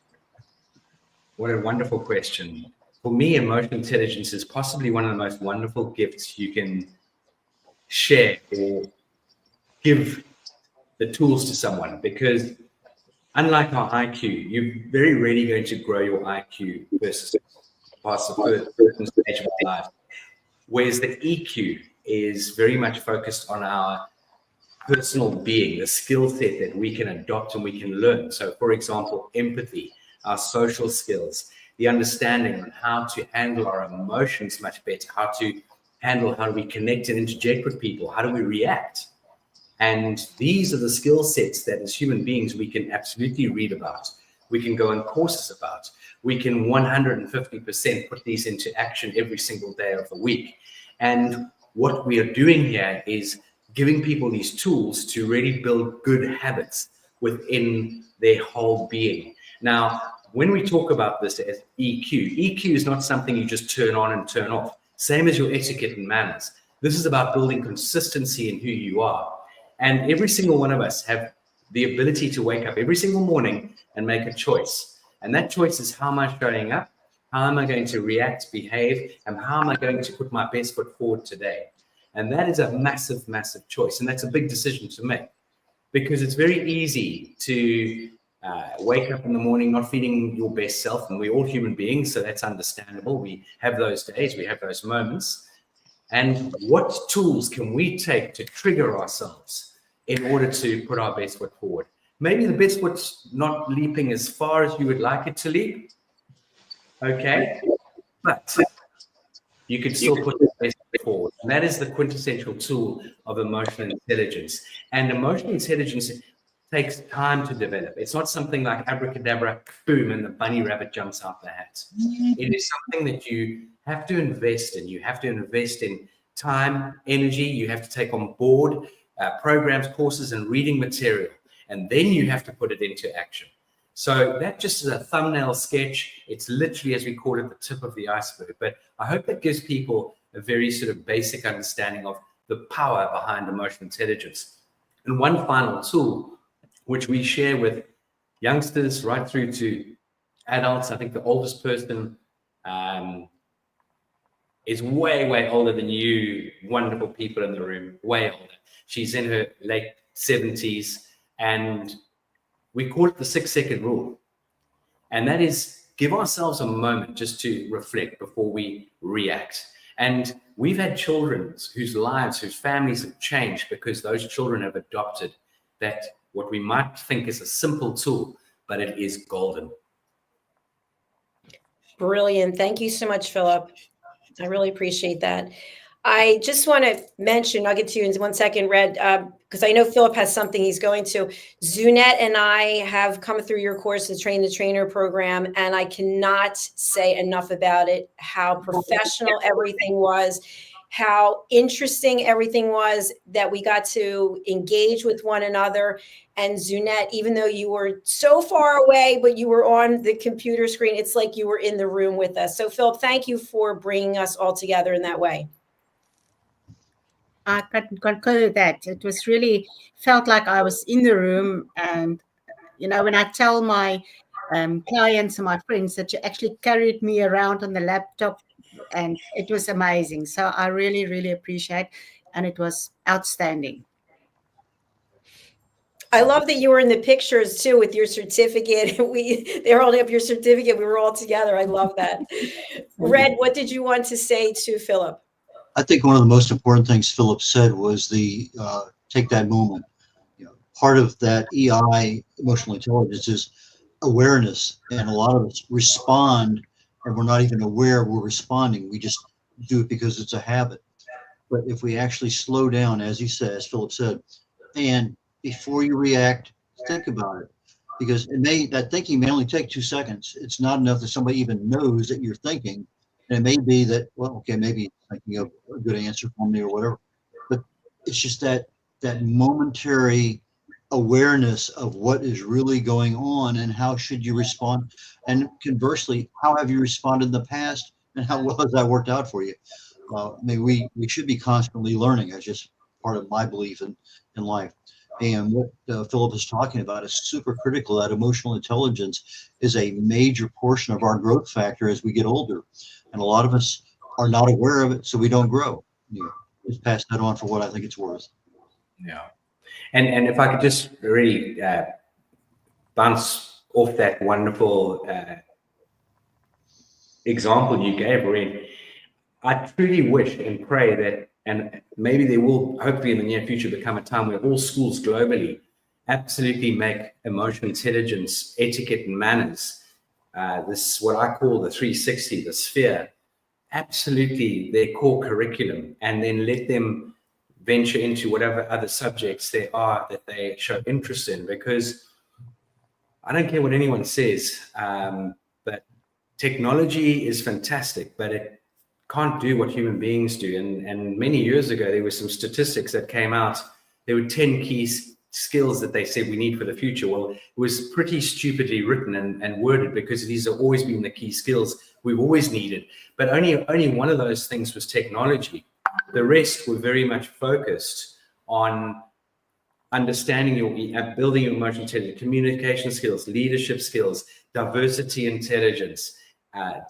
What a wonderful question. For me, emotional intelligence is possibly one of the most wonderful gifts you can share or give the tools to someone, because unlike our IQ, you're very rarely going to grow your IQ versus past the first stage of life. Whereas the EQ is very much focused on our personal being, the skill set that we can adopt and we can learn. So, for example, empathy, our social skills, the understanding on how to handle our emotions much better, how to handle how we connect and interject with people, how do we react? And these are the skill sets that as human beings we can absolutely read about. We can go on courses about. We can 150% put these into action every single day of the week. And what we are doing here is giving people these tools to really build good habits within their whole being. Now, when we talk about this as EQ is not something you just turn on and turn off. Same as your etiquette and manners. This is about building consistency in who you are. And every single one of us have the ability to wake up every single morning and make a choice. And that choice is, how am I showing up? How am I going to react, behave, and how am I going to put my best foot forward today? And that is a massive, massive choice. And that's a big decision to make, because it's very easy to wake up in the morning not feeling your best self. And we're all human beings, so that's understandable. We have those days, we have those moments. And what tools can we take to trigger ourselves in order to put our best foot forward? Maybe the best foot's not leaping as far as you would like it to leap. Okay, but you can still put your best foot forward. And that is the quintessential tool of emotional intelligence. And emotional intelligence takes time to develop. It's not something like abracadabra, boom, and the bunny rabbit jumps out the hat. It is something that you have to invest in. You have to invest in time, energy. You have to take on board programs, courses, and reading material. And then you have to put it into action. So that just is a thumbnail sketch. It's literally, as we call it, the tip of the iceberg. But I hope that gives people a very sort of basic understanding of the power behind emotional intelligence. And one final tool, which we share with youngsters right through to adults. I think the oldest person is way, way older than you wonderful people in the room, way older. She's in her late 70s, and we call it the 6-second rule. And that is, give ourselves a moment just to reflect before we react. And we've had children whose lives, whose families have changed because those children have adopted that, what we might think is a simple tool, but it is golden. Brilliant. Thank you so much, Philip. I really appreciate that. I just want to mention, I'll get to you in 1 second, Red, because I know Philip has something he's going to. Zunette and I have come through your course, the Train the Trainer program, and I cannot say enough about it, how professional everything was, how interesting everything was, that we got to engage with one another. And Zunette, even though you were so far away, but you were on the computer screen, it's like you were in the room with us. So Philip, thank you for bringing us all together in that way. I can concur with that. It was really felt like I was in the room. And, you know, when I tell my clients and my friends that you actually carried me around on the laptop, and it was amazing. So I really, really appreciate, and it was outstanding. I love that you were in the pictures too with your certificate. They were holding up your certificate. We were all together. I love that. Red, what did you want to say to Philip? I think one of the most important things Philip said was the take that moment. You know, part of that EI, emotional intelligence, is awareness, and a lot of us respond, and we're not even aware we're responding. We just do it because it's a habit. But if we actually slow down, as he says, Philip said, and before you react, think about it, because that thinking may only take 2 seconds. It's not enough that somebody even knows that you're thinking. And it may be that, well, okay, maybe thinking of a good answer for me or whatever, but it's just that momentary awareness of what is really going on and how should you respond. And conversely, how have you responded in the past and how well has that worked out for you? I mean, we should be constantly learning. That's just part of my belief in life. And what Philip is talking about is super critical. That emotional intelligence is a major portion of our growth factor as we get older. And a lot of us are not aware of it, so we don't grow. You know, just pass that on for what I think it's worth. Yeah. And if I could just really bounce off that wonderful example you gave, Ren, I truly wish and pray that, and maybe there will hopefully in the near future become a time where all schools globally absolutely make emotional intelligence, etiquette and manners, this what I call the 360, the sphere, absolutely their core curriculum, and then let them venture into whatever other subjects there are that they show interest in. Because I don't care what anyone says, but technology is fantastic, but it can't do what human beings do. And many years ago, there were some statistics that came out. There were 10 key skills that they said we need for the future. Well, it was pretty stupidly written and worded, because these have always been the key skills we've always needed. But only one of those things was technology. The rest were very much focused on understanding building your emotional intelligence, communication skills, leadership skills, diversity intelligence,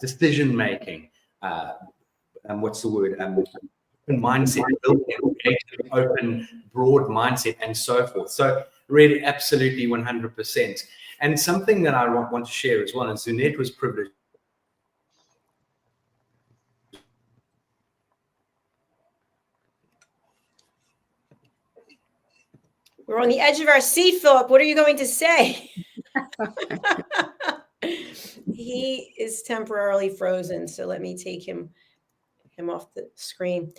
decision making, and what's the word? Open mindset, building an open, broad mindset, and so forth. So really, absolutely 100%. And something that I want to share as well, and Zunette was privileged. We're on the edge of our seat, Philip. What are you going to say? He is temporarily frozen, so let me take him off the screen.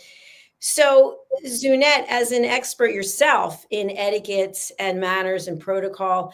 So, Zunette, as an expert yourself in etiquette and manners and protocol,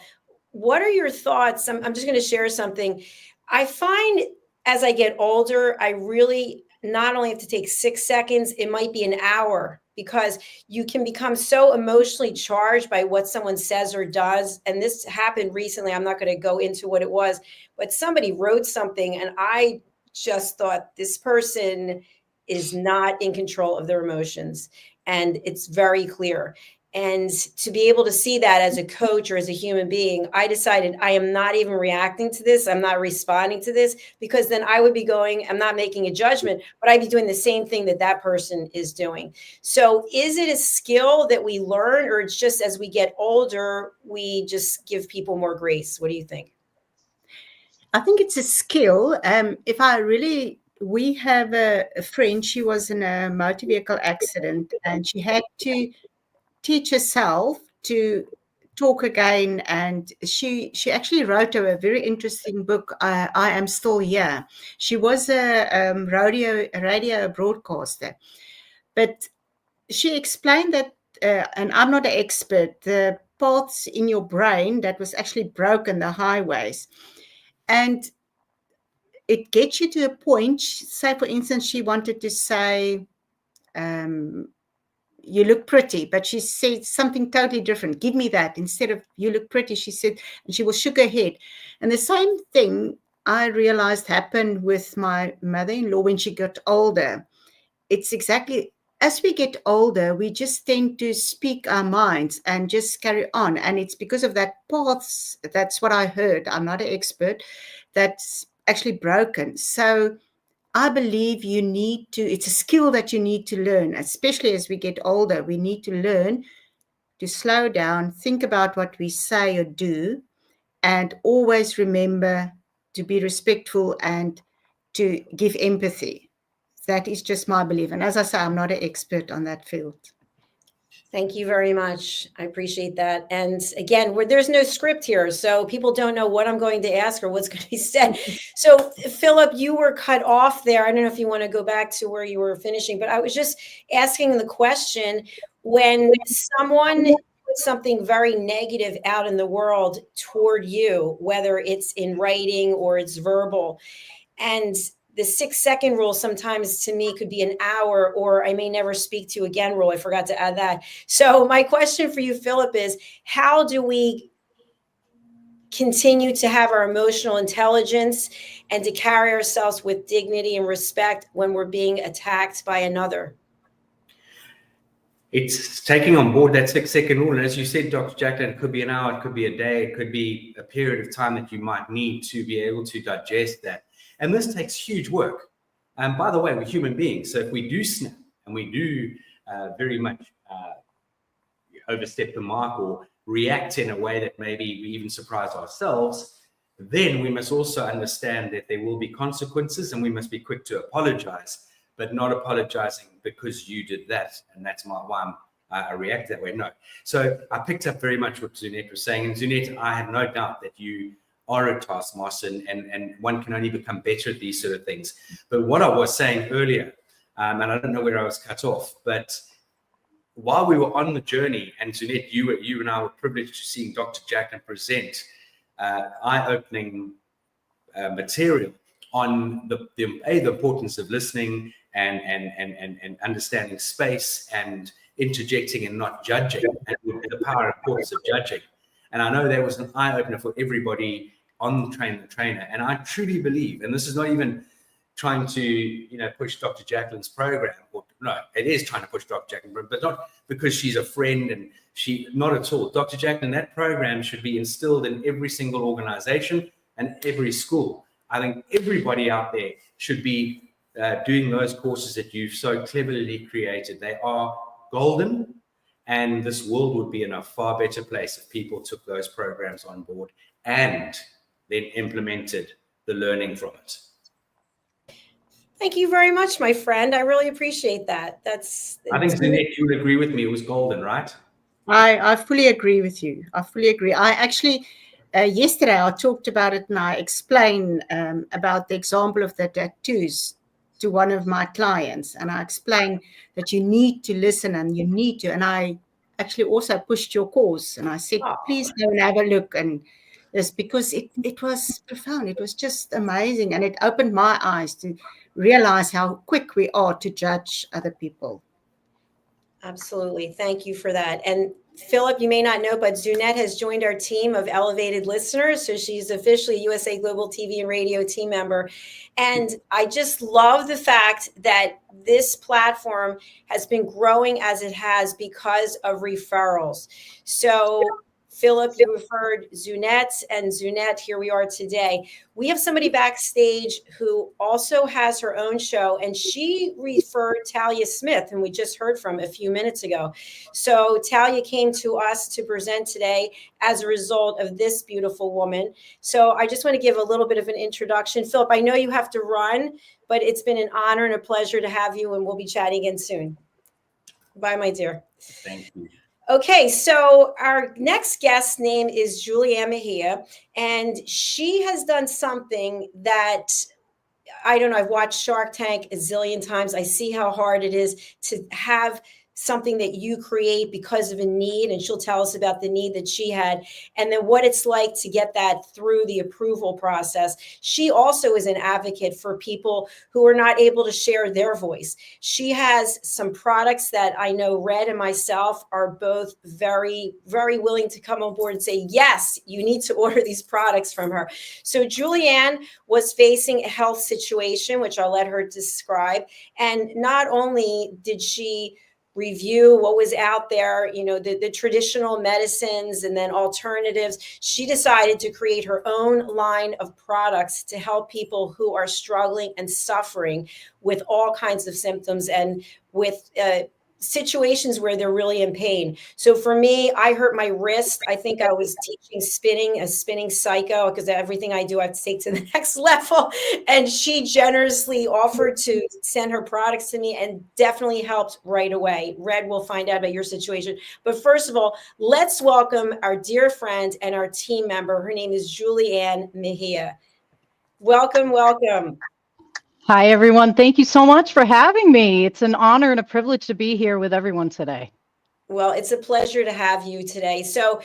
what are your thoughts? I'm just going to share something. I find as I get older, I really not only have to take 6 seconds, it might be an hour, because you can become so emotionally charged by what someone says or does. And this happened recently. I'm not going to go into what it was, but somebody wrote something and I just thought, this person is not in control of their emotions. And it's very clear. And to be able to see that as a coach or as a human being, I decided I am not even reacting to this. I'm not responding to this, because then I would be going, I'm not making a judgment, but I'd be doing the same thing that that person is doing. So is it a skill that we learn, or it's just as we get older, we just give people more grace? What do you think? I think it's a skill. We have a friend, she was in a motor vehicle accident and she had to teach herself to talk again. And she actually wrote a very interesting book, I Am Still Here. She was a radio broadcaster, but she explained that, and I'm not an expert, the parts in your brain that was actually broken, the highways, and it gets you to a point. Say, for instance, she wanted to say, you look pretty, but she said something totally different. Give me that. Instead of you look pretty, she said, and she was shook her head. And the same thing I realized happened with my mother-in-law when she got older. It's exactly, as we get older, we just tend to speak our minds and just carry on. And it's because of that paths, that's what I heard, I'm not an expert, that's actually broken. So I believe you need to, it's a skill that you need to learn, especially as we get older. We need to learn to slow down, think about what we say or do, and always remember to be respectful and to give empathy. That is just my belief. And as I say, I'm not an expert on that field. Thank you very much. I appreciate that. And again, there's no script here, so people don't know what I'm going to ask or what's going to be said. So, Philip, you were cut off there. I don't know if you want to go back to where you were finishing, but I was just asking the question, when someone puts something very negative out in the world toward you, whether it's in writing or it's verbal, and the 6 second rule sometimes to me could be an hour, or I may never speak to you again rule. I forgot to add that. So my question for you, Philip, is how do we continue to have our emotional intelligence and to carry ourselves with dignity and respect when we're being attacked by another? It's taking on board that 6 second rule. And as you said, Dr. JACALYN, it could be an hour, it could be a day, it could be a period of time that you might need to be able to digest that. And this takes huge work. And by the way, we're human beings. So if we do snap and we do very much overstep the mark or react in a way that maybe we even surprise ourselves, then we must also understand that there will be consequences and we must be quick to apologize, but not apologizing because you did that. And that's why I react that way. No. So I picked up very much what Zunette was saying. And Zunette, I have no doubt that you are a taskmaster and one can only become better at these sort of things. But what I was saying earlier, and I don't know where I was cut off, but while we were on the journey, and Zunette, you and I were privileged to seeing Dr. JACALYN present eye-opening material on the importance of listening and understanding space and interjecting and not judging, and the power and importance of judging. And I know that was an eye-opener for everybody on the trainer. And I truly believe, and this is not even trying to, push Dr. JACALYN's program, or no, it is trying to push Dr. JACALYN, but not because she's a friend and not at all. Dr. JACALYN, that program should be instilled in every single organization, and every school. I think everybody out there should be doing those courses that you've so cleverly created. They are golden, and this world would be in a far better place if people took those programs on board and then implemented the learning from it. Thank you very much, my friend. I really appreciate that. I think, Zinette, you would agree with me. It was golden, right? I fully agree with you. I fully agree. I actually, yesterday I talked about it, and I explained about the example of the tattoos to one of my clients. And I explained that you need to listen, and you need to, and I actually also pushed your course, and I said, please go and have a look. And it's because it was profound. It was just amazing. And it opened my eyes to realize how quick we are to judge other people. Absolutely. Thank you for that. And Philip, you may not know, but Zunette has joined our team of elevated listeners. So she's officially USA Global TV and Radio team member. And I just love the fact that this platform has been growing as it has because of referrals. So Philip, you referred Zunette, and Zunette, here we are today. We have somebody backstage who also has her own show, and she referred Talia Smith, whom we just heard from a few minutes ago. So Talia came to us to present today as a result of this beautiful woman. So I just want to give a little bit of an introduction. Philip, I know you have to run, but it's been an honor and a pleasure to have you, and we'll be chatting again soon. Bye, my dear. Thank you. Okay, so our next guest's name is Julianne Mejia, and she has done something that, I don't know, I've watched Shark Tank a zillion times. I see how hard it is to have something that you create because of a need, and she'll tell us about the need that she had, and then what it's like to get that through the approval process. She also is an advocate for people who are not able to share their voice. She has some products that I know Red and myself are both very, very willing to come on board and say, yes, you need to order these products from her. So Julianne was facing a health situation, which I'll let her describe. And not only did she review what was out there, you know, the traditional medicines and then alternatives, she decided to create her own line of products to help people who are struggling and suffering with all kinds of symptoms and with situations where they're really in pain. So for me, I hurt my wrist. I think I was teaching spinning, a spinning psycho, because everything I do I have to take to the next level. And she generously offered to send her products to me and definitely helped right away. Red will find out about your situation. But first of all, let's welcome our dear friend and our team member. Her name is Julianne Mejia. Welcome, welcome. Hi, everyone. Thank you so much for having me. It's an honor and a privilege to be here with everyone today. Well, it's a pleasure to have you today. So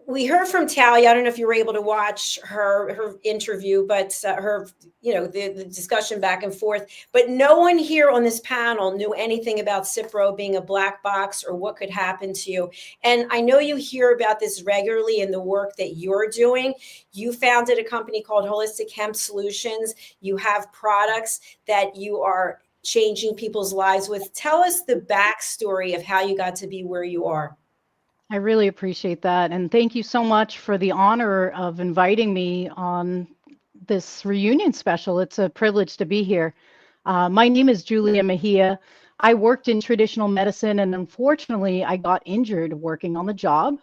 we heard from Talia. I don't know if you were able to watch her interview, but her, you know, the discussion back and forth. But no one here on this panel knew anything about Cipro being a black box or what could happen to you. And I know you hear about this regularly in the work that you're doing. You founded a company called Holistic Hemp Solutions. You have products that you are changing people's lives with. Tell us the backstory of how you got to be where you are. I really appreciate that. And thank you so much for the honor of inviting me on this reunion special. It's a privilege to be here. My name is Julia Mejia. I worked in traditional medicine, and unfortunately, I got injured working on the job.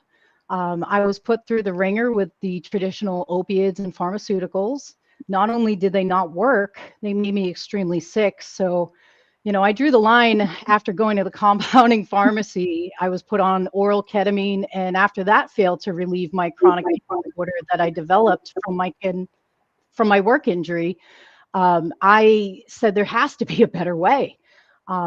I was put through the ringer with the traditional opiates and pharmaceuticals. Not only did they not work, they made me extremely sick. So, you know, I drew the line after going to the compounding pharmacy. I was put on oral ketamine, and after that failed to relieve my chronic pain disorder that I developed from my work injury, I said there has to be a better way.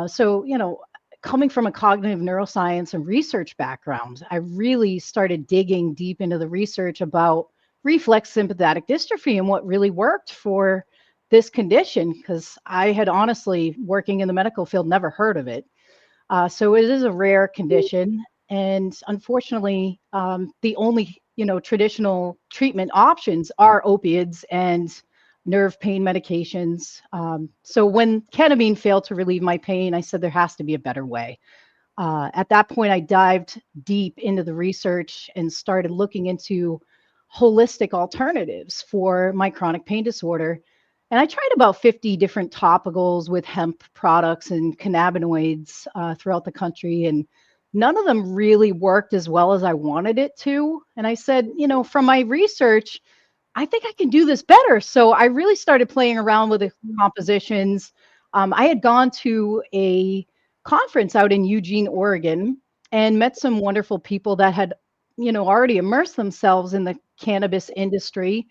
So, you know, coming from a cognitive neuroscience and research background, I really started digging deep into the research about reflex sympathetic dystrophy and what really worked for this condition, because I had honestly, working in the medical field, never heard of it. So it is a rare condition, and unfortunately, the only, you know, traditional treatment options are opiates and nerve pain medications. So when ketamine failed to relieve my pain, I said there has to be a better way. At that point, I dived deep into the research and started looking into holistic alternatives for my chronic pain disorder. And I tried about 50 different topicals with hemp products and cannabinoids throughout the country, and none of them really worked as well as I wanted it to. And I said, from my research, I think I can do this better. So I really started playing around with the compositions. I had gone to a conference out in Eugene, Oregon, and met some wonderful people that had, already immersed themselves in the cannabis industry.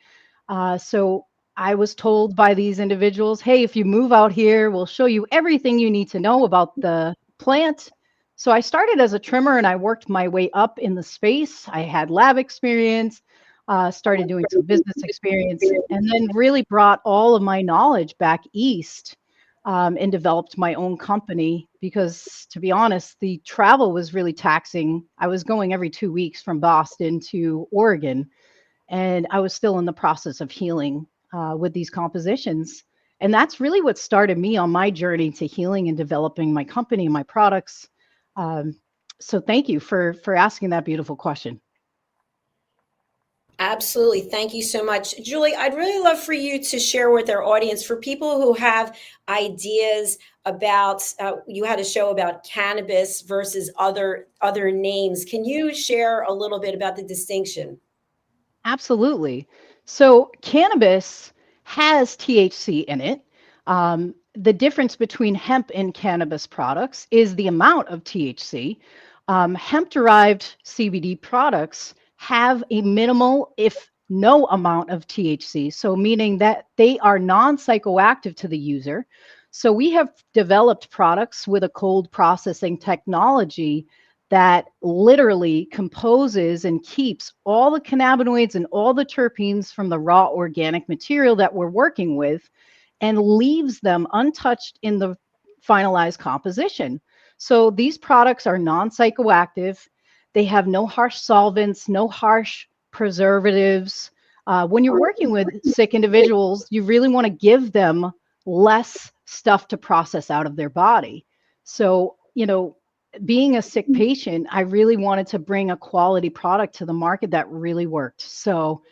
So I was told by these individuals, hey, if you move out here, we'll show you everything you need to know about the plant. So I started as a trimmer and I worked my way up in the space. I had lab experience, started doing some business experience, and then really brought all of my knowledge back east, and developed my own company because, to be honest, the travel was really taxing. I was going every 2 weeks from Boston to Oregon, and I was still in the process of healing with these compositions. And that's really what started me on my journey to healing and developing my company and my products. So thank you for asking that beautiful question. Absolutely. Thank you so much. Julie, I'd really love for you to share with our audience, for people who have ideas about, you had a show about cannabis versus other names. Can you share a little bit about the distinction? Absolutely. So cannabis has THC in it. The difference between hemp and cannabis products is the amount of THC. Hemp-derived CBD products have a minimal, if no amount of THC, so meaning that they are non-psychoactive to the user. So we have developed products with a cold processing technology that literally composes and keeps all the cannabinoids and all the terpenes from the raw organic material that we're working with and leaves them untouched in the finalized composition. So these products are non-psychoactive. They have no harsh solvents, no harsh preservatives. When you're working with sick individuals, you really want to give them less stuff to process out of their body. So, being a sick patient, I really wanted to bring a quality product to the market that really worked. So,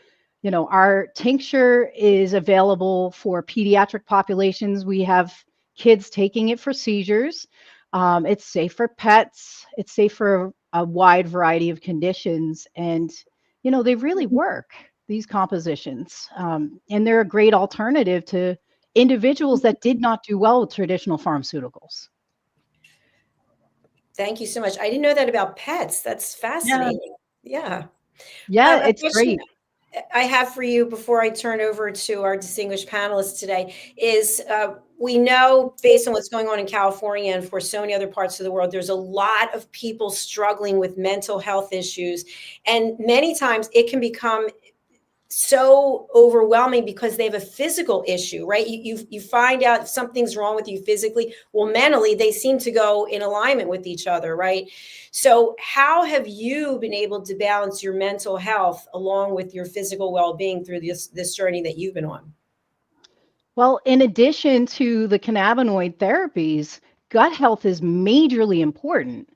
our tincture is available for pediatric populations. We have kids taking it for seizures. It's safe for pets. It's safe for a wide variety of conditions. And, they really work, these compositions. And they're a great alternative to individuals that did not do well with traditional pharmaceuticals. Thank you so much. I didn't know that about pets. That's fascinating. Yeah. Yeah, A it's question great. I have for you before I turn over to our distinguished panelists today is, we know, based on what's going on in California and for so many other parts of the world, there's a lot of people struggling with mental health issues. And many times it can become so overwhelming because they have a physical issue, right? You find out if something's wrong with you physically. Well, mentally, they seem to go in alignment with each other, right? So how have you been able to balance your mental health along with your physical well-being through this journey that you've been on? Well, in addition to the cannabinoid therapies, gut health is majorly important.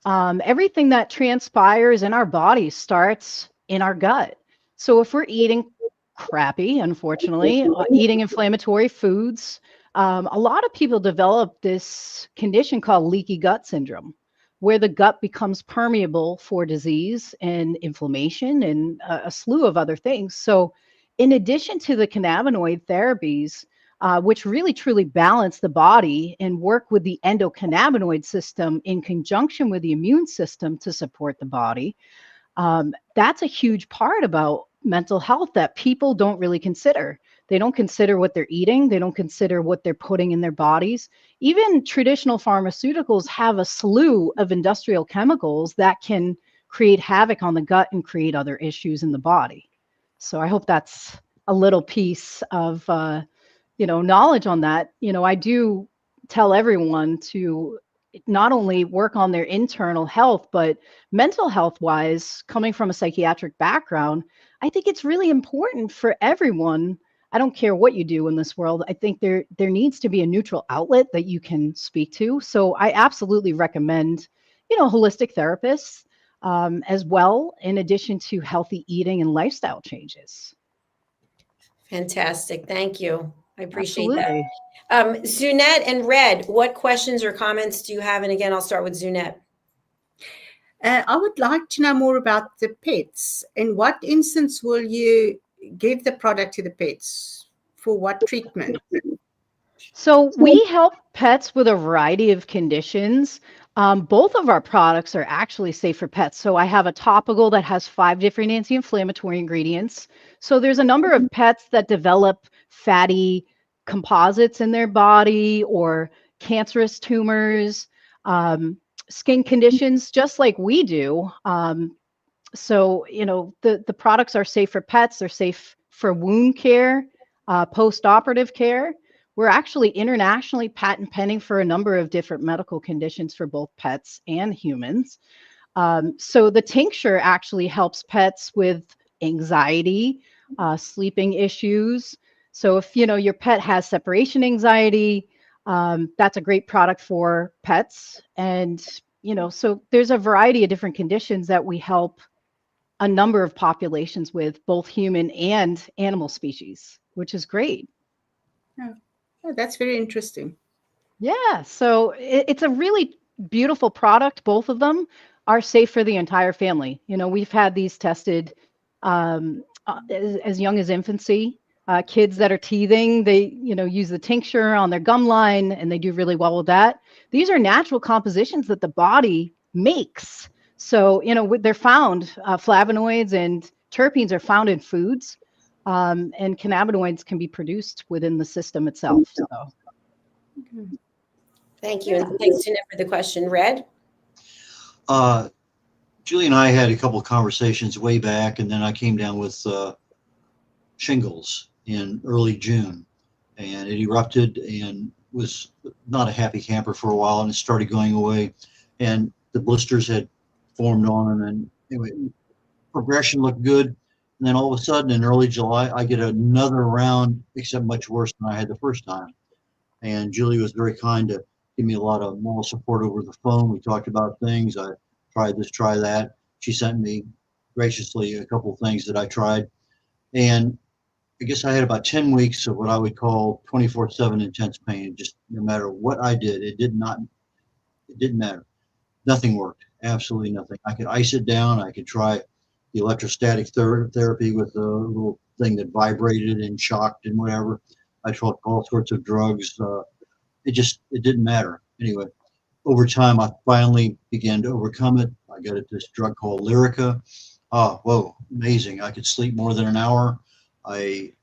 Everything that transpires in our body starts in our gut. So if we're eating crappy, unfortunately, eating inflammatory foods, a lot of people develop this condition called leaky gut syndrome, where the gut becomes permeable for disease and inflammation and a slew of other things. So in addition to the cannabinoid therapies, which really truly balance the body and work with the endocannabinoid system in conjunction with the immune system to support the body, that's a huge part about mental health that people don't really consider. They don't consider what they're eating. They don't consider what they're putting in their bodies. Even traditional pharmaceuticals have a slew of industrial chemicals that can create havoc on the gut and create other issues in the body. So I hope that's a little piece of knowledge on that. I do tell everyone to not only work on their internal health, but mental health wise, coming from a psychiatric background, I think it's really important for everyone. I don't care what you do in this world. I think there needs to be a neutral outlet that you can speak to. So I absolutely recommend, holistic therapists. as well, in addition to healthy eating and lifestyle changes. Fantastic. Thank you. I appreciate Absolutely. that. Zunette and Red, what questions or comments do you have? And again, I'll start with Zunette. I would like to know more about the pets. In what instance will you give the product to the pets? For what treatment? So we help pets with a variety of conditions. Both of our products are actually safe for pets. So I have a topical that has 5 different anti-inflammatory ingredients. So there's a number of pets that develop fatty composites in their body or cancerous tumors, skin conditions, just like we do. So, you know, the products are safe for pets. They're safe for wound care, post-operative care. We're actually internationally patent pending for a number of different medical conditions for both pets and humans. So the tincture actually helps pets with anxiety, sleeping issues. So if, you know, your pet has separation anxiety, that's a great product for pets. And, you know, so there's a variety of different conditions that we help a number of populations with, both human and animal species, which is great. Oh, that's very interesting. Yeah, so it's a really beautiful product. Both of them are safe for the entire family. You know, we've had these tested as young as infancy. Kids that are teething, they, you know, use the tincture on their gum line and they do really well with that. These are natural compositions that the body makes. So, you know, they're found, flavonoids and terpenes are found in foods, and cannabinoids can be produced within the system itself. So. Thank you. And thanks, Jeanette, for the question. Red? Julie and I had a couple of conversations way back, and then I came down with shingles in early June, and it erupted and was not a happy camper for a while, and it started going away, and the blisters had formed on, and then anyway, progression looked good. And then all of a sudden in early July, I get another round, except much worse than I had the first time. And Julie was very kind to give me a lot of moral support over the phone. We talked about things. I tried this, try that. She sent me graciously a couple of things that I tried. And I guess I had about 10 weeks of what I would call 24/7 intense pain. Just no matter what I did, it didn't matter. Nothing worked. Absolutely nothing. I could ice it down. I could try the electrostatic therapy with a little thing that vibrated and shocked and whatever. I tried all sorts of drugs. It didn't matter. Anyway, over time, I finally began to overcome it. I got this drug called Lyrica. Oh, whoa, amazing. I could sleep more than an hour. It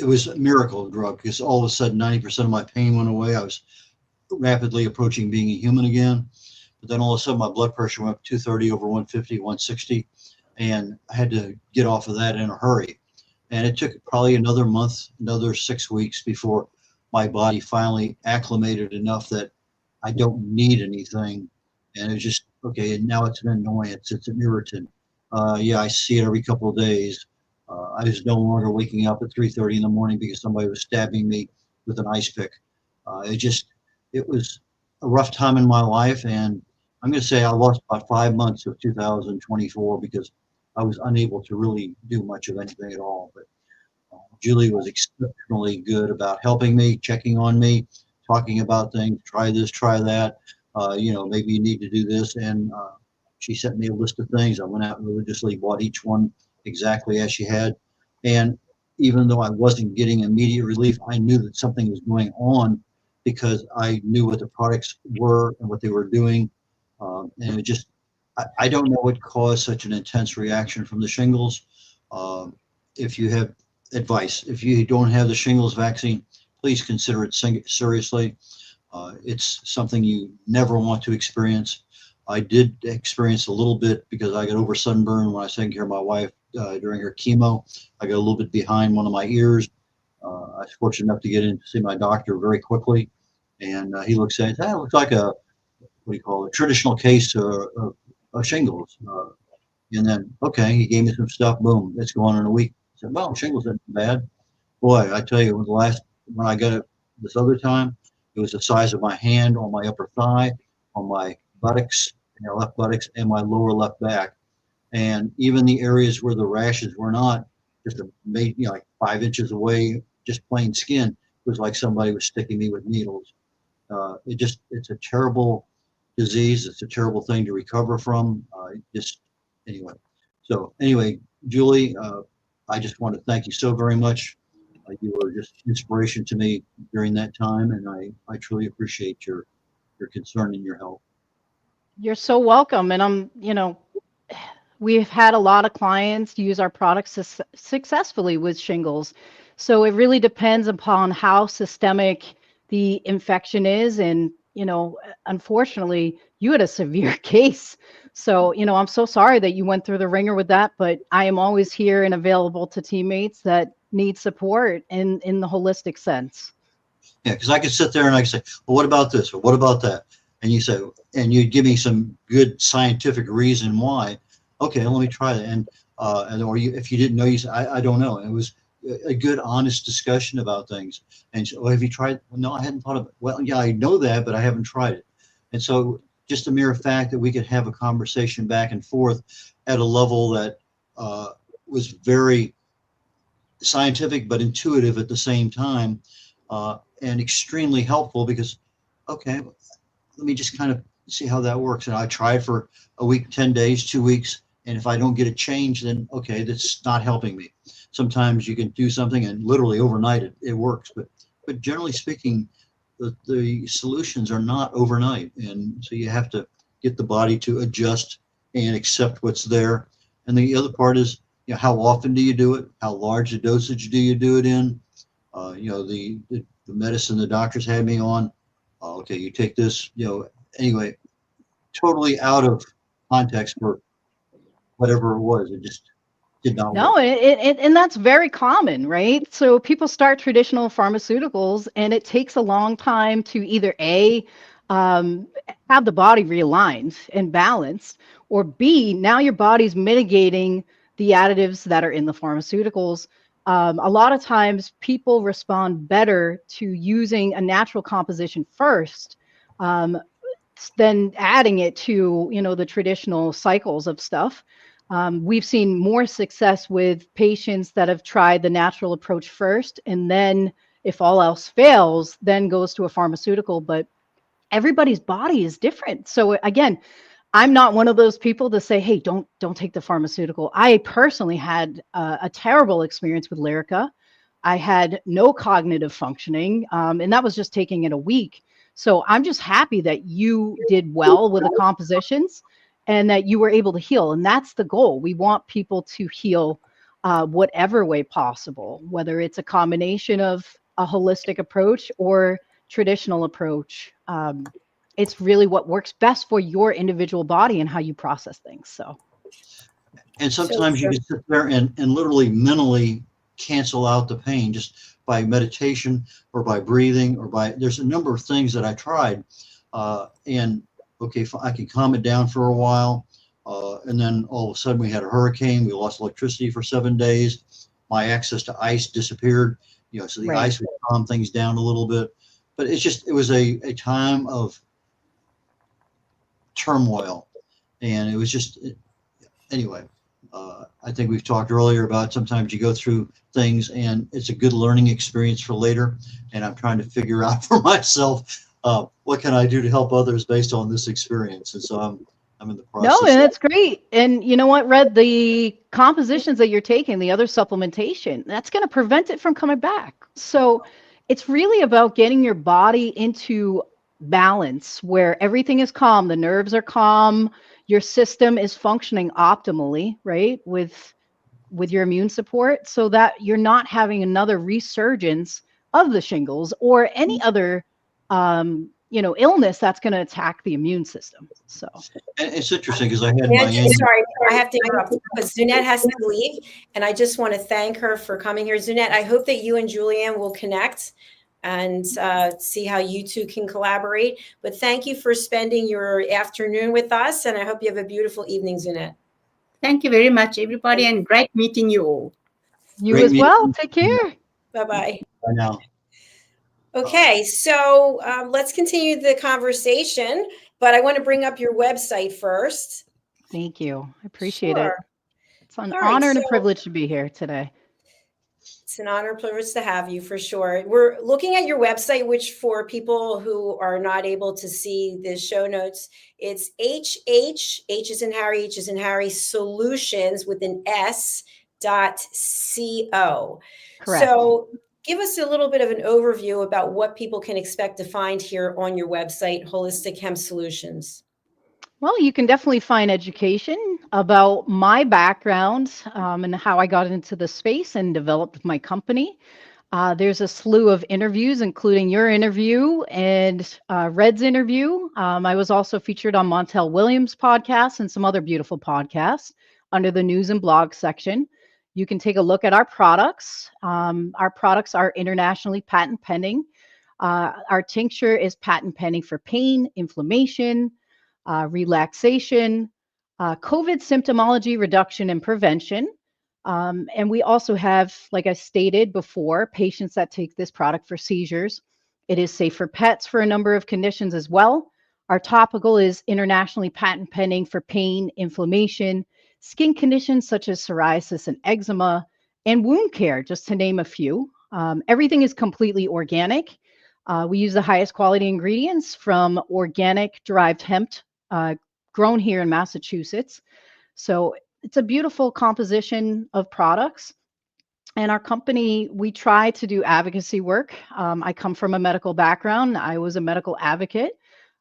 was a miracle drug because all of a sudden 90% of my pain went away. I was rapidly approaching being a human again. But then all of a sudden my blood pressure went up 230 over 150, 160, and I had to get off of that in a hurry. And it took probably another month, another 6 weeks before my body finally acclimated enough that I don't need anything. And it's just, okay, and now it's an annoyance, it's an irritant. Yeah, I see it every couple of days. I was no longer waking up at 3:30 in the morning because somebody was stabbing me with an ice pick. It was a rough time in my life, and I'm going to say I lost about 5 months of 2024 because I was unable to really do much of anything at all. But Julie was exceptionally good about helping me, checking on me, talking about things, try this, try that, maybe you need to do this. And she sent me a list of things. I went out and religiously bought each one exactly as she had. And even though I wasn't getting immediate relief, I knew that something was going on because I knew what the products were and what they were doing. And it just, I don't know what caused such an intense reaction from the shingles. If you have advice, if you don't have the shingles vaccine, please consider it seriously. It's something you never want to experience. I did experience a little bit because I got over sunburn when I was taking care of my wife during her chemo. I got a little bit behind one of my ears. I was fortunate enough to get in to see my doctor very quickly. And he looks at it, it looks like a traditional case of shingles. And then, okay, he gave me some stuff, boom, it's gone in a week. I said, well, shingles isn't bad. Boy, I tell you, when I got it this other time, it was the size of my hand on my upper thigh, on my buttocks, my left buttocks and my lower left back. And even the areas where the rashes were not just like 5 inches away, just plain skin, it was like somebody was sticking me with needles. It's a terrible disease. It's a terrible thing to recover from. Anyway, Julie, I just want to thank you so very much. You were just inspiration to me during that time, and I truly appreciate your concern and your help. You're so welcome. And we've had a lot of clients use our products successfully with shingles. So it really depends upon how systemic the infection is. And, unfortunately, you had a severe case. So, I'm so sorry that you went through the ringer with that, but I am always here and available to teammates that need support in the holistic sense. Yeah, because I could sit there and I could say, well, what about this? Or what about that? And you say, and you'd give me some good scientific reason why. Okay, let me try that. If you didn't know, you say, I don't know. It was a good, honest discussion about things. And so, have you tried? Well, no, I hadn't thought of it. Well, yeah, I know that, but I haven't tried it. And so just the mere fact that we could have a conversation back and forth at a level that was very scientific, but intuitive at the same time, and extremely helpful because, okay, let me just kind of see how that works. And I tried for a week, 10 days, 2 weeks. And if I don't get a change, then okay, that's not helping me. Sometimes you can do something and literally overnight it works. But generally speaking, the solutions are not overnight. And so you have to get the body to adjust and accept what's there. And the other part is, how often do you do it? How large a dosage do you do it in? The medicine the doctors had me on. Okay, you take this, anyway, totally out of context for whatever it was. It just did not No, work. and that's very common, right? So people start traditional pharmaceuticals and it takes a long time to either have the body realigned and balanced, or B, now your body's mitigating the additives that are in the pharmaceuticals. A lot of times people respond better to using a natural composition first, than adding it to, the traditional cycles of stuff. We've seen more success with patients that have tried the natural approach first, and then if all else fails, then goes to a pharmaceutical. But everybody's body is different. So again, I'm not one of those people to say, hey, don't take the pharmaceutical. I personally had a terrible experience with Lyrica. I had no cognitive functioning, and that was just taking it a week. So I'm just happy that you did well with the compositions and that you were able to heal. And that's the goal. We want people to heal whatever way possible, whether it's a combination of a holistic approach or traditional approach. It's really what works best for your individual body and how you process things. And sometimes you can sit there and literally mentally cancel out the pain just by meditation or by breathing or there's a number of things that I tried. And okay, I can calm it down for a while. And then all of a sudden we had a hurricane. We lost electricity for 7 days. My access to ice disappeared, so the ice would calm things down a little bit. But it was a time of turmoil. And it was just, anyway, I think we've talked earlier about sometimes you go through things and it's a good learning experience for later. And I'm trying to figure out for myself, what can I do to help others based on this experience? And so I'm in the process. No, and it's great. And you know what, Red, the compositions that you're taking, the other supplementation, that's going to prevent it from coming back. So it's really about getting your body into balance where everything is calm, the nerves are calm, your system is functioning optimally, right, with your immune support, so that you're not having another resurgence of the shingles or any other illness that's going to attack the immune system. So it's interesting because I had sorry, I have to interrupt because Zunette has to leave, and I just want to thank her for coming here. Zunette, I hope that you and Julianne will connect and see how you two can collaborate. But thank you for spending your afternoon with us, and I hope you have a beautiful evening, Zunette. Thank you very much, everybody, and great meeting you all. You as well. Take care. Bye-bye. Bye now. Okay, so let's continue the conversation. but I want to bring up your website first. Thank you. I appreciate it. Sure. It's an All right, honor and a so- privilege to be here today. It's an honor and privilege to have you, for sure. We're looking at your website, which for people who are not able to see the show notes, it's H is in Harry, solutions with an S.co. Correct. So give us a little bit of an overview about what people can expect to find here on your website, Holistic Hemp Solutions. Well, you can definitely find education about my background and how I got into the space and developed my company. There's a slew of interviews, including your interview and Red's interview. I was also featured on Montel Williams' podcast and some other beautiful podcasts under the news and blog section. You can take a look at our products. Our products are internationally patent pending. Our tincture is patent pending for pain, inflammation, relaxation, COVID symptomology reduction and prevention. And we also have, like I stated before, patients that take this product for seizures. It is safe for pets for a number of conditions as well. Our topical is internationally patent pending for pain, inflammation, skin conditions such as psoriasis and eczema, and wound care, just to name a few. Everything is completely organic. We use the highest quality ingredients from organic derived hemp grown here in Massachusetts. So it's a beautiful composition of products. And our company, we try to do advocacy work. I come from a medical background. I was a medical advocate.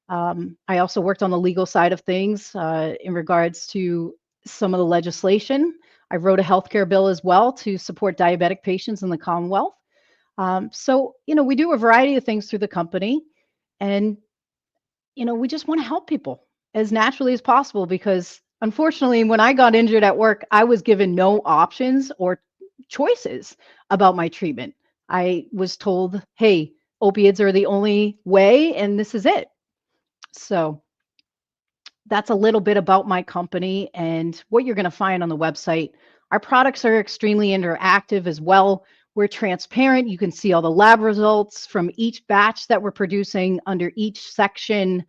I also worked on the legal side of things in regards to some of the legislation. I wrote a healthcare bill as well to support diabetic patients in the Commonwealth. So, we do a variety of things through the company. And, we just want to help people as naturally as possible, because unfortunately, when I got injured at work, I was given no options or choices about my treatment. I was told, hey, opiates are the only way, and this is it. So that's a little bit about my company and what you're going to find on the website. Our products are extremely interactive as well. We're transparent. You can see all the lab results from each batch that we're producing under each section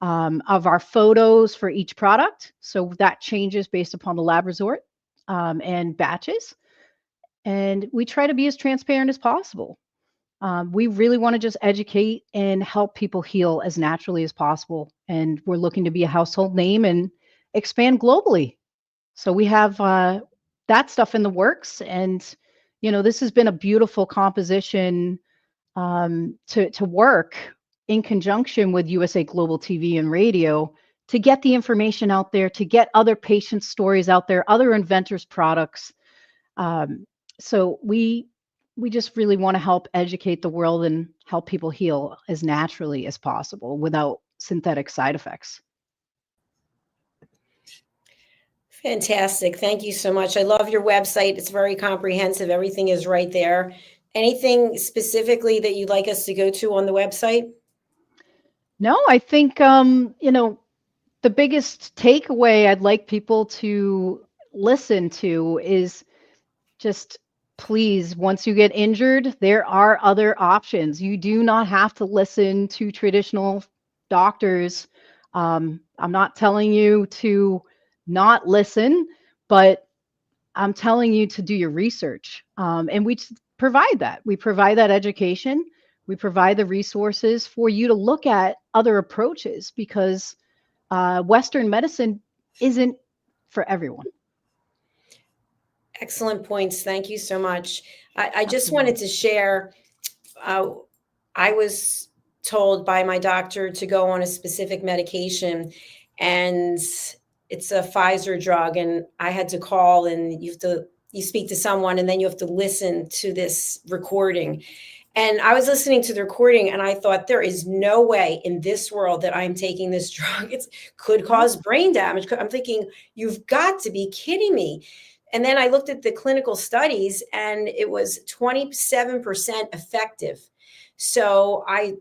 of our photos for each product. So that changes based upon the lab result and batches. And we try to be as transparent as possible. We really want to just educate and help people heal as naturally as possible. And we're looking to be a household name and expand globally. So we have that stuff in the works. And, this has been a beautiful composition to work in conjunction with USA Global TV and radio to get the information out there, to get other patients' stories out there, other inventors' products. So we just really want to help educate the world and help people heal as naturally as possible without synthetic side effects. Fantastic. Thank you so much. I love your website. It's very comprehensive. Everything is right there. Anything specifically that you'd like us to go to on the website? No, I think, the biggest takeaway I'd like people to listen to is just, please, once you get injured, there are other options. You do not have to listen to traditional doctors. I'm not telling you to not listen, but I'm telling you to do your research. And we provide that. We provide that education. We provide the resources for you to look at other approaches, because Western medicine isn't for everyone. Excellent points. Thank you so much. I just wanted to share, I was told by my doctor to go on a specific medication, and it's a Pfizer drug, and I had to call, and you speak to someone, and then you have to listen to this recording. And I was listening to the recording, and I thought, there is no way in this world that I'm taking this drug. It could cause brain damage. I'm thinking, you've got to be kidding me. And then I looked at the clinical studies, and it was 27% effective. So I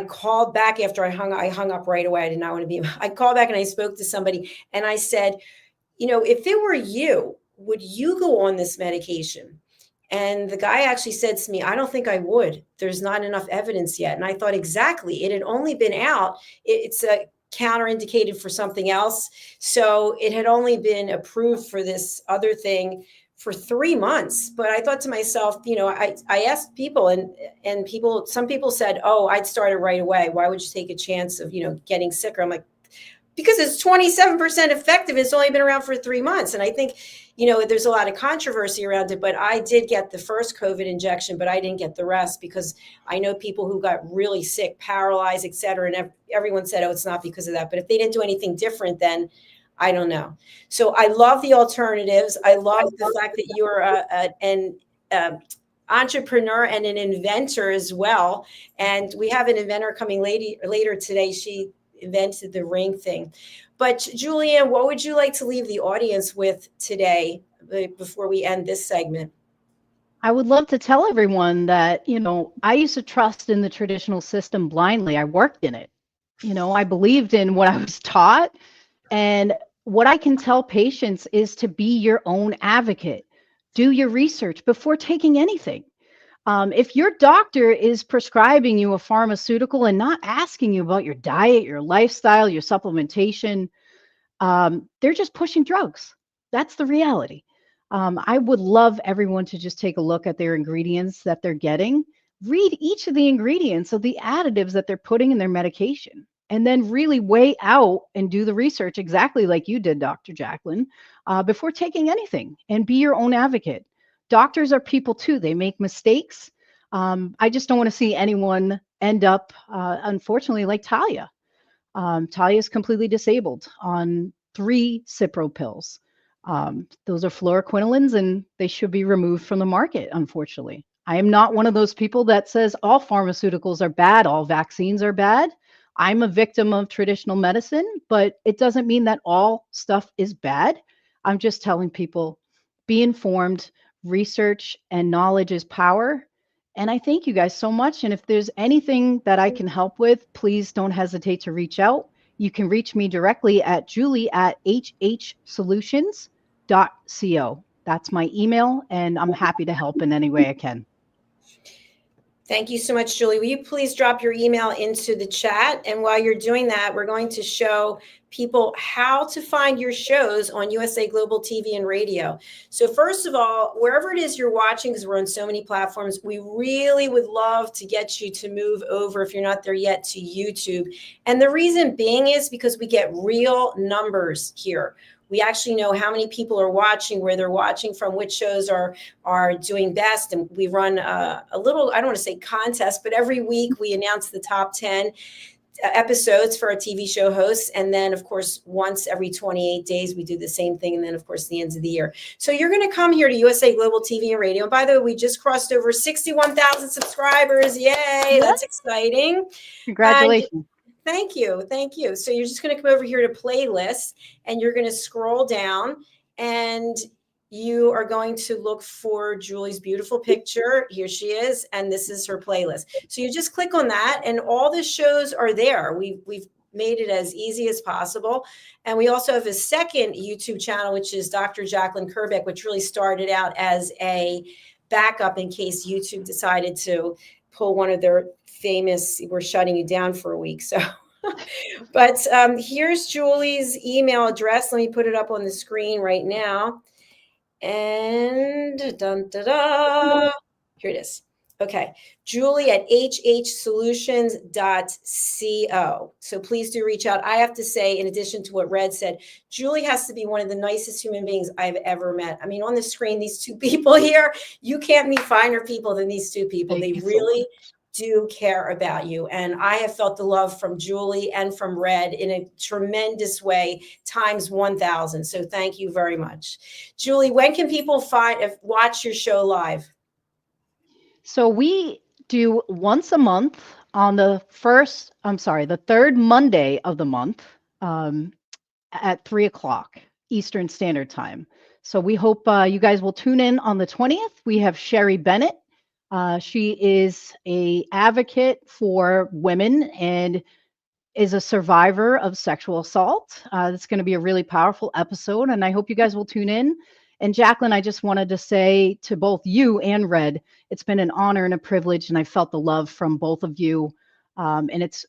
called back after I hung up right away. I did not want to be. I called back and I spoke to somebody, and I said, if it were you, would you go on this medication? And the guy actually said to me, I don't think I would. There's not enough evidence yet. And I thought, exactly. It had only been out. It's counterindicated for something else. So it had only been approved for this other thing for 3 months. But I thought to myself, I asked people and some people said, oh, I'd start it right away. Why would you take a chance of, getting sicker? I'm like, because it's 27% effective. It's only been around for 3 months. And I think, there's a lot of controversy around it, but I did get the first COVID injection, but I didn't get the rest because I know people who got really sick, paralyzed, et cetera. And everyone said, oh, it's not because of that. But if they didn't do anything different, then I don't know. So I love the alternatives. I love the fact that you're an entrepreneur and an inventor as well. And we have an inventor coming later today. She invented the ring thing. But Julianne, what would you like to leave the audience with today before we end this segment? I would love to tell everyone that, I used to trust in the traditional system blindly. I worked in it. I believed in what I was taught. And what I can tell patients is to be your own advocate. Do your research before taking anything. If your doctor is prescribing you a pharmaceutical and not asking you about your diet, your lifestyle, your supplementation, they're just pushing drugs. That's the reality. I would love everyone to just take a look at their ingredients that they're getting. Read each of the ingredients of the additives that they're putting in their medication, and then really weigh out and do the research exactly like you did, Dr. JACALYN, before taking anything, and be your own advocate. Doctors are people too. They make mistakes. I just don't want to see anyone end up, unfortunately, like Talia. Talia is completely disabled on 3 Cipro pills. Those are fluoroquinolines, and they should be removed from the market, unfortunately. I am not one of those people that says all pharmaceuticals are bad, all vaccines are bad. I'm a victim of traditional medicine, but it doesn't mean that all stuff is bad. I'm just telling people, be informed. Research and knowledge is power. And I thank you guys so much. And if there's anything that I can help with, please don't hesitate to reach out. You can reach me directly at julie@hhsolutions.co. That's my email, and I'm happy to help in any way I can. Thank you so much, Julie. Will you please drop your email into the chat? And while you're doing that, we're going to show people how to find your shows on USA Global TV and radio. So first of all, wherever it is you're watching, because we're on so many platforms, we really would love to get you to move over, if you're not there yet, to YouTube. And the reason being is because we get real numbers here. We actually know how many people are watching, where they're watching from, which shows are doing best. And we run a little, I don't want to say contest, but every week we announce the top 10 episodes for our TV show hosts. And then, of course, once every 28 days, we do the same thing. And then, of course, the ends of the year. So you're going to come here to USA Global TV and Radio. And by the way, we just crossed over 61,000 subscribers. Yay. That's exciting. Congratulations. Thank you. Thank you. So you're just going to come over here to playlist, and you're going to scroll down, and you are going to look for Julie's beautiful picture. Here she is. And this is her playlist. So you just click on that, and all the shows are there. We've made it as easy as possible. And we also have a second YouTube channel, which is Dr. JACALYN KERBECK, which really started out as a backup in case YouTube decided to pull one of their famous, we're shutting you down for a week. So, but here's Julie's email address. Let me put it up on the screen right now. And here it is. Okay. Julie at hhsolutions.co. So please do reach out. I have to say, in addition to what Red said, Julie has to be one of the nicest human beings I've ever met. I mean, on the screen, these two people here, you can't meet finer people than these two people. They really do care about you. And I have felt the love from Julie and from Red in a tremendous way, times 1,000. So thank you very much. Julie, when can people watch your show live? So we do once a month on the third Monday of the month at 3:00 Eastern Standard Time. So we hope you guys will tune in on the 20th. We have Sherry Bennett. She is an advocate for women and is a survivor of sexual assault. It's going to be a really powerful episode, and I hope you guys will tune in. And JACALYN, I just wanted to say to both you and Red, it's been an honor and a privilege, and I felt the love from both of you. And it's,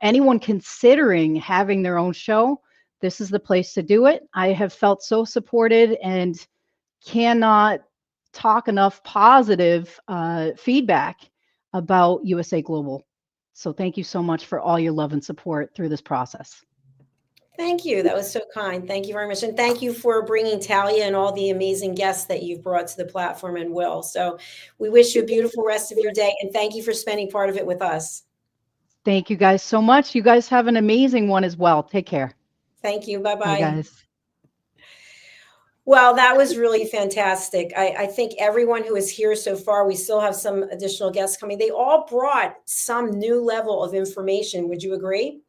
anyone considering having their own show, this is the place to do it. I have felt so supported and cannot talk enough positive feedback about USA Global. So thank you so much for all your love and support through this process. Thank you. That was so kind. Thank you very much. And thank you for bringing Talia and all the amazing guests that you've brought to the platform, and Will. So we wish you a beautiful rest of your day. And thank you for spending part of it with us. Thank you guys so much. You guys have an amazing one as well. Take care. Thank you. Bye-bye. Bye, guys. Well, that was really fantastic. I think everyone who is here so far, we still have some additional guests coming. They all brought some new level of information. Would you agree?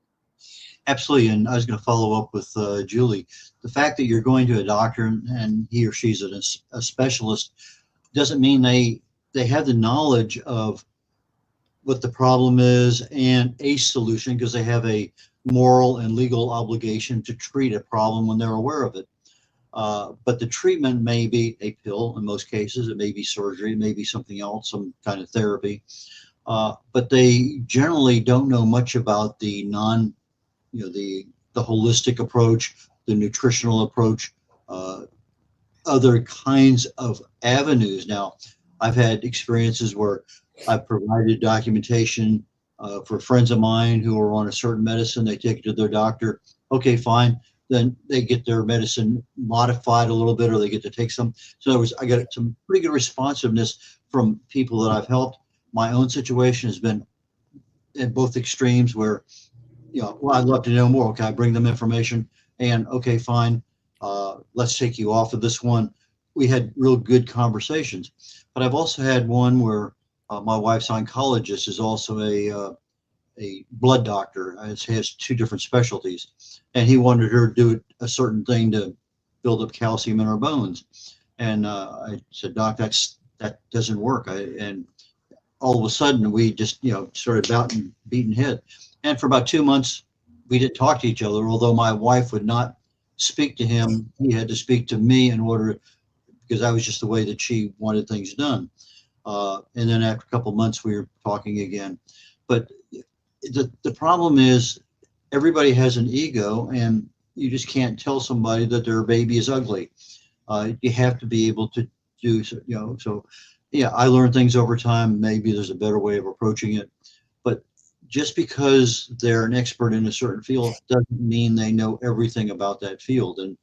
Absolutely. And I was going to follow up with Julie. The fact that you're going to a doctor and he or she's a specialist doesn't mean they have the knowledge of what the problem is and a solution, because they have a moral and legal obligation to treat a problem when they're aware of it. But the treatment may be a pill in most cases. It may be surgery. It may be something else, some kind of therapy. But they generally don't know much about the the holistic approach, the nutritional approach, other kinds of avenues. Now, I've had experiences where I've provided documentation for friends of mine who are on a certain medicine. They take it to their doctor. Okay, fine. Then they get their medicine modified a little bit, or they get to take some. So in other words, I got some pretty good responsiveness from people that I've helped. My own situation has been at both extremes where, well, I'd love to know more. Okay, I bring them information, and okay, fine. Let's take you off of this one. We had real good conversations. But I've also had one where my wife's oncologist is also a blood doctor. He has two different specialties, and he wanted her to do a certain thing to build up calcium in her bones. And I said, Doc, that doesn't work. And all of a sudden we just, started beating head. And for about 2 months, we didn't talk to each other. Although my wife would not speak to him, he had to speak to me in order, because that was just the way that she wanted things done. And then after a couple of months, we were talking again. But the problem is everybody has an ego, and you just can't tell somebody that their baby is ugly. You have to be able to do, so yeah, I learn things over time. Maybe there's a better way of approaching it. But just because they're an expert in a certain field doesn't mean they know everything about that field. And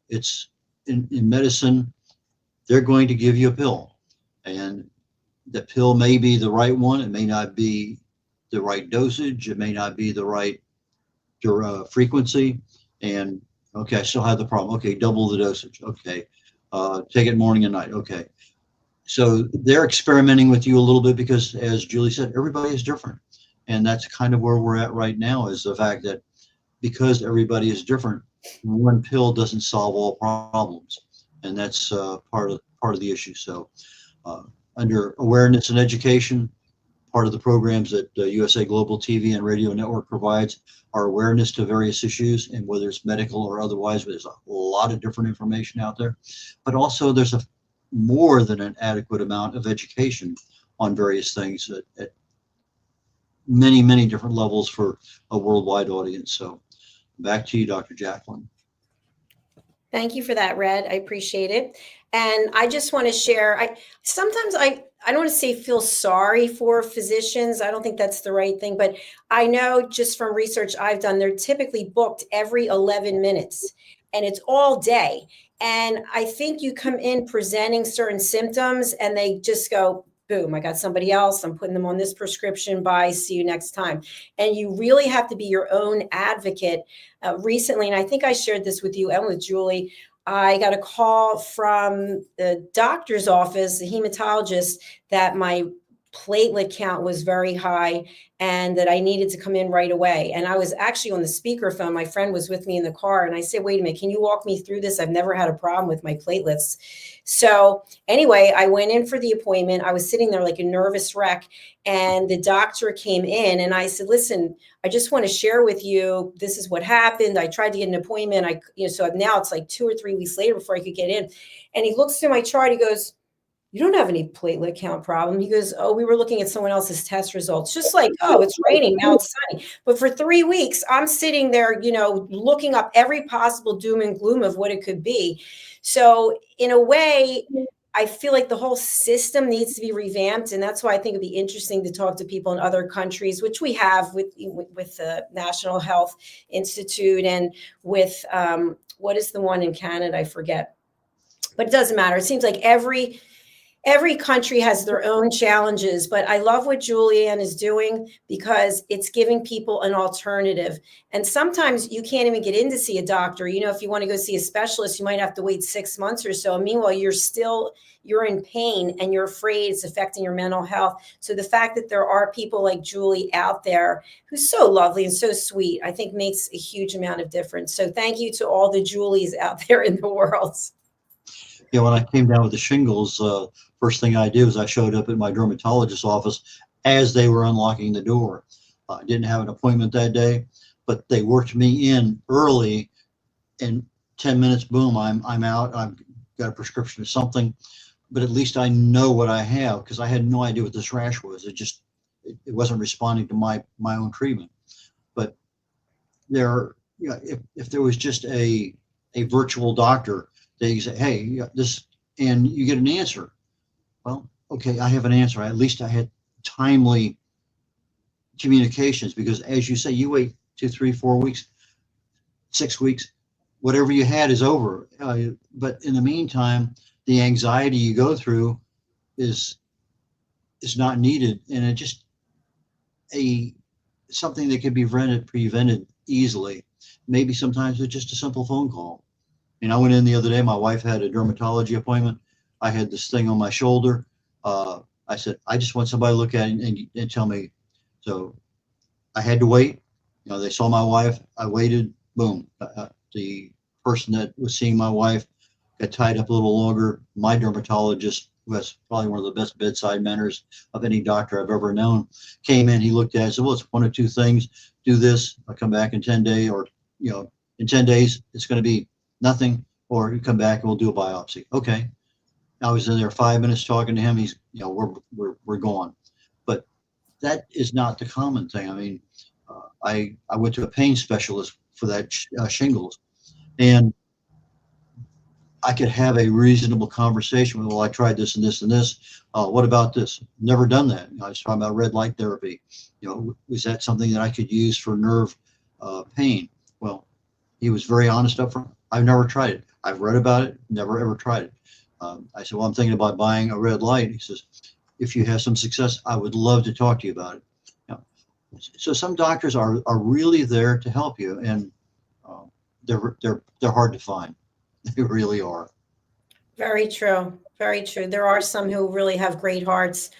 it's in medicine, they're going to give you a pill, and the pill may be the right one. It may not be the right dosage. It may not be the right frequency. And okay, I still have the problem. Okay, double the dosage. Okay, take it morning and night. Okay. So they're experimenting with you a little bit because, as Julie said, everybody is different. And that's kind of where we're at right now, is the fact that because everybody is different, one pill doesn't solve all problems. And that's part of the issue. So under awareness and education, part of the programs that USA Global TV and Radio Network provides are awareness to various issues, and whether it's medical or otherwise, there's a lot of different information out there. But also there's more than an adequate amount of education on various things at many, many different levels for a worldwide audience. So back to you, Dr. JACALYN. Thank you for that, Red. I appreciate it. And I just want to share, sometimes I don't want to say feel sorry for physicians. I don't think that's the right thing, but I know just from research I've done, they're typically booked every 11 minutes and it's all day. And I think you come in presenting certain symptoms and they just go, boom, I got somebody else. I'm putting them on this prescription. Bye. See you next time. And you really have to be your own advocate. Recently, and I think I shared this with you and with Julie, I got a call from the doctor's office, the hematologist, that my platelet count was very high and that I needed to come in right away. And I was actually on the speakerphone. My friend was with me in the car and I said, wait a minute, can you walk me through this? I've never had a problem with my platelets. So anyway, I went in for the appointment. I was sitting there like a nervous wreck and the doctor came in and I said, listen, I just want to share with you, this is what happened. I tried to get an appointment. So now it's like 2 or 3 weeks later before I could get in. And he looks through my chart. He goes, you don't have any platelet count problem. He goes, oh, we were looking at someone else's test results. Just like, oh, it's raining, now it's sunny. But for 3 weeks, I'm sitting there, looking up every possible doom and gloom of what it could be. So in a way, I feel like the whole system needs to be revamped. And that's why I think it'd be interesting to talk to people in other countries, which we have with the National Health Institute and with, what is the one in Canada? I forget. But it doesn't matter. It seems like every country has their own challenges, but I love what Julianne is doing because it's giving people an alternative. And sometimes you can't even get in to see a doctor. If you want to go see a specialist, you might have to wait 6 months or so. Meanwhile, you're in pain and you're afraid it's affecting your mental health. So the fact that there are people like Julie out there who's so lovely and so sweet, I think makes a huge amount of difference. So thank you to all the Julies out there in the world. Yeah, when I came down with the shingles, first thing I did was I showed up at my dermatologist's office as they were unlocking the door. I didn't have an appointment that day, but they worked me in early. In 10 minutes, boom, I'm out. I've got a prescription or something, but at least I know what I have because I had no idea what this rash was. It wasn't responding to my own treatment. But if there was just a virtual doctor, they say, hey, this, and you get an answer. Well, okay, I have an answer. At least I had timely communications because, as you say, you wait 2, 3, 4 weeks, 6 weeks, whatever you had is over. But in the meantime, the anxiety you go through is not needed, and it just something that can be prevented easily. Maybe sometimes with just a simple phone call. I went in the other day. My wife had a dermatology appointment. I had this thing on my shoulder. I said, I just want somebody to look at it and tell me. So I had to wait. They saw my wife. I waited. Boom. The person that was seeing my wife got tied up a little longer. My dermatologist, who has probably one of the best bedside manners of any doctor I've ever known, came in. He looked at it and said, well, it's one of two things. Do this. I'll come back in 10 days, or in 10 days, it's going to be nothing, or you come back and we'll do a biopsy. Okay. I was in there 5 minutes talking to him. He's, we're gone. But that is not the common thing. I mean, I went to a pain specialist for that shingles, and I could have a reasonable conversation with, well, I tried this and this and this. What about this? Never done that. I was talking about red light therapy. Was that something that I could use for nerve pain? Well, he was very honest up front. I've never tried it. I've read about it, never ever tried it. I said, well, I'm thinking about buying a red light. He says, if you have some success, I would love to talk to you about it. So some doctors are really there to help you, and they're hard to find. They really are. Very true. Very true. There are some who really have great hearts.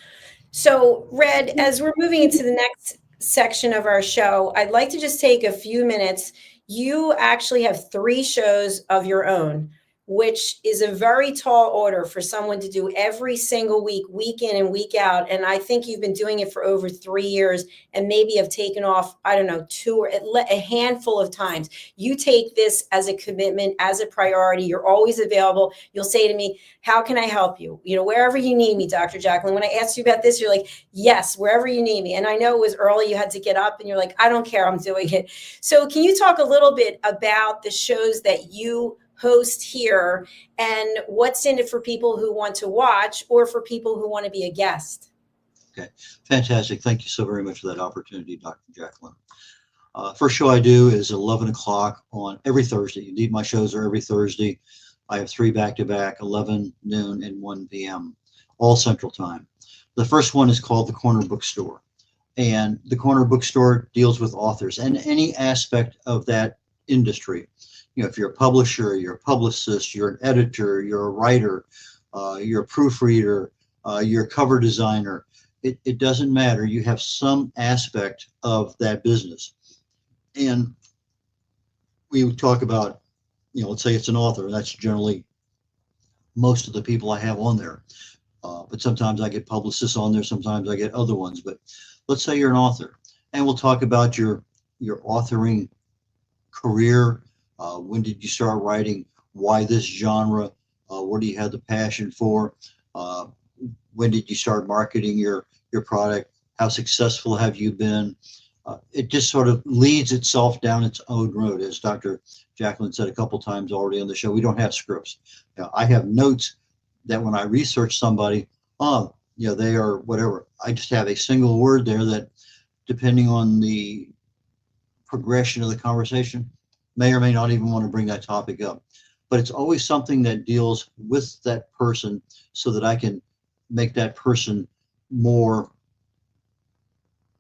So, Red, as we're moving into the next section of our show, I'd like to just take a few minutes. You actually have 3 shows of your own, which is a very tall order for someone to do every single week, week in and week out. And I think you've been doing it for over 3 years and maybe have taken off, I don't know, 2 or a handful of times. You take this as a commitment, as a priority. You're always available. You'll say to me, how can I help you? Wherever you need me, Dr. JACALYN. When I asked you about this, you're like, yes, wherever you need me. And I know it was early. You had to get up and you're like, I don't care. I'm doing it. So can you talk a little bit about the shows that you host here and what's in it for people who want to watch or for people who want to be a guest? Okay, fantastic. Thank you so very much for that opportunity, Dr. JACALYN. First show I do is 11 o'clock on every Thursday. Indeed, my shows are every Thursday. I have 3 back-to-back, 11, noon, and 1 p.m., all Central Time. The first one is called The Corner Bookstore. And The Corner Bookstore deals with authors and any aspect of that industry. If you're a publisher, you're a publicist, you're an editor, you're a writer, you're a proofreader, you're a cover designer, it doesn't matter. You have some aspect of that business. And we talk about, let's say it's an author, and that's generally most of the people I have on there. But sometimes I get publicists on there, sometimes I get other ones. But let's say you're an author, and we'll talk about your authoring career. When did you start writing? Why this genre? What do you have the passion for? when did you start marketing your product? How successful have you been? It just sort of leads itself down its own road. As Dr. JACALYN said a couple times already on the show, we don't have scripts. I have notes that when I research somebody, they are whatever. I just have a single word there that, depending on the progression of the conversation, may or may not even want to bring that topic up. But it's always something that deals with that person so that I can make that person more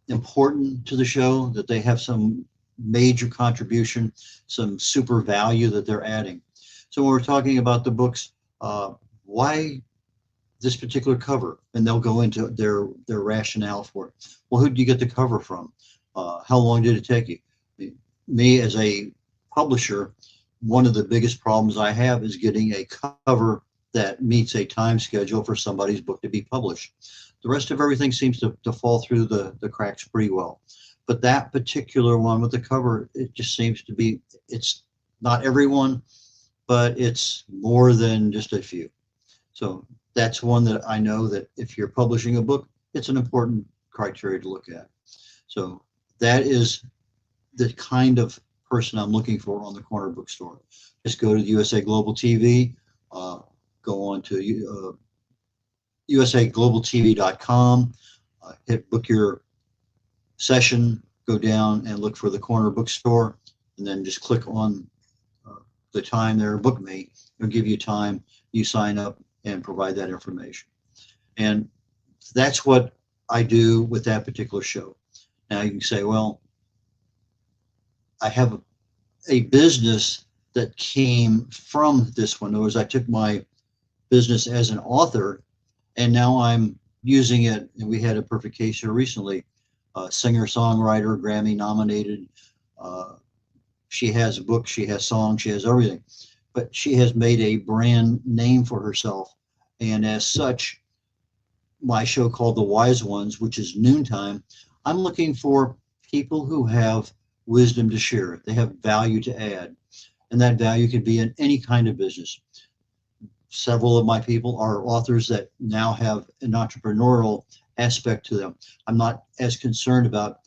important to the show, that they have some major contribution, some super value that they're adding. So when we're talking about the books, why this particular cover? And they'll go into their rationale for it. Well, who did you get the cover from? How long did it take you? Me as a publisher, one of the biggest problems I have is getting a cover that meets a time schedule for somebody's book to be published. The rest of everything seems to fall through the cracks pretty well. But that particular one with the cover, it just seems to be, it's not everyone, but it's more than just a few. So that's one that I know that if you're publishing a book, it's an important criteria to look at. So that is the kind of person I'm looking for on the corner bookstore. Just go to USA Global TV, go on to usaglobaltv.com, hit book your session, go down and look for the corner bookstore, and then just click on the time there, book me. It'll give you time, you sign up and provide that information. And that's what I do with that particular show. Now you can say, well, I have a business that came from this one. In other words, I took my business as an author and now I'm using it. And we had a perfect case here recently, singer, songwriter, Grammy nominated. She has a book, she has songs, she has everything, but she has made a brand name for herself. And as such, my show called The Wise Ones, which is noontime, I'm looking for people who have wisdom to share. They have value to add. And that value can be in any kind of business. Several of my people are authors that now have an entrepreneurial aspect to them. I'm not as concerned about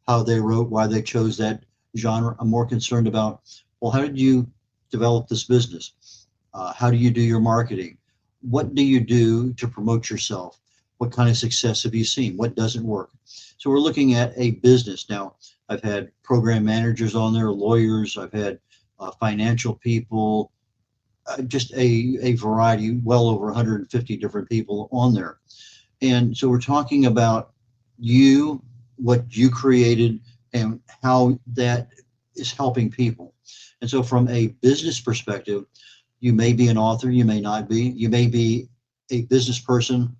how they wrote, why they chose that genre. I'm more concerned about, well, how did you develop this business? How do you do your marketing? What do you do to promote yourself? What kind of success have you seen? What doesn't work? So we're looking at a business. Now, I've had program managers on there, lawyers, I've had financial people, just a variety, well over 150 different people on there. And so we're talking about you, what you created, and how that is helping people. And so from a business perspective, you may be an author, you may not be. You may be a business person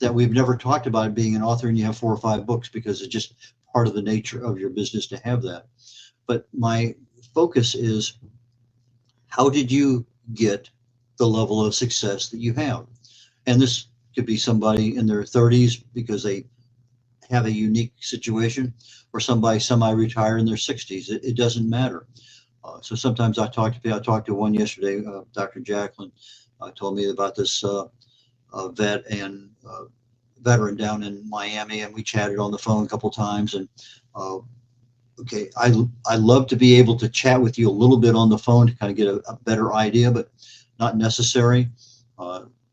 that we've never talked about being an author, and you have 4 or 5 books because it's just part of the nature of your business to have that. But my focus is, how did you get the level of success that you have? And this could be somebody in their 30s because they have a unique situation, or somebody semi-retired in their 60s. It doesn't matter. So sometimes I talk to people. I talked to one yesterday, Dr. JACALYN, told me about this veteran down in Miami, and we chatted on the phone a couple times. And okay, I love to be able to chat with you a little bit on the phone to kind of get a better idea, but not necessary.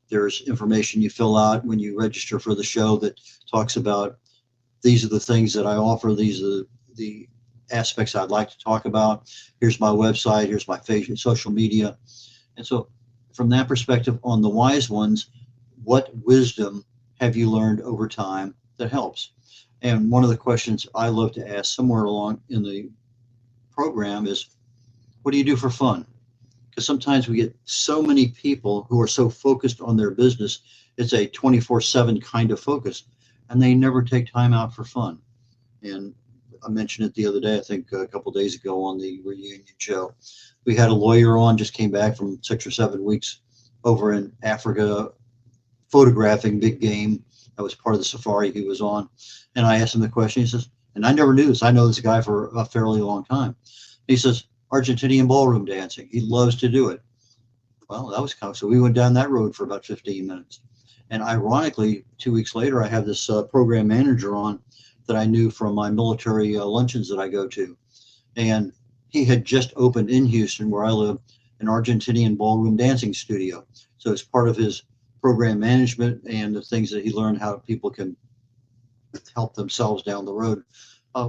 There's information you fill out when you register for the show that talks about, these are the things that I offer, these are the aspects I'd like to talk about. Here's my website, here's my Facebook, social media. And so from that perspective, on The Wise Ones, what wisdom have you learned over time that helps? And one of the questions I love to ask somewhere along in the program is, what do you do for fun? Because sometimes we get so many people who are so focused on their business, it's a 24/7 kind of focus, and they never take time out for fun. And I mentioned it the other day, I think a couple of days ago on the reunion show. We had a lawyer on, just came back from 6 or 7 weeks over in Africa, photographing big game. That was part of the safari he was on. And I asked him the question, he says, and I never knew this, I know this guy for a fairly long time. He says, Argentinian ballroom dancing. He loves to do it. Well, that was kind of, so we went down that road for about 15 minutes. And ironically, 2 weeks later, I have this program manager on that I knew from my military luncheons that I go to. And he had just opened in Houston, where I live, an Argentinian ballroom dancing studio. So it's part of his program management and the things that he learned how people can help themselves down the road.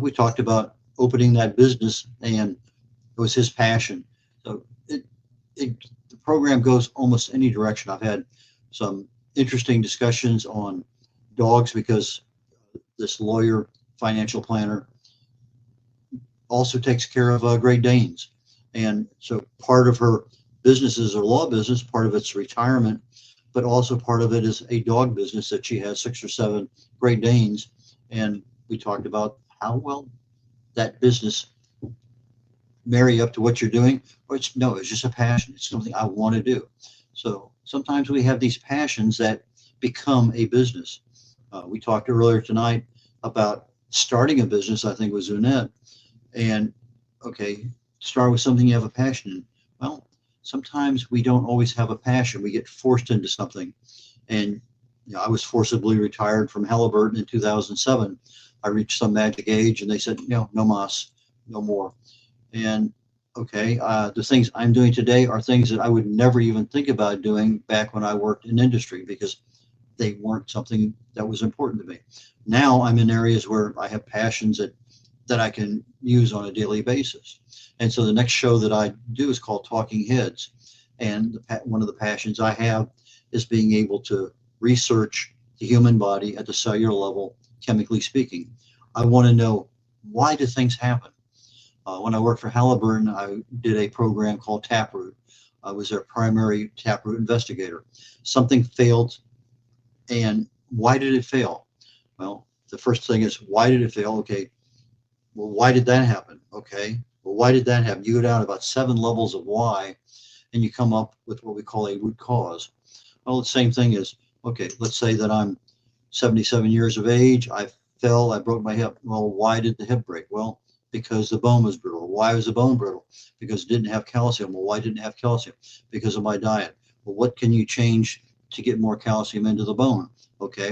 We talked about opening that business, and it was his passion. So the program goes almost any direction. I've had some interesting discussions on dogs because this lawyer, financial planner, also takes care of Great Danes. And so part of her business is her law business, part of it's retirement, but also part of it is a dog business that she has 6 or 7 Great Danes. And we talked about how well that business marry up to what you're doing, or it's just a passion. It's something I want to do. So sometimes we have these passions that become a business. We talked earlier tonight about starting a business, I think it was Zunette. And okay, start with something you have a passion in. Well, sometimes we don't always have a passion. We get forced into something. And I was forcibly retired from Halliburton in 2007. I reached some magic age and they said, no mas, no more. And okay, the things I'm doing today are things that I would never even think about doing back when I worked in industry, because they weren't something that was important to me. Now I'm in areas where I have passions that I can use on a daily basis. And so the next show that I do is called Talking Heads. And one of the passions I have is being able to research the human body at the cellular level, chemically speaking. I want to know, why do things happen? When I worked for Halliburton, I did a program called Taproot. I was their primary Taproot investigator. Something failed, and why did it fail? Well, the first thing is, why did it fail? Okay, well, why did that happen? Okay, well, why did that happen? You go down about 7 levels of why, and you come up with what we call a root cause. Well, the same thing is, okay, let's say that I'm 77 years of age. I fell, I broke my hip. Well, why did the hip break? Well, because the bone was brittle. Why was the bone brittle? Because it didn't have calcium. Well, why didn't it have calcium? Because of my diet. Well, what can you change to get more calcium into the bone? Okay,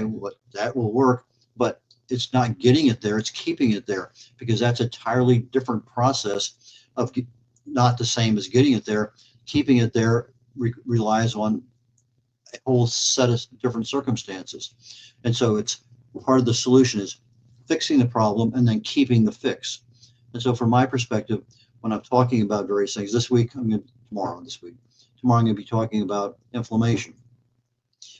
that will work, but it's not getting it there, it's keeping it there, because that's a entirely different process of not the same as getting it there. Keeping it there relies on a whole set of different circumstances. And so it's part of the solution is fixing the problem and then keeping the fix. And so from my perspective, when I'm talking about various things, tomorrow I'm going to be talking about inflammation.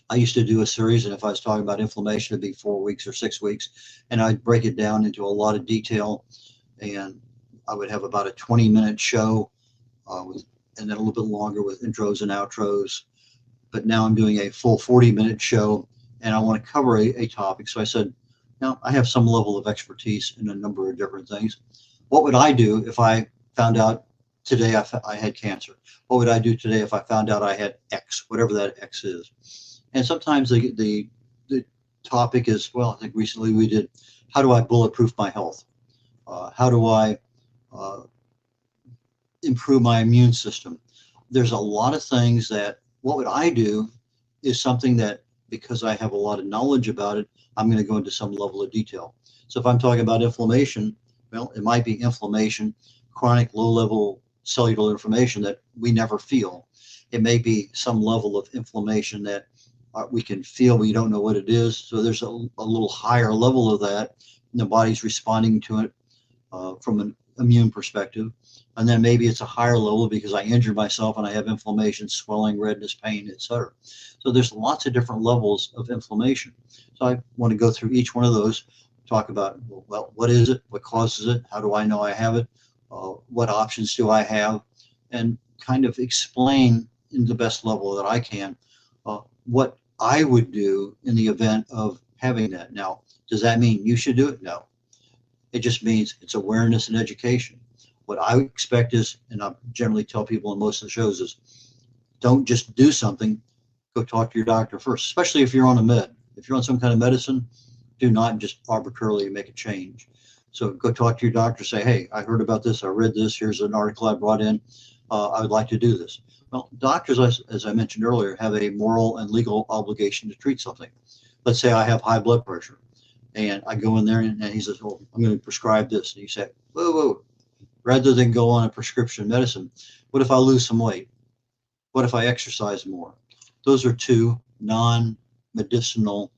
I used to do a series, and if I was talking about inflammation, it'd be 4 weeks or 6 weeks, and I'd break it down into a lot of detail, and I would have about a 20-minute show, and then a little bit longer with intros and outros. But now I'm doing a full 40-minute show, and I want to cover a topic. So I said, now I have some level of expertise in a number of different things. What would I do if I found out today I had cancer? What would I do today if I found out I had X, whatever that X is? And sometimes the topic is, well, I think recently we did, how do I bulletproof my health? How do I improve my immune system? There's a lot of things that, what would I do is something that, because I have a lot of knowledge about it, I'm going to go into some level of detail. So if I'm talking about inflammation, well, it might be inflammation, chronic low-level cellular inflammation that we never feel. It may be some level of inflammation that we can feel, we don't know what it is. So there's a little higher level of that, and the body's responding to it from an immune perspective. And then maybe it's a higher level because I injured myself and I have inflammation, swelling, redness, pain, etc. So there's lots of different levels of inflammation. So I want to go through each one of those, talk about, well, what is it? What causes it? How do I know I have it? What options do I have? And kind of explain in the best level that I can what I would do in the event of having that. Now, does that mean you should do it? No. It just means it's awareness and education. What I expect is, and I generally tell people in most of the shows, is don't just do something, go talk to your doctor first, especially if you're on a med. If you're on some kind of medicine, do not just arbitrarily make a change. So go talk to your doctor, say, hey, I heard about this, I read this, here's an article I brought in, I would like to do this. Well, doctors, as I mentioned earlier, have a moral and legal obligation to treat something. Let's say I have high blood pressure, and I go in there and he says, "Oh, I'm going to prescribe this." And you say, "Whoa, whoa!" Rather than go on a prescription medicine, what if I lose some weight? What if I exercise more? Those are two non-medicinal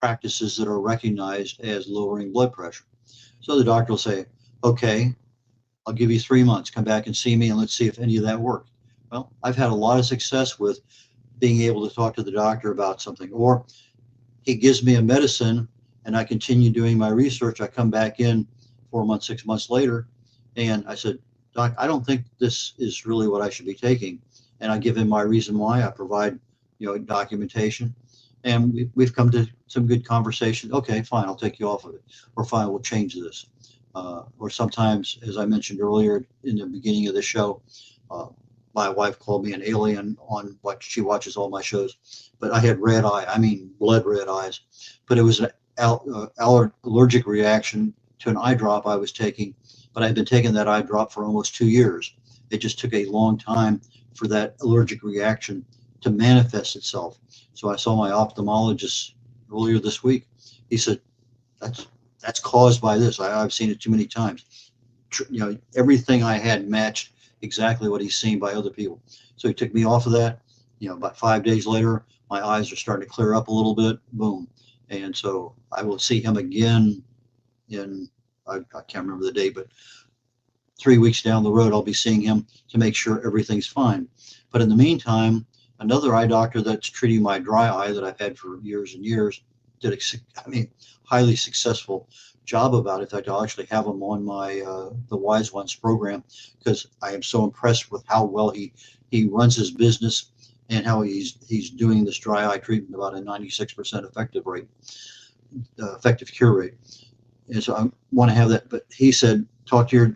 practices that are recognized as lowering blood pressure. So the doctor will say, "Okay, I'll give you 3 months. Come back and see me, and let's see if any of that worked." Well, I've had a lot of success with being able to talk to the doctor about something, or he gives me a medicine and I continue doing my research. I come back in 4 months, 6 months later, and I said, "Doc, I don't think this is really what I should be taking." And I give him my reason why. I provide, documentation, and we've come to some good conversations. "Okay, fine, I'll take you off of it," or "Fine, we'll change this." Or sometimes, as I mentioned earlier in the beginning of the show, my wife called me an alien on what she watches all my shows, but I had red eye. I mean, blood red eyes. But it was an allergic reaction to an eye drop I was taking. But I've been taking that eye drop for almost 2 years. It just took a long time for that allergic reaction to manifest itself. So I saw my ophthalmologist earlier this week. He said, that's caused by this. I've seen it too many times. Everything I had matched exactly what he's seen by other people. So he took me off of that. About 5 days later, my eyes are starting to clear up a little bit. Boom. And so I will see him again in, I can't remember the date, but 3 weeks down the road, I'll be seeing him to make sure everything's fine. But in the meantime, another eye doctor that's treating my dry eye that I've had for years and years did highly successful job about it. In fact, I'll actually have him on my the Wise Ones program, because I am so impressed with how well he runs his business and how he's doing this dry eye treatment, about a 96% effective cure rate. And so I want to have that. But he said, talk to your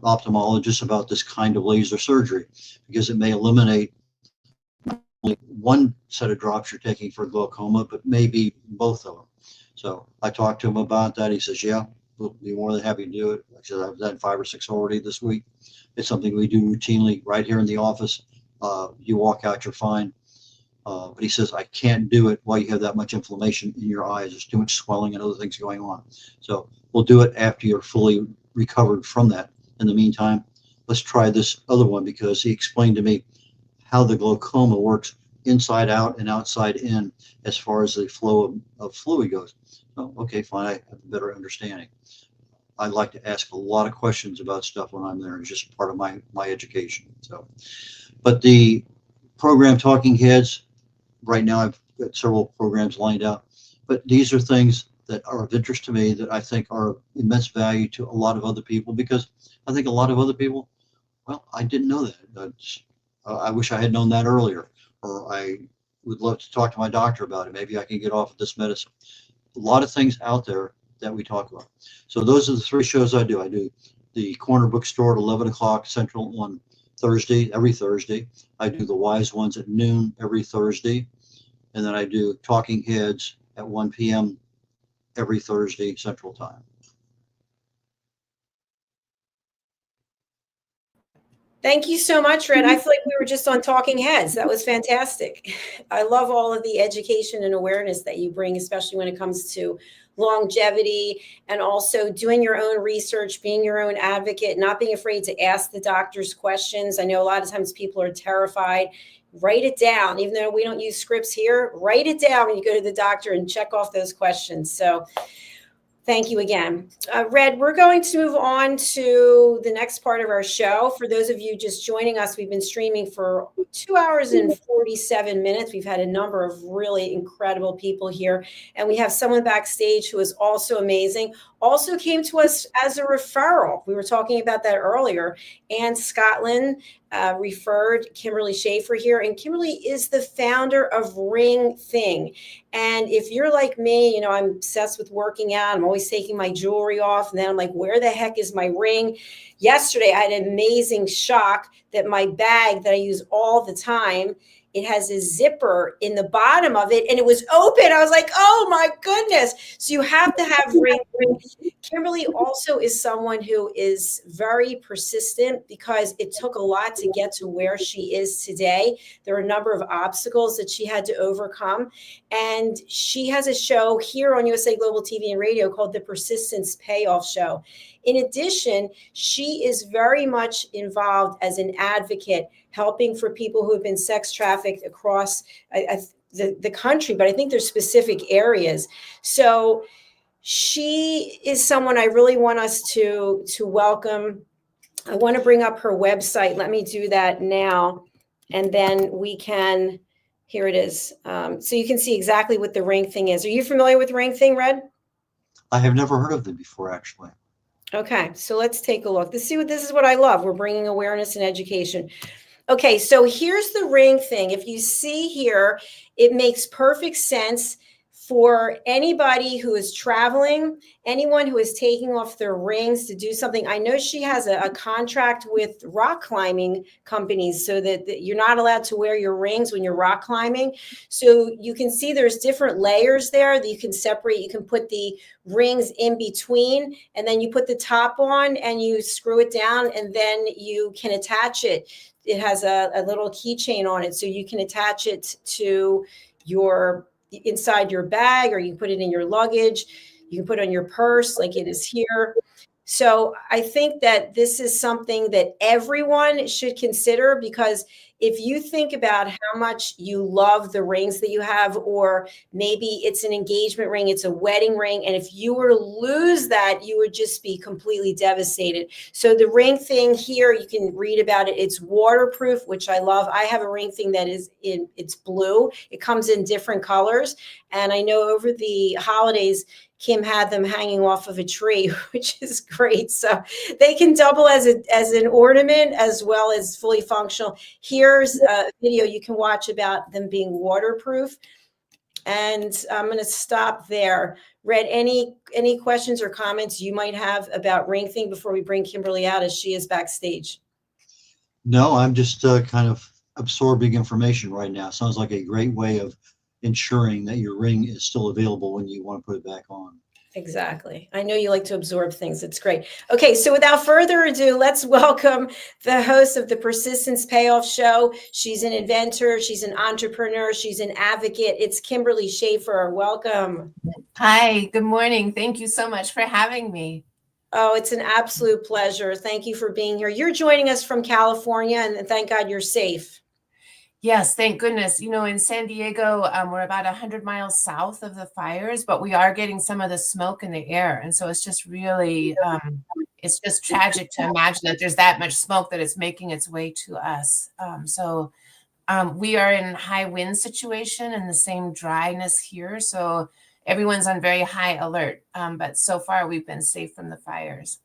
ophthalmologist about this kind of laser surgery, because it may eliminate only one set of drops you're taking for glaucoma, but maybe both of them. So I talked to him about that. He says, "Yeah, we'll be more than happy to do it." I said, "I've done 5 or 6 already this week. It's something we do routinely right here in the office. You walk out, you're fine." But he says, "I can't do it while you have that much inflammation in your eyes. There's too much swelling and other things going on. So we'll do it after you're fully recovered from that. In the meantime, let's try this other one," because he explained to me how the glaucoma works inside out and outside in as far as the flow of fluid goes. Oh, okay, fine. I have a better understanding. I like to ask a lot of questions about stuff when I'm there. It's just part of my education. So, but the program Talking Heads, right now I've got several programs lined up, but these are things that are of interest to me that I think are of immense value to a lot of other people, because I think a lot of other people, well, I didn't know that. I wish I had known that earlier, or I would love to talk to my doctor about it. Maybe I can get off of this medicine. A lot of things out there that we talk about. So those are the 3 shows I do. I do the Corner Bookstore at 11 o'clock Central on every Thursday. I do the Wise Ones at noon every Thursday. And then I do Talking Heads at 1 p.m. every Thursday Central Time. Thank you so much, Red. I feel like we were just on Talking Heads. That was fantastic. I love all of the education and awareness that you bring, especially when it comes to longevity and also doing your own research, being your own advocate, not being afraid to ask the doctors questions. I know a lot of times people are terrified. Write it down. Even though we don't use scripts here, write it down when you go to the doctor and check off those questions. So thank you again. Red, we're going to move on to the next part of our show. For those of you just joining us, we've been streaming for 2 hours and 47 minutes. We've had a number of really incredible people here, and we have someone backstage who is also amazing. Also came to us as a referral. We were talking about that earlier. And Scotland referred Kimberly Schaefer here, and Kimberly is the founder of Ring Thing. And if you're like me, I'm obsessed with working out. I'm always taking my jewelry off, and then I'm like, where the heck is my ring? Yesterday, I had an amazing shock that my bag that I use all the time it has a zipper in the bottom of it, and it was open. I was like, oh my goodness. So you have to have ring. Kimberly also is someone who is very persistent because it took a lot to get to where she is today. There are a number of obstacles that she had to overcome. And she has a show here on USA Global TV and Radio called The Persistence Payoff Show. In addition, she is very much involved as an advocate, helping for people who have been sex trafficked across the country, but I think there's specific areas. So she is someone I really want us to welcome. I want to bring up her website. Let me do that now. And then we can, here it is. So you can see exactly what the ring thing is. Are you familiar with ring thing, Red? I have never heard of them before, actually. Okay, so let's take a look. This is what I love. We're bringing awareness and education. Okay, so here's the ring thing. If you see here, it makes perfect sense for anybody who is traveling, anyone who is taking off their rings to do something. I know she has a contract with rock climbing companies so that you're not allowed to wear your rings when you're rock climbing. So you can see there's different layers there that you can separate. You can put the rings in between, and then you put the top on and you screw it down, and then you can attach it. It has a little keychain on it, so you can attach it to your inside your bag, or you can put it in your luggage. You can put it on your purse like it is here. So I think that this is something that everyone should consider, because if you think about how much you love the rings that you have, or maybe it's an engagement ring, it's a wedding ring, and if you were to lose that, you would just be completely devastated. So the ring thing here, you can read about it. It's waterproof, which I love. I have a ring thing that it's blue. It comes in different colors. And I know over the holidays, Kim had them hanging off of a tree, which is great. So they can double as an ornament as well as fully functional. Here's a video you can watch about them being waterproof. And I'm going to stop there. Red, any questions or comments you might have about ring thing before we bring Kimberly out, as she is backstage? No, I'm just kind of absorbing information right now. Sounds like a great way of ensuring that your ring is still available when you want to put it back on. Exactly. I know you like to absorb things. It's great. Okay, so without further ado, let's welcome the host of the Persistence Payoff Show. She's an inventor. She's an entrepreneur. She's an advocate. It's Kimberly Schaefer. Welcome. Hi, good morning. Thank you so much for having me. Oh, it's an absolute pleasure. Thank you for being here. You're joining us from California, and thank God you're safe. Yes, thank goodness. You know, in San Diego, we're about 100 miles south of the fires, but we are getting some of the smoke in the air. And so it's just really, it's just tragic to imagine that there's that much smoke that is making its way to us. We are in high wind situation and the same dryness here. So everyone's on very high alert. But so far we've been safe from the fires.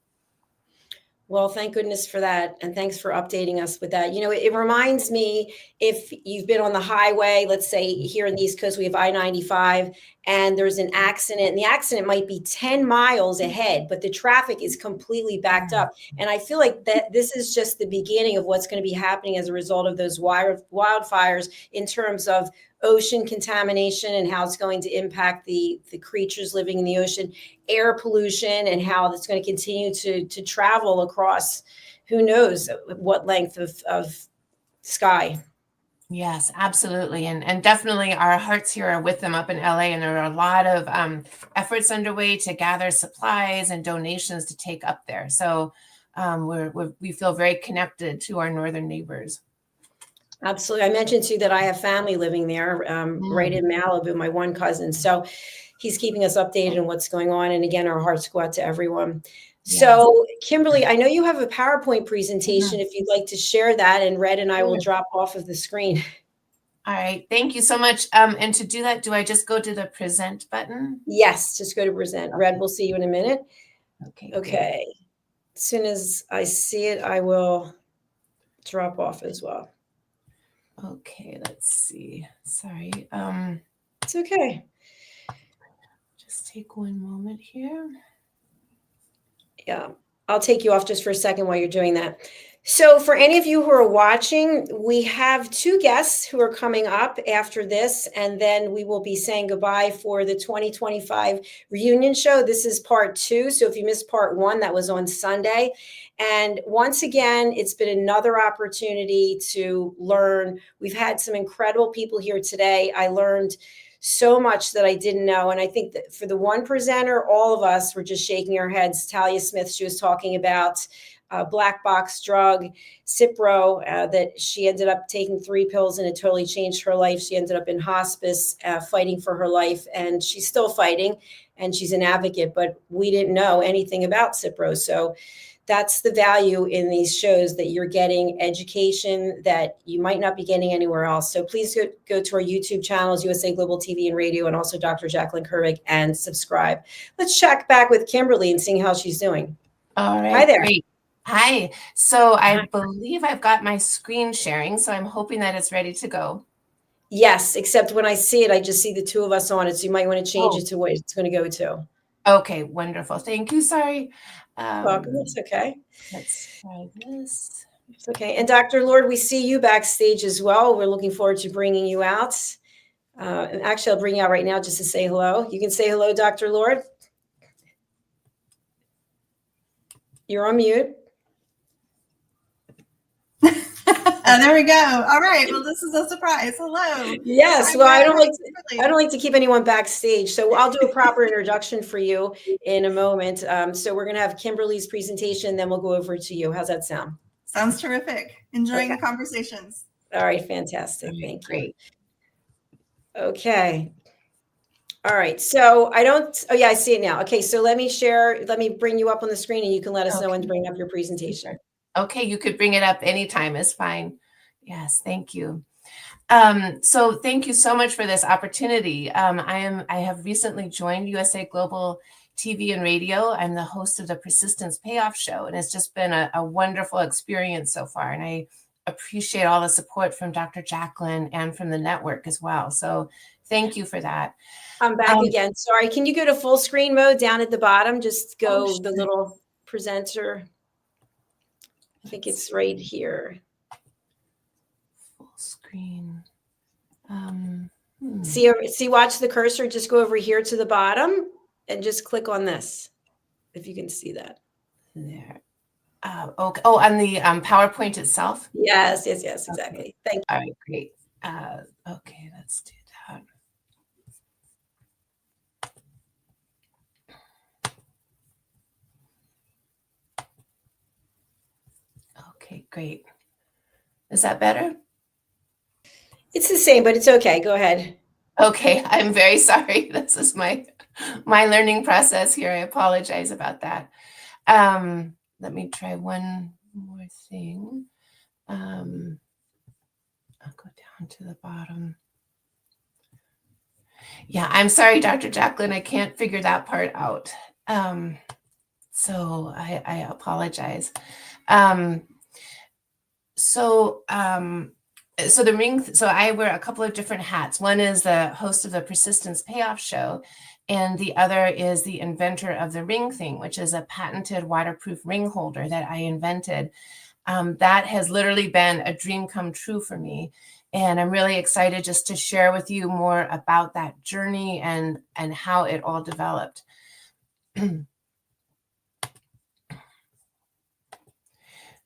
Well, thank goodness for that. And thanks for updating us with that. You know, it reminds me, if you've been on the highway, let's say here in the East Coast, we have I-95, and there's an accident, and the accident might be 10 miles ahead, but the traffic is completely backed up. And I feel like that this is just the beginning of what's going to be happening as a result of those wildfires in terms of ocean contamination and how it's going to impact the creatures living in the ocean, air pollution, and how it's going to continue to travel across who knows what length of sky. Yes, absolutely. And definitely our hearts here are with them up in LA. And there are a lot of efforts underway to gather supplies and donations to take up there. So we feel very connected to our northern neighbors. Absolutely. I mentioned too that I have family living there, right in Malibu, my one cousin. So he's keeping us updated on what's going on. And again, our hearts go out to everyone. Yes. So Kimberly, I know you have a PowerPoint presentation. If you'd like to share that, and Red and I will drop off of the screen. All right. Thank you so much. And to do that, do I just go to the present button? Yes, just go to present. Red, we'll see you in a minute. Okay. Okay. As soon as I see it, I will drop off as well. Okay, let's see. Sorry. It's okay. Just take one moment here. Yeah, I'll take you off just for a second while you're doing that. So for any of you who are watching, we have two guests who are coming up after this, and then we will be saying goodbye for the 2025 reunion show. This is part 2. So if you missed part 1, that was on Sunday. And once again, it's been another opportunity to learn. We've had some incredible people here today. I learned so much that I didn't know. And I think that for the one presenter, all of us were just shaking our heads. Talia Smith, she was talking about black box drug, Cipro, that she ended up taking 3 pills and it totally changed her life. She ended up in hospice fighting for her life, and she's still fighting, and she's an advocate, but we didn't know anything about Cipro. So that's the value in these shows, that you're getting education that you might not be getting anywhere else. So please go to our YouTube channels, USA Global TV and Radio, and also Dr. JACALYN KERBECK, and subscribe. Let's check back with Kimberly and seeing how she's doing. All right. Hi there. Great. Hi. So I believe I've got my screen sharing, so I'm hoping that it's ready to go. Yes, except when I see it, I just see the two of us on it. So you might want to change it to what it's going to go to. Okay, wonderful. Thank you. Sorry. Welcome. It's okay. Let's try this. It's okay. And Dr. Lord, we see you backstage as well. We're looking forward to bringing you out. And actually, I'll bring you out right now just to say hello. You can say hello, Dr. Lord. You're on mute. There we go. All right. Well, this is a surprise. Hello. Yes. Well, I don't like to keep anyone backstage, so I'll do a proper introduction for you in a moment. So we're going to have Kimberly's presentation, then we'll go over to you. How's that sound? Sounds terrific. Enjoying the conversations. All right. Fantastic. Thank you. Great. Okay. All right. So oh yeah, I see it now. Okay. So let me bring you up on the screen, and you can let us know when to bring up your presentation. Okay, you could bring it up anytime. It's fine. Yes, thank you. So thank you so much for this opportunity. I have recently joined USA Global TV and Radio. I'm the host of the Persistence Payoff Show, and it's just been a wonderful experience so far. And I appreciate all the support from Dr. JACALYN and from the network as well. So thank you for that. I'm back again. Sorry. Can you go to full screen mode down at the bottom? Just go the little presenter. I think it's right here. Full screen. See, watch the cursor. Just go over here to the bottom and just click on this, if you can see that. There. Okay. Oh, on the PowerPoint itself? Yes, exactly. Thank you. All right, great. Okay, let's do that. Okay, great. Is that better? It's the same, but it's okay. Go ahead. Okay, I'm very sorry. This is my learning process here. I apologize about that. Let me try one more thing. I'll go down to the bottom. Yeah, I'm sorry, Dr. JACALYN. I can't figure that part out. So I apologize. So I wear a couple of different hats. One is the host of the Persistence Payoff Show, and the other is the inventor of the ring thing, which is a patented waterproof ring holder that I invented. That has literally been a dream come true for me. And I'm really excited just to share with you more about that journey and how it all developed.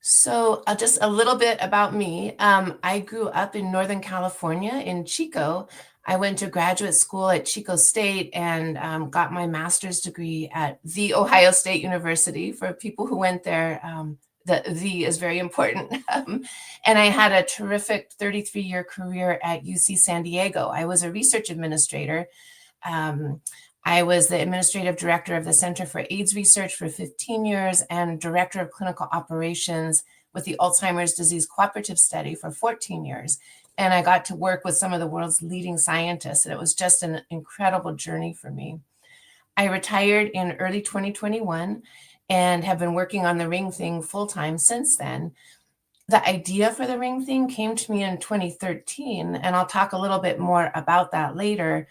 So just a little bit about me. I grew up in Northern California in Chico. I went to graduate school at Chico State and got my master's degree at The Ohio State University. For people who went there, the is very important. And I had a terrific 33-year career at UC San Diego. I was a research administrator. I was the administrative director of the Center for AIDS Research for 15 years and director of clinical operations with the Alzheimer's Disease Cooperative Study for 14 years. And I got to work with some of the world's leading scientists, and it was just an incredible journey for me. I retired in early 2021 and have been working on the ring thing full-time since then. The idea for the ring thing came to me in 2013, and I'll talk a little bit more about that later.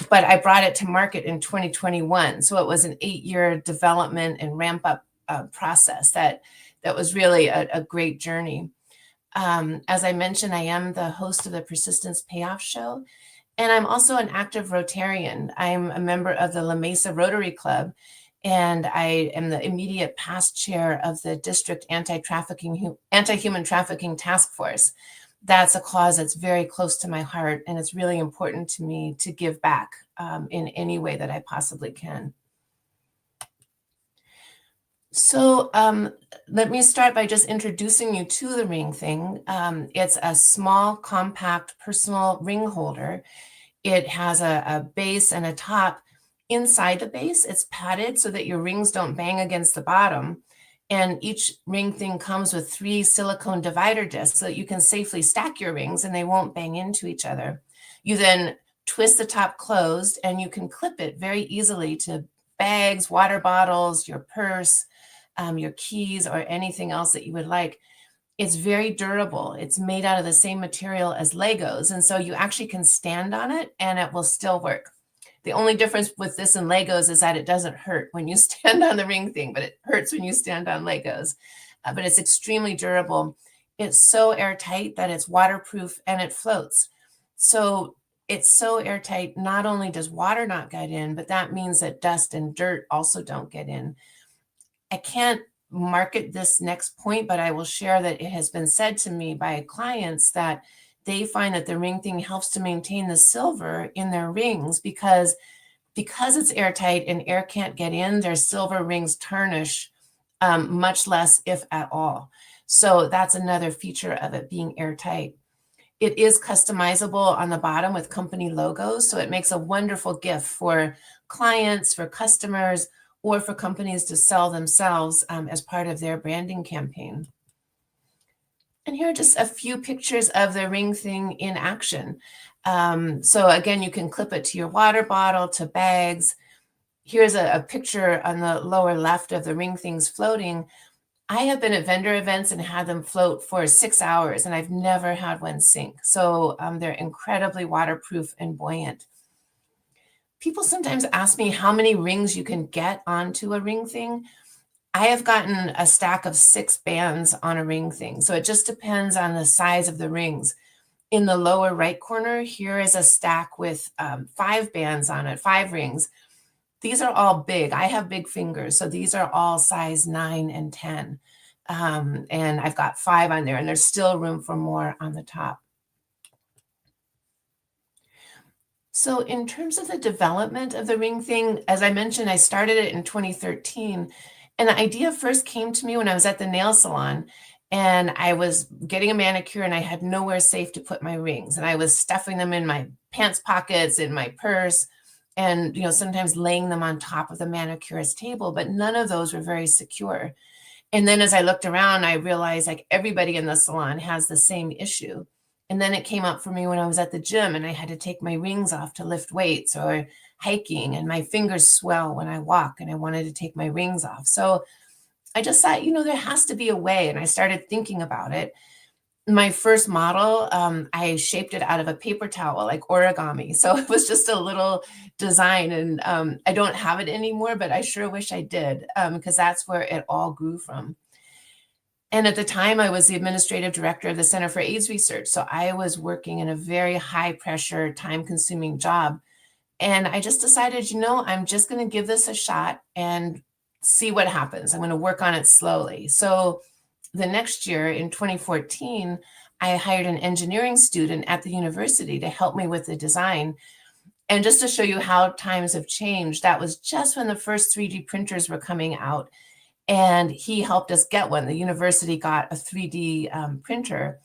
But I brought it to market in 2021. So it was an 8-year development and ramp up process that that was really a great journey. As I mentioned, I am the host of the Persistence Payoff Show, and I'm also an active Rotarian. I'm a member of the La Mesa Rotary Club, and I am the immediate past chair of the District Anti-Human Trafficking Task Force. That's a cause that's very close to my heart, and it's really important to me to give back in any way that I possibly can. So let me start by just introducing you to the ring thing. It's a small, compact, personal ring holder. It has a base and a top. Inside the base, it's padded so that your rings don't bang against the bottom. And each ring thing comes with 3 silicone divider discs so that you can safely stack your rings and they won't bang into each other. You then twist the top closed and you can clip it very easily to bags, water bottles, your purse, your keys, or anything else that you would like. It's very durable. It's made out of the same material as Legos. And so you actually can stand on it and it will still work. The only difference with this and Legos is that it doesn't hurt when you stand on the ring thing, but it hurts when you stand on Legos. But it's extremely durable. It's so airtight that it's waterproof and it floats. So it's so airtight, not only does water not get in, but that means that dust and dirt also don't get in. I can't market this next point, but I will share that it has been said to me by clients that they find that the ring thing helps to maintain the silver in their rings because it's airtight and air can't get in, their silver rings tarnish much less, if at all. So that's another feature of it being airtight. It is customizable on the bottom with company logos, so it makes a wonderful gift for clients, for customers, or for companies to sell themselves as part of their branding campaign. And here are just a few pictures of the ring thing in action. So again, you can clip it to your water bottle, to bags. Here's a picture on the lower left of the ring things floating. I have been at vendor events and had them float for 6 hours, and I've never had one sink. So they're incredibly waterproof and buoyant. People sometimes ask me how many rings you can get onto a ring thing. I have gotten a stack of 6 bands on a ring thing. So it just depends on the size of the rings. In the lower right corner, here is a stack with 5 bands on it, 5 rings. These are all big. I have big fingers. So these are all size 9 and 10. And I've got 5 on there, and there's still room for more on the top. So in terms of the development of the ring thing, as I mentioned, I started it in 2013. And the idea first came to me when I was at the nail salon and I was getting a manicure and I had nowhere safe to put my rings. And I was stuffing them in my pants pockets, in my purse, and sometimes laying them on top of the manicurist table, but none of those were very secure. And then as I looked around, I realized like everybody in the salon has the same issue. And then it came up for me when I was at the gym and I had to take my rings off to lift weights or hiking, and my fingers swell when I walk and I wanted to take my rings off. So I just thought, there has to be a way. And I started thinking about it. My first model, I shaped it out of a paper towel, like origami. So it was just a little design, and I don't have it anymore, but I sure wish I did, because that's where it all grew from. And at the time, I was the administrative director of the Center for AIDS Research. So I was working in a very high pressure, time consuming job. And I just decided, I'm just going to give this a shot and see what happens. I'm going to work on it slowly. So the next year in 2014, I hired an engineering student at the university to help me with the design. And just to show you how times have changed, that was just when the first 3D printers were coming out. And he helped us get one. The university got a 3D printer.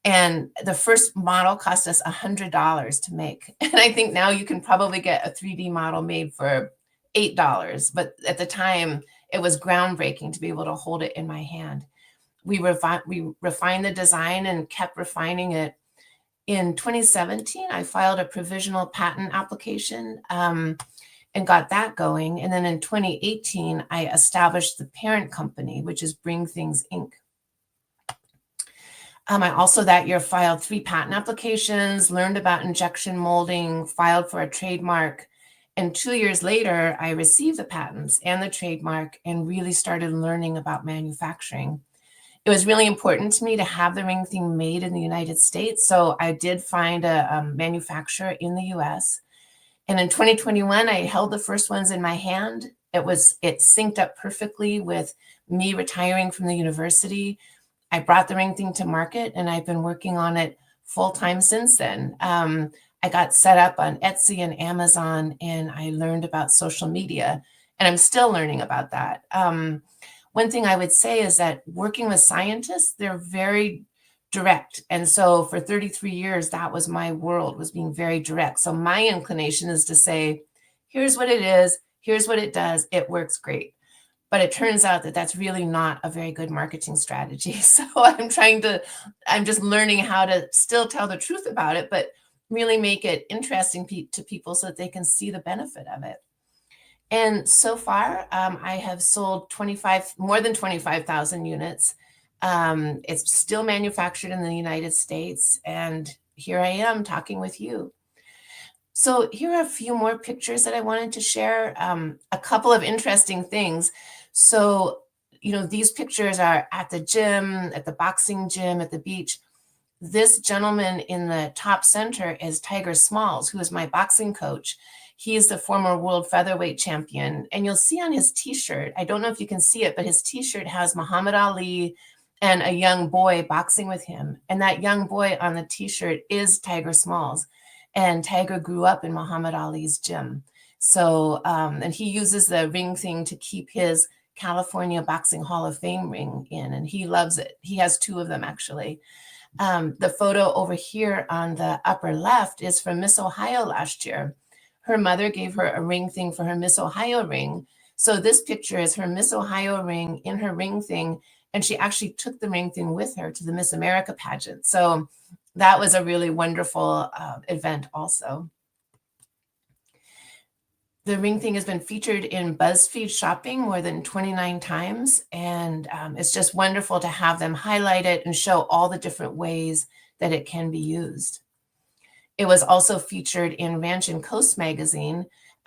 And the first model cost us $100 to make. And I think now you can probably get a 3D model made for $8. But at the time, it was groundbreaking to be able to hold it in my hand. We refined the design and kept refining it. In 2017, I filed a provisional patent application and got that going. And then in 2018, I established the parent company, which is Bring Things Inc. I also that year filed 3 patent applications, learned about injection molding, filed for a trademark. And 2 years later, I received the patents and the trademark and really started learning about manufacturing. it was really important to me to have the ring thing made in the United States. So I did find a manufacturer in the US. And in 2021, I held the first ones in my hand. It synced up perfectly with me retiring from the university. I brought the ring thing to market, and I've been working on it full time since then. I got set up on Etsy and Amazon, and I learned about social media, and I'm still learning about that. One thing I would say is that working with scientists, they're very direct. And so for 33 years, that was my world, was being very direct. So my inclination is to say, here's what it is, here's what it does, it works great. But it turns out that that's really not a very good marketing strategy. So I'm just learning how to still tell the truth about it, but really make it interesting to people so that they can see the benefit of it. And so far, I have sold more than 25,000 units. It's still manufactured in the United States. And here I am talking with you. So here are a few more pictures that I wanted to share. A couple of interesting things. So, these pictures are at the gym, at the boxing gym, at the beach. This gentleman in the top center is Tiger Smalls, who is my boxing coach. He is the former world featherweight champion. And you'll see on his t-shirt, I don't know if you can see it, but his t-shirt has Muhammad Ali and a young boy boxing with him. And that young boy on the t-shirt is Tiger Smalls. And Tiger grew up in Muhammad Ali's gym. So, and he uses the ring thing to keep his California Boxing Hall of Fame ring in, and he loves it. He has 2 of them, actually. The photo over here on the upper left is from Miss Ohio last year. Her mother gave her a ring thing for her Miss Ohio ring. So this picture is her Miss Ohio ring in her ring thing, and she actually took the ring thing with her to the Miss America pageant. So that was a really wonderful event also. The ring thing has been featured in BuzzFeed Shopping more than 29 times, and it's just wonderful to have them highlight it and show all the different ways that it can be used. It was also featured in Ranch and Coast magazine,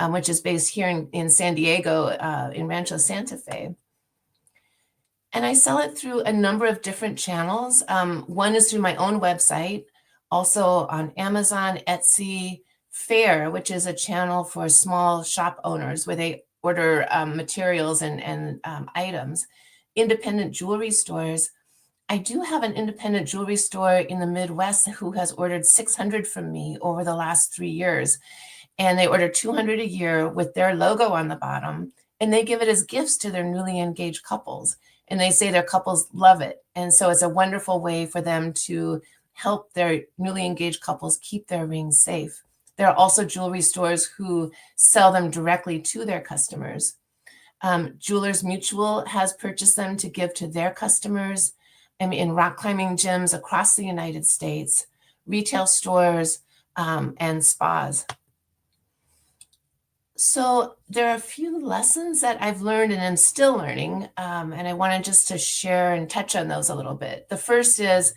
which is based here in San Diego, in Rancho Santa Fe. And I sell it through a number of different channels. One is through my own website, also on Amazon, Etsy, Fair, which is a channel for small shop owners where they order materials and items. Independent jewelry stores. I do have an independent jewelry store in the Midwest who has ordered 600 from me over the last 3 years. And they order 200 a year with their logo on the bottom. And they give it as gifts to their newly engaged couples. And they say their couples love it. And so it's a wonderful way for them to help their newly engaged couples keep their rings safe. There are also jewelry stores who sell them directly to their customers. Jewelers Mutual has purchased them to give to their customers. In rock climbing gyms across the United States, retail stores, and spas. So there are a few lessons that I've learned and am still learning, and I wanted just to share and touch on those a little bit. The first is,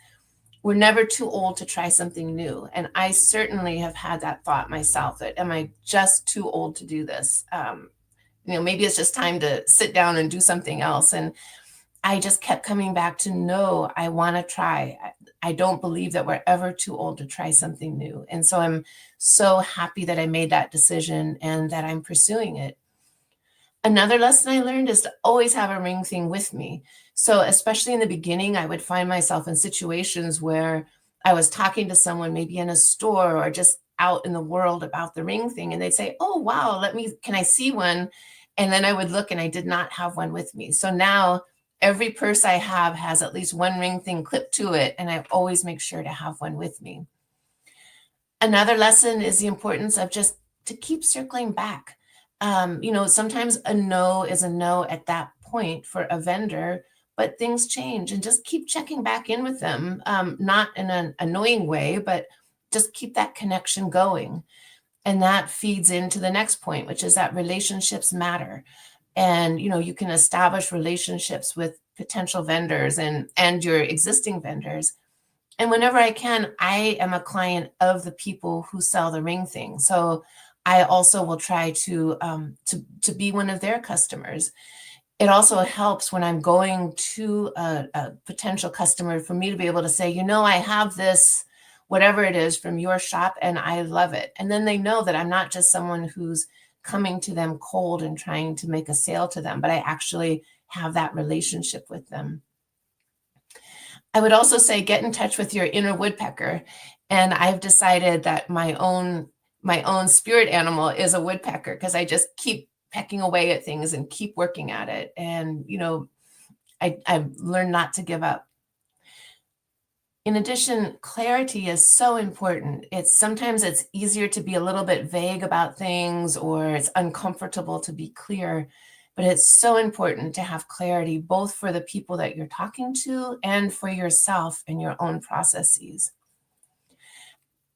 we're never too old to try something new. And I certainly have had that thought myself, that am I just too old to do this? Maybe it's just time to sit down and do something else. And I just kept coming back to, no, I want to try. I don't believe that we're ever too old to try something new. And so I'm so happy that I made that decision and that I'm pursuing it. Another lesson I learned is to always have a ring thing with me. So especially in the beginning, I would find myself in situations where I was talking to someone, maybe in a store or just out in the world about the ring thing. And they'd say, oh, wow, can I see one? And then I would look and I did not have one with me. So now every purse I have has at least one ring thing clipped to it. And I always make sure to have one with me. Another lesson is the importance of just to keep circling back. Sometimes a no is a no at that point for a vendor, but things change, and just keep checking back in with them, not in an annoying way, but just keep that connection going. And that feeds into the next point, which is that relationships matter. And, you can establish relationships with potential vendors and your existing vendors. And whenever I can, I am a client of the people who sell the ring thing. So I also will try to be one of their customers. it also helps when I'm going to a potential customer for me to be able to say, you know, I have this, whatever it is from your shop, and I love it. And then they know that I'm not just someone who's coming to them cold and trying to make a sale to them, but I actually have that relationship with them. I would also say get in touch with your inner woodpecker. And I've decided that my own spirit animal is a woodpecker, because I just keep pecking away at things and keep working at it. And, you know, I've learned not to give up. In addition, clarity is so important. Sometimes it's easier to be a little bit vague about things, or it's uncomfortable to be clear, but it's so important to have clarity, both for the people that you're talking to and for yourself and your own processes.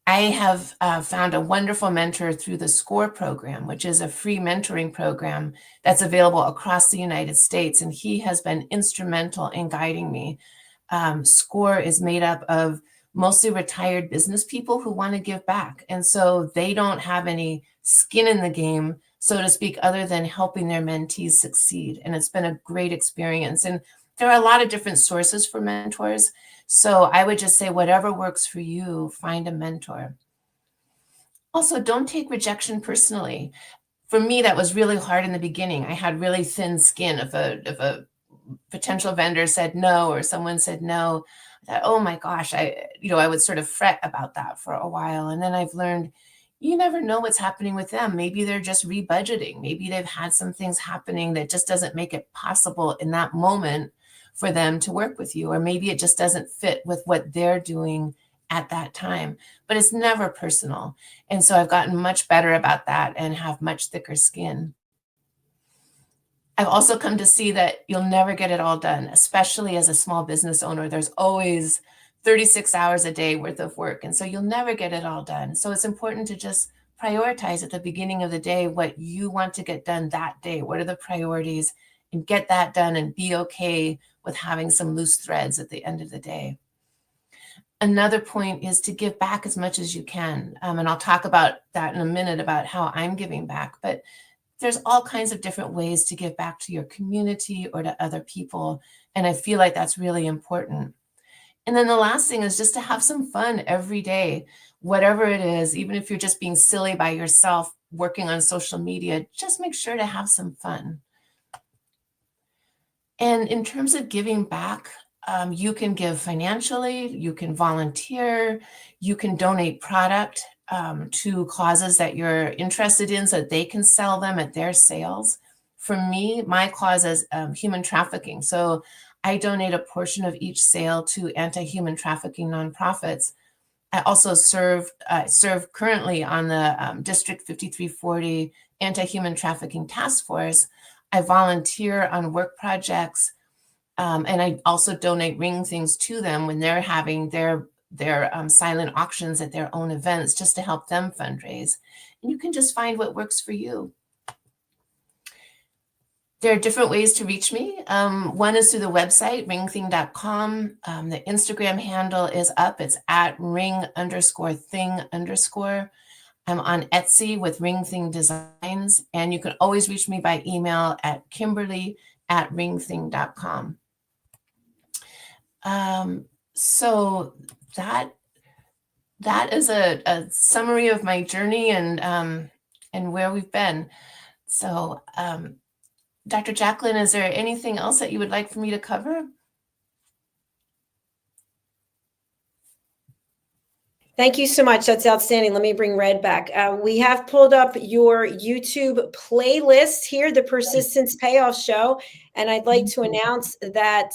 I have found a wonderful mentor through the SCORE program, which is a free mentoring program that's available across the United States. And he has been instrumental in guiding me. SCORE is made up of mostly retired business people who want to give back. And so they don't have any skin in the game, so to speak, other than helping their mentees succeed. And it's been a great experience. And there are a lot of different sources for mentors. So I would just say, whatever works for you, find a mentor. Also, don't take rejection personally. For me, that was really hard in the beginning. I had really thin skin. If a potential vendor said no, or someone said no, I thought, oh my gosh, I would sort of fret about that for a while. And then I've learned, you never know what's happening with them. Maybe they're just rebudgeting. Maybe they've had some things happening that just doesn't make it possible in that moment for them to work with you. Or maybe it just doesn't fit with what they're doing at that time. But it's never personal. And so I've gotten much better about that and have much thicker skin. I've also come to see that you'll never get it all done, especially as a small business owner. There's always 36 hours a day worth of work. And so you'll never get it all done. So it's important to just prioritize at the beginning of the day what you want to get done that day. What are the priorities? And get that done, and be okay with having some loose threads at the end of the day. Another point is to give back as much as you can. And I'll talk about that in a minute, about how I'm giving back. But there's all kinds of different ways to give back to your community or to other people. And I feel like that's really important. And then the last thing is just to have some fun every day, whatever it is. Even if you're just being silly by yourself, working on social media, just make sure to have some fun. And in terms of giving back, you can give financially, you can volunteer, you can donate product to causes that you're interested in so that they can sell them at their sales. For me, my cause is human trafficking. So I donate a portion of each sale to anti-human trafficking nonprofits. I also serve currently on the District 5340 Anti-Human Trafficking Task Force. I volunteer on work projects, and I also donate ring things to them when they're having their silent auctions at their own events, just to help them fundraise. And you can just find what works for you. There are different ways to reach me. One is through the website, ringthing.com. The Instagram handle is up. It's at ring_thing_. I'm on Etsy with Ring Thing Designs, and you can always reach me by email at kimberly@ringthing.com. So that is a summary of my journey and where we've been. So, Dr. JACALYN, is there anything else that you would like for me to cover? Thank you so much. That's outstanding. Let me bring Red back. We have pulled up your YouTube playlist here, the Persistence Payoff Show. And I'd like to announce that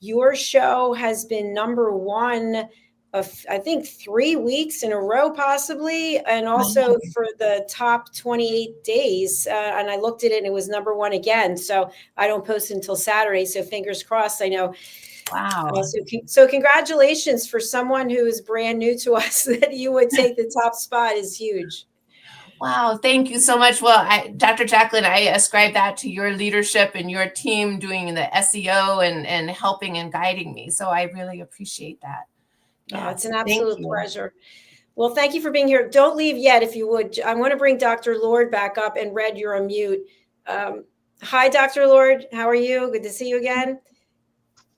your show has been #1 of, I think, 3 weeks in a row, possibly, and also for the top 28 days. And I looked at it and it was #1 again. So I don't post until Saturday. So fingers crossed. I know. Wow. So congratulations for someone who is brand new to us. That you would take the top spot is huge. Wow, thank you so much. Well, Dr. JACALYN, I ascribe that to your leadership and your team doing the SEO and helping and guiding me. So I really appreciate that. Yeah, it's an absolute pleasure. Well, thank you for being here. Don't leave yet, if you would. I want to bring Dr. Lord back up, and Red, you're on mute. Hi, Dr. Lord. How are you? Good to see you again.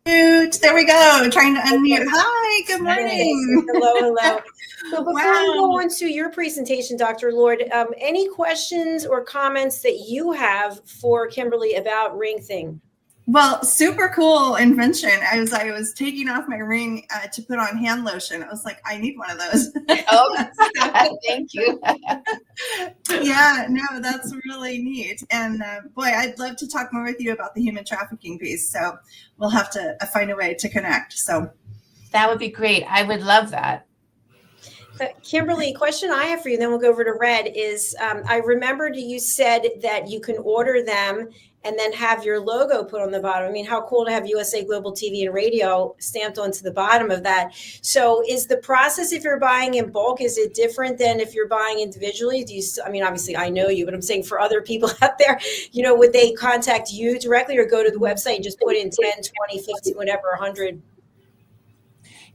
There we go. Trying to unmute. Hi, good morning. Hello. So before Wow. we go on to your presentation, Dr. Lord, any questions or comments that you have for Kimberly about Ring Thing? Well, super cool invention. I was taking off my ring to put on hand lotion. I was like, I need one of those. Oh, thank you. Yeah, no, that's really neat. And boy, I'd love to talk more with you about the human trafficking piece. So we'll have to find a way to connect. So that would be great. I would love that. Kimberly, question I have for you, then we'll go over to Red, is I remembered you said that you can order them and then have your logo put on the bottom. I mean, how cool to have USA Global TV and Radio stamped onto the bottom of that. So is the process, if you're buying in bulk, is it different than if you're buying individually? Do you, I mean, obviously I know you, but I'm saying for other people out there, you know, would they contact you directly or go to the website and just put in 10, 20, 50, whatever, 100?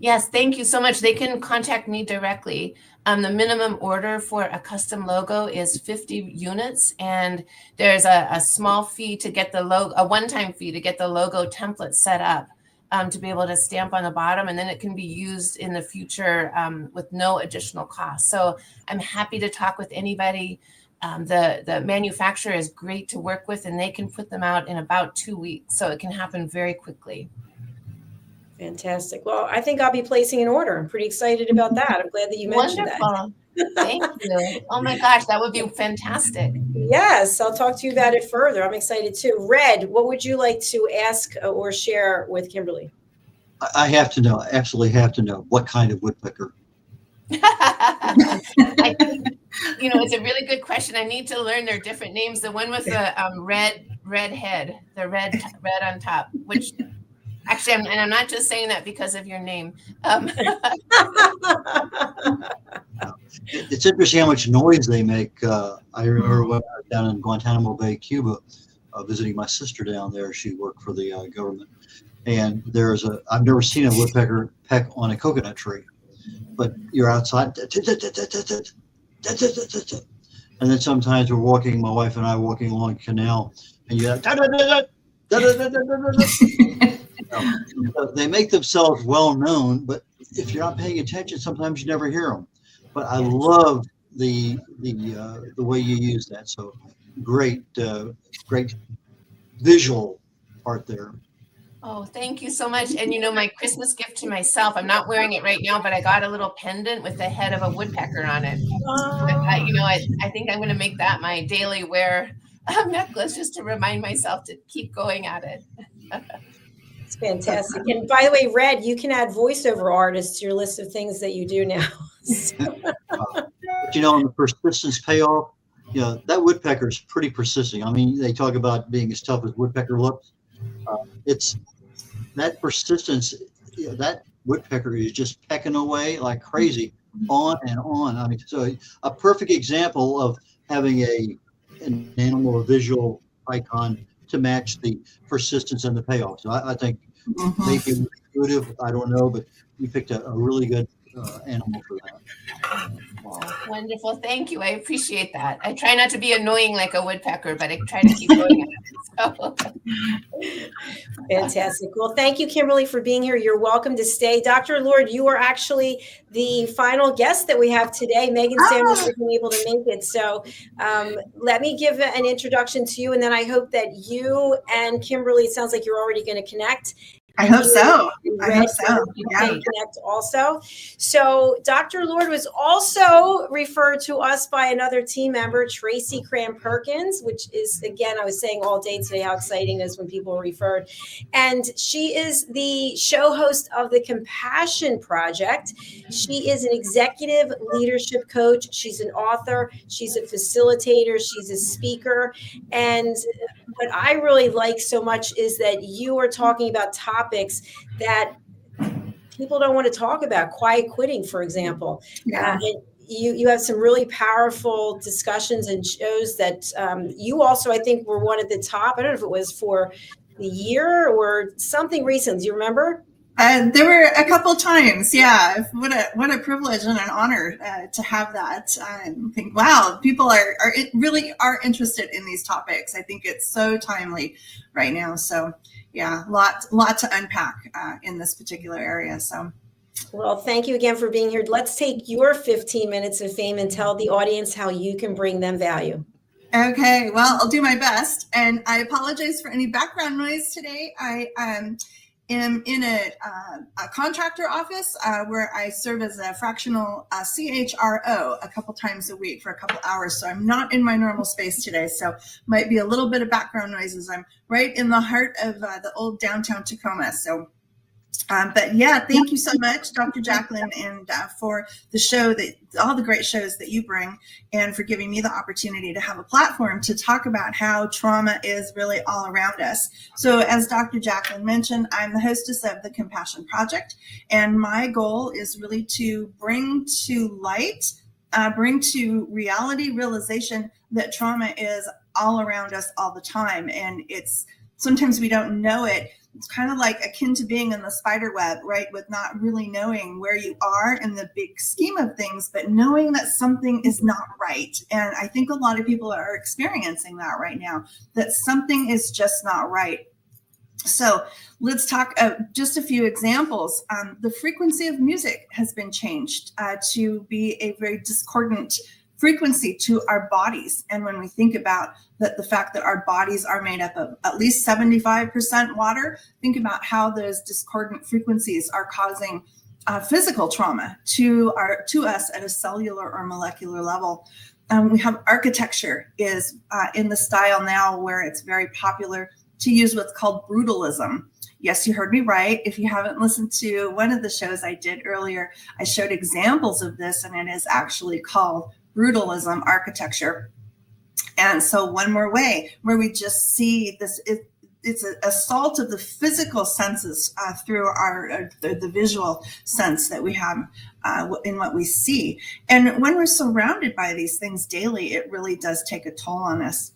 Yes, thank you so much. They can contact me directly. The minimum order for a custom logo is 50 units, and there's a small fee to get the logo, a one-time fee to get the logo template set up to be able to stamp on the bottom, and then it can be used in the future with no additional cost. So I'm happy to talk with anybody. The manufacturer is great to work with, and they can put them out in about 2 weeks, so it can happen very quickly. Fantastic. Well, I think I'll be placing an order. I'm pretty excited about that. I'm glad that you mentioned Wonderful. Thank you. Oh my gosh, that would be fantastic. Yes, I'll talk to you about it further. I'm excited too. Red, what would you like to ask or share with Kimberly? I have to know, absolutely have to know, what kind of woodpecker? I think, you know, it's a really good question. I need to learn their different names. The one with the red head, the red on top, which actually, I'm not just saying that because of your name. It's interesting how much noise they make. I remember when I was down in Guantanamo Bay, Cuba, visiting my sister down there. She worked for the government. And I've never seen a woodpecker peck on a coconut tree, but you're outside. And then sometimes we're walking, my wife and I walking along a canal, and you they make themselves well known, but if you're not paying attention, sometimes you never hear them. But I love the way you use that. So great visual part there. Oh, thank you so much. And you know, my Christmas gift to myself, I'm not wearing it right now, but I got a little pendant with the head of a woodpecker on it. I think I'm going to make that my daily wear necklace, just to remind myself to keep going at it. It's fantastic. And by the way, Red, you can add voiceover artists to your list of things that you do now. But you know, on the persistence payoff, you know, that woodpecker is pretty persistent. I mean, they talk about being as tough as woodpecker looks. It's that persistence, you know, that woodpecker is just pecking away like crazy on and on. I mean, so a perfect example of having an animal, a visual icon to match the persistence and the payoff. So I think maybe intuitive, I don't know, but you picked a really good animal for that. Oh, wonderful. Thank you. I appreciate that. I try not to be annoying like a woodpecker, but I try to keep going at it. So. Fantastic. Well, thank you, Kimberly, for being here. You're welcome to stay. Dr. Lord, you are actually the final guest that we have today. Megan Samuels wasn't able to make it. So let me give an introduction to you, and then I hope that you and Kimberly, it sounds like you're already going to connect. I hope so. Yeah. Connect also. So Dr. Lord was also referred to us by another team member, Tracy Cram-Perkins, which is, again, I was saying all day today how exciting it is when people are referred. And she is the show host of the Compassion Project. She is an executive leadership coach. She's an author. She's a facilitator. She's a speaker. And what I really like so much is that you are talking about topics that people don't want to talk about. Quiet quitting, for example. Yeah. You have some really powerful discussions and shows that you also, I think, were one at the top. I don't know if it was for the year or something recent. Do you remember? There were a couple times, yeah. What a privilege and an honor to have that. I think, wow, people really are interested in these topics. I think it's so timely right now. So, yeah, lot to unpack in this particular area. So, well, thank you again for being here. Let's take your 15 minutes of fame and tell the audience how you can bring them value. Okay, well, I'll do my best, and I apologize for any background noise today. I am in a contractor office where I serve as a fractional CHRO a couple times a week for a couple hours. So I'm not in my normal space today. So might be a little bit of background noises. I'm right in the heart of the old downtown Tacoma. So, but yeah, thank you so much, Dr. JACALYN, and for the show, all the great shows that you bring, and for giving me the opportunity to have a platform to talk about how trauma is really all around us. So as Dr. JACALYN mentioned, I'm the hostess of the Compassion Project, and my goal is really to bring to light, bring to reality realization that trauma is all around us all the time, and it's sometimes we don't know it. It's kind of like akin to being in the spider web, right? With not really knowing where you are in the big scheme of things, but knowing that something is not right. And I think a lot of people are experiencing that right now, that something is just not right. So let's talk just a few examples. The frequency of music has been changed to be a very discordant frequency to our bodies. And when we think about the fact that our bodies are made up of at least 75% water, think about how those discordant frequencies are causing physical trauma to us at a cellular or molecular level. We have architecture is in the style now where it's very popular to use what's called brutalism. Yes, you heard me right. If you haven't listened to one of the shows I did earlier, I showed examples of this, and it is actually called brutalism architecture. And so one more way where we just see this, it's an assault of the physical senses through the visual sense that we have in what we see. And when we're surrounded by these things daily, it really does take a toll on us.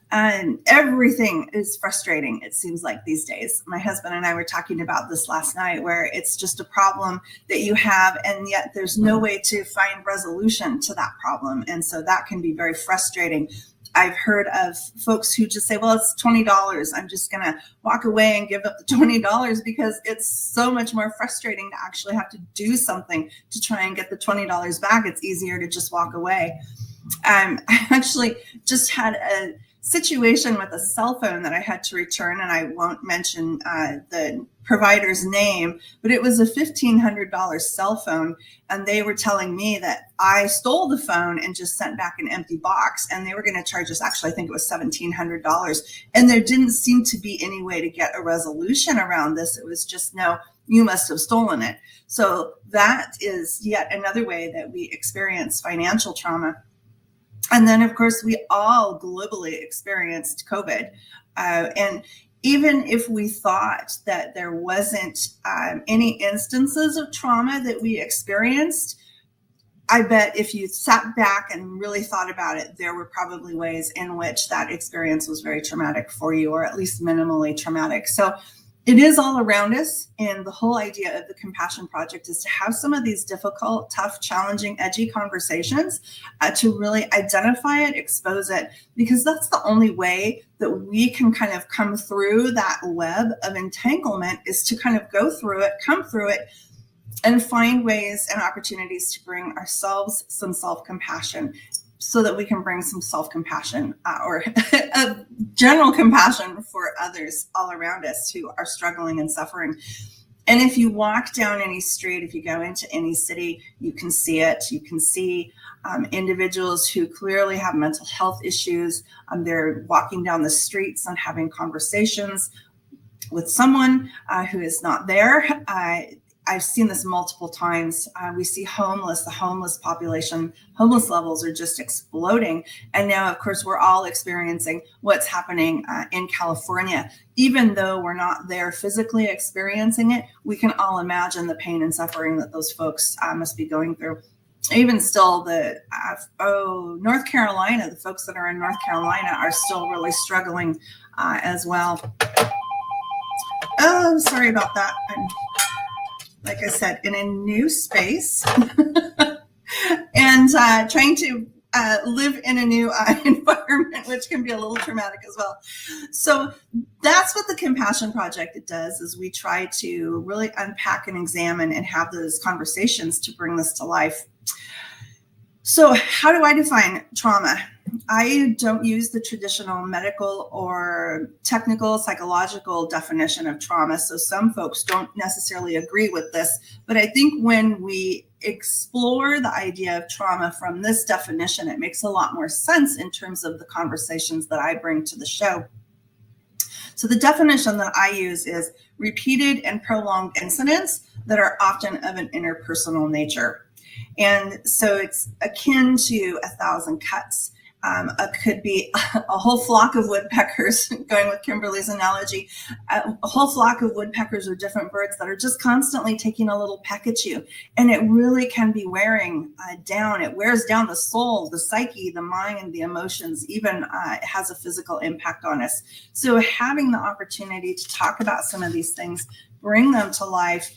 And everything is frustrating, it seems like these days. My husband and I were talking about this last night, where it's just a problem that you have, and yet there's no way to find resolution to that problem. And so that can be very frustrating. I've heard of folks who just say, well, it's $20. I'm just going to walk away and give up the $20 because it's so much more frustrating to actually have to do something to try and get the $20 back. It's easier to just walk away. I actually just had a situation with a cell phone that I had to return, and I won't mention the provider's name, but it was a $1,500 cell phone, and they were telling me that I stole the phone and just sent back an empty box, and they were going to charge us, actually I think it was $1,700, and there didn't seem to be any way to get a resolution around this. It was just, no, you must have stolen it. So that is yet another way that we experience financial trauma. And then, of course, we all globally experienced COVID. And even if we thought that there wasn't any instances of trauma that we experienced, I bet if you sat back and really thought about it, there were probably ways in which that experience was very traumatic for you, or at least minimally traumatic. So it is all around us, and the whole idea of the Compassion Project is to have some of these difficult, tough, challenging, edgy conversations to really identify it, expose it, because that's the only way that we can kind of come through that web of entanglement, is to kind of go through it, come through it, and find ways and opportunities to bring ourselves some self-compassion, so that we can bring some self-compassion or general compassion for others all around us who are struggling and suffering. And if you walk down any street, if you go into any city, you can see it. You can see individuals who clearly have mental health issues. They're walking down the streets and having conversations with someone who is not there. I've seen this multiple times. We see the homeless population, homeless levels are just exploding. And now, of course, we're all experiencing what's happening in California. Even though we're not there physically experiencing it, we can all imagine the pain and suffering that those folks must be going through. Even still, North Carolina, the folks that are in North Carolina are still really struggling as well. Oh, sorry about that. like I said, in a new space and trying to live in a new environment, which can be a little traumatic as well. So that's what the Compassion Project does, is we try to really unpack and examine and have those conversations to bring this to life. So how do I define trauma? I don't use the traditional medical or technical psychological definition of trauma. So some folks don't necessarily agree with this, but I think when we explore the idea of trauma from this definition, it makes a lot more sense in terms of the conversations that I bring to the show. So the definition that I use is repeated and prolonged incidents that are often of an interpersonal nature. And so it's akin to 1,000 cuts. It could be a whole flock of woodpeckers, going with Kimberly's analogy, a whole flock of woodpeckers or different birds that are just constantly taking a little peck at you. And it really can be wearing down. It wears down the soul, the psyche, the mind, the emotions, even it has a physical impact on us. So having the opportunity to talk about some of these things, bring them to life,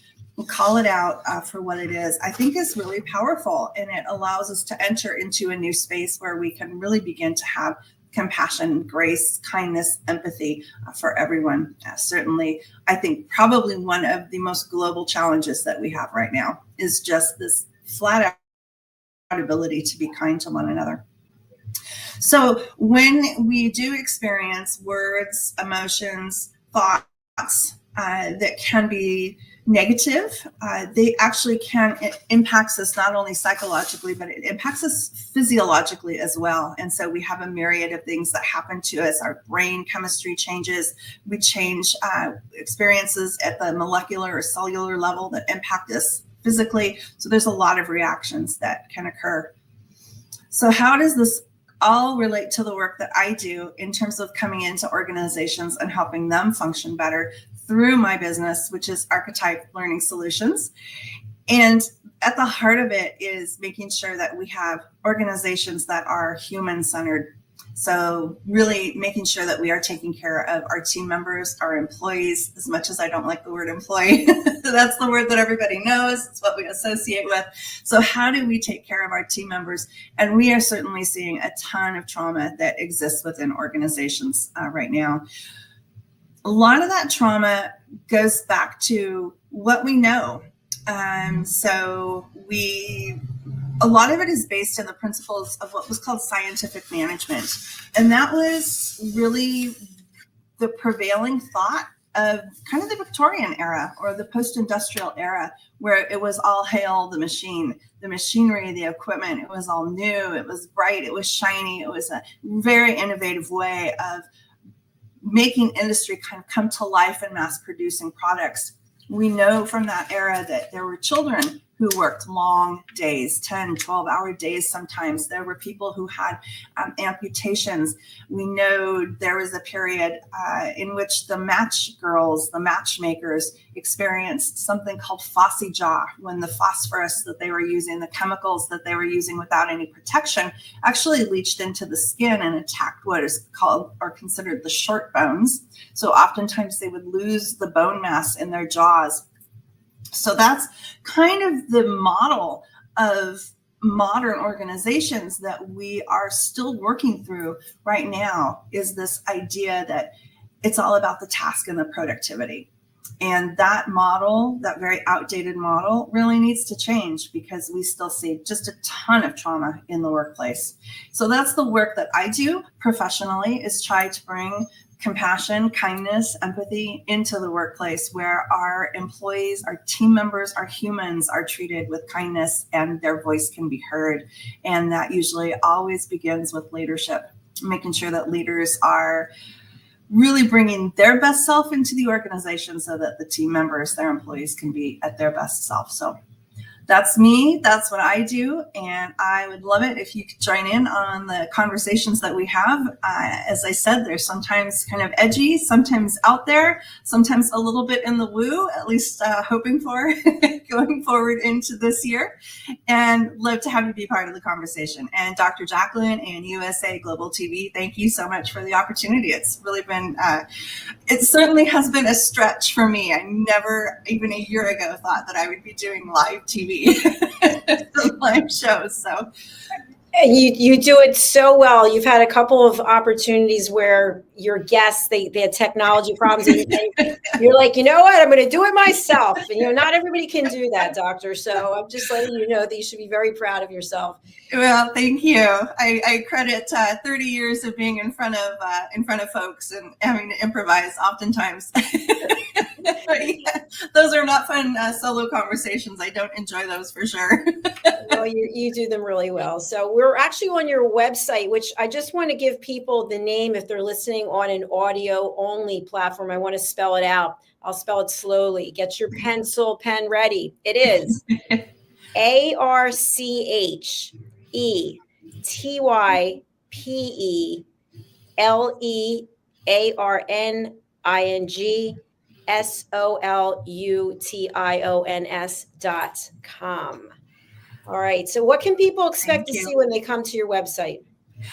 call it out for what it is, I think is really powerful. And it allows us to enter into a new space where we can really begin to have compassion, grace, kindness, empathy for everyone. Certainly, I think probably one of the most global challenges that we have right now is just this flat out ability to be kind to one another. So when we do experience words, emotions, thoughts that can be negative, they actually can, it impacts us not only psychologically, but it impacts us physiologically as well. And so we have a myriad of things that happen to us. Our brain chemistry changes. We change experiences at the molecular or cellular level that impact us physically. So there's a lot of reactions that can occur. So how does this all relate to the work that I do in terms of coming into organizations and helping them function better through my business, which is Archetype Learning Solutions? And at the heart of it is making sure that we have organizations that are human-centered. So really making sure that we are taking care of our team members, our employees, as much as I don't like the word employee. That's the word that everybody knows. It's what we associate with. So how do we take care of our team members? And we are certainly seeing a ton of trauma that exists within organizations right now. A lot of that trauma goes back to what we know. A lot of it is based in the principles of what was called scientific management. And that was really the prevailing thought of kind of the Victorian era or the post-industrial era, where it was all hail the machine, the machinery, the equipment. It was all new, it was bright, it was shiny. It was a very innovative way of making industry kind of come to life and mass producing products. We know from that era that there were children who worked long days, 10, 12-hour days sometimes. There were people who had amputations. We know there was a period in which the match girls, the matchmakers, experienced something called phossy jaw, when the phosphorus that they were using, the chemicals that they were using without any protection, actually leached into the skin and attacked what is called or considered the short bones. So oftentimes they would lose the bone mass in their jaws. So that's kind of the model of modern organizations that we are still working through right now, is this idea that it's all about the task and the productivity. And that model, that very outdated model, really needs to change, because we still see just a ton of trauma in the workplace. So that's the work that I do professionally, is try to bring compassion, kindness, empathy into the workplace, where our employees, our team members, our humans are treated with kindness and their voice can be heard. And that usually always begins with leadership, making sure that leaders are really bringing their best self into the organization so that the team members, their employees, can be at their best self. So that's me. That's what I do. And I would love it if you could join in on the conversations that we have. As I said, they're sometimes kind of edgy, sometimes out there, sometimes a little bit in the woo, at least hoping for going forward into this year. And love to have you be part of the conversation. And Dr. JACALYN and USA Global TV, thank you so much for the opportunity. It's really been, it certainly has been a stretch for me. I never, even a year ago, thought that I would be doing live TV, live shows. So And you do it so well. You've had a couple of opportunities where your guests, they had technology problems, and you're like, you know what, I'm going to do it myself. And not everybody can do that, Doctor. So I'm just letting you know that you should be very proud of yourself. Well, thank you. I credit 30 years of being in front of folks and having to improvise oftentimes. But yeah, those are not fun solo conversations. I don't enjoy those for sure. Well, you do them really well. So we're actually on your website, which I just want to give people the name if they're listening on an audio only platform. I want to spell it out. I'll spell it slowly. Get your pen ready. It is ARCHETYPELEARNINGSOLUTIONS.com. All right. So what can people expect to see when they come to your website? They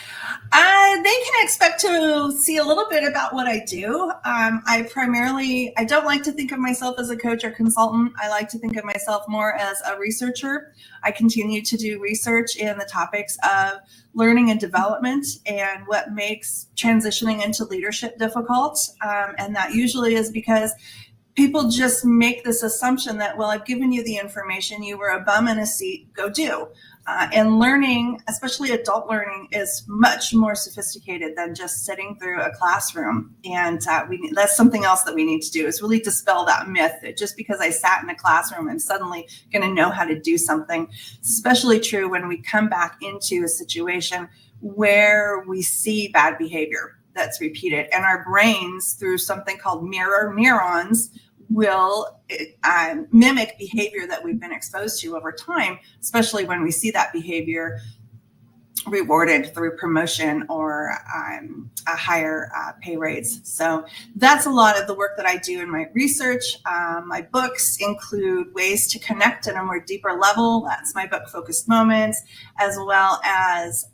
can expect to see a little bit about what I do. I don't like to think of myself as a coach or consultant. I like to think of myself more as a researcher. I continue to do research in the topics of learning and development and what makes transitioning into leadership difficult. And that usually is because people just make this assumption that, well, I've given you the information, you were a bum in a seat, go do. And learning, especially adult learning, is much more sophisticated than just sitting through a classroom. And that's something else that we need to do, is really dispel that myth that just because I sat in a classroom, I'm suddenly going to know how to do something. It's especially true when we come back into a situation where we see bad behavior that's repeated. And our brains, through something called mirror neurons, will mimic behavior that we've been exposed to over time, especially when we see that behavior rewarded through promotion or a higher pay raise. So that's a lot of the work that I do in my research. My books include ways to connect at a more deeper level. That's my book, Focused Moments, as well as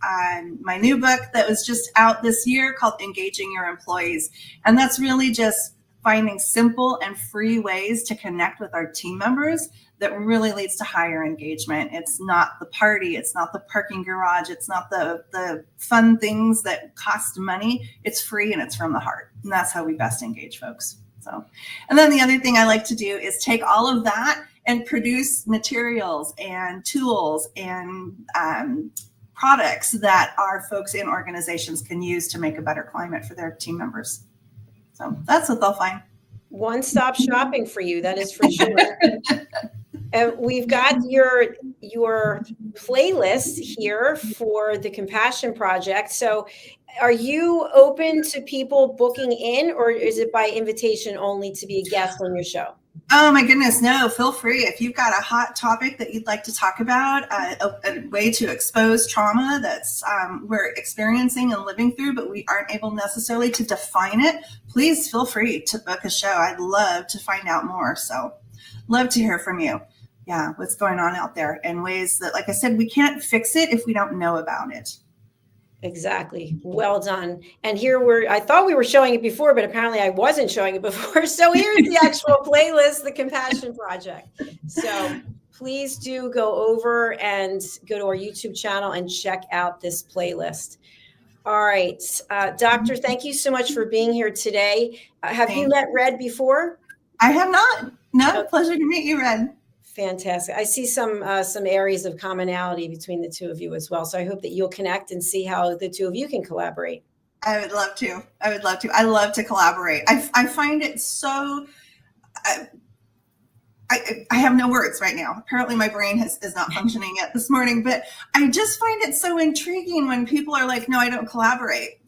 my new book that was just out this year called Engaging Your Employees. And that's really just finding simple and free ways to connect with our team members that really leads to higher engagement. It's not the party, it's not the parking garage, it's not the fun things that cost money. It's free and it's from the heart. And that's how we best engage folks. So, and then the other thing I like to do is take all of that and produce materials and tools and products that our folks in organizations can use to make a better climate for their team members. So that's what they'll find. One-stop shopping for you, that is for sure. And we've got your playlist here for the Compassion Project. So are you open to people booking in, or is it by invitation only to be a guest on your show? Oh my goodness, no, feel free. If you've got a hot topic that you'd like to talk about, a way to expose trauma that's we're experiencing and living through, but we aren't able necessarily to define it, please feel free to book a show. I'd love to find out more. So love to hear from you. Yeah, what's going on out there, and ways that, like I said, we can't fix it if we don't know about it. Exactly. Well done. And here I thought we were showing it before, but apparently I wasn't showing it before. So here's the actual playlist, the Compassion Project. So please do go over and go to our YouTube channel and check out this playlist. All right. Doctor, thank you so much for being here today. Have you met Red before? I have not. No, pleasure to meet you, Red. Fantastic. I see some areas of commonality between the two of you as well. So I hope that you'll connect and see how the two of you can collaborate. I would love to. I love to collaborate. I find it so, I have no words right now. Apparently my brain is not functioning yet this morning, but I just find it so intriguing when people are like, no, I don't collaborate.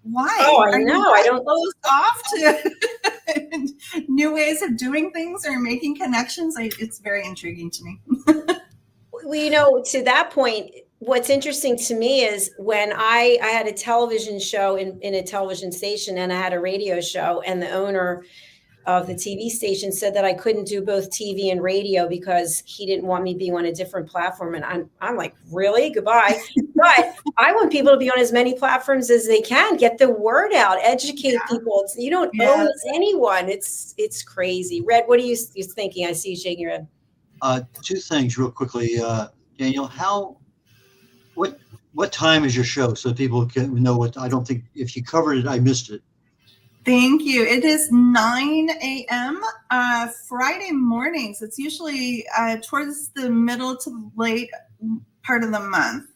Why? Oh, I know. I don't close off to new ways of doing things or making connections. It's very intriguing to me. Well, to that point, what's interesting to me is when I had a television show in a television station, and I had a radio show, and the owner of the TV station said that I couldn't do both TV and radio because he didn't want me being on a different platform. And I'm like, really? Goodbye. But I want people to be on as many platforms as they can, get the word out, educate people. You don't owe it to anyone. It's crazy. Red, what are you thinking? I see you shaking your head. Two things real quickly. Daniel, what time is your show so people can know what? I don't think if you covered it, I missed it. Thank you. It is 9 a.m. Friday mornings. It's usually towards the middle to the late part of the month.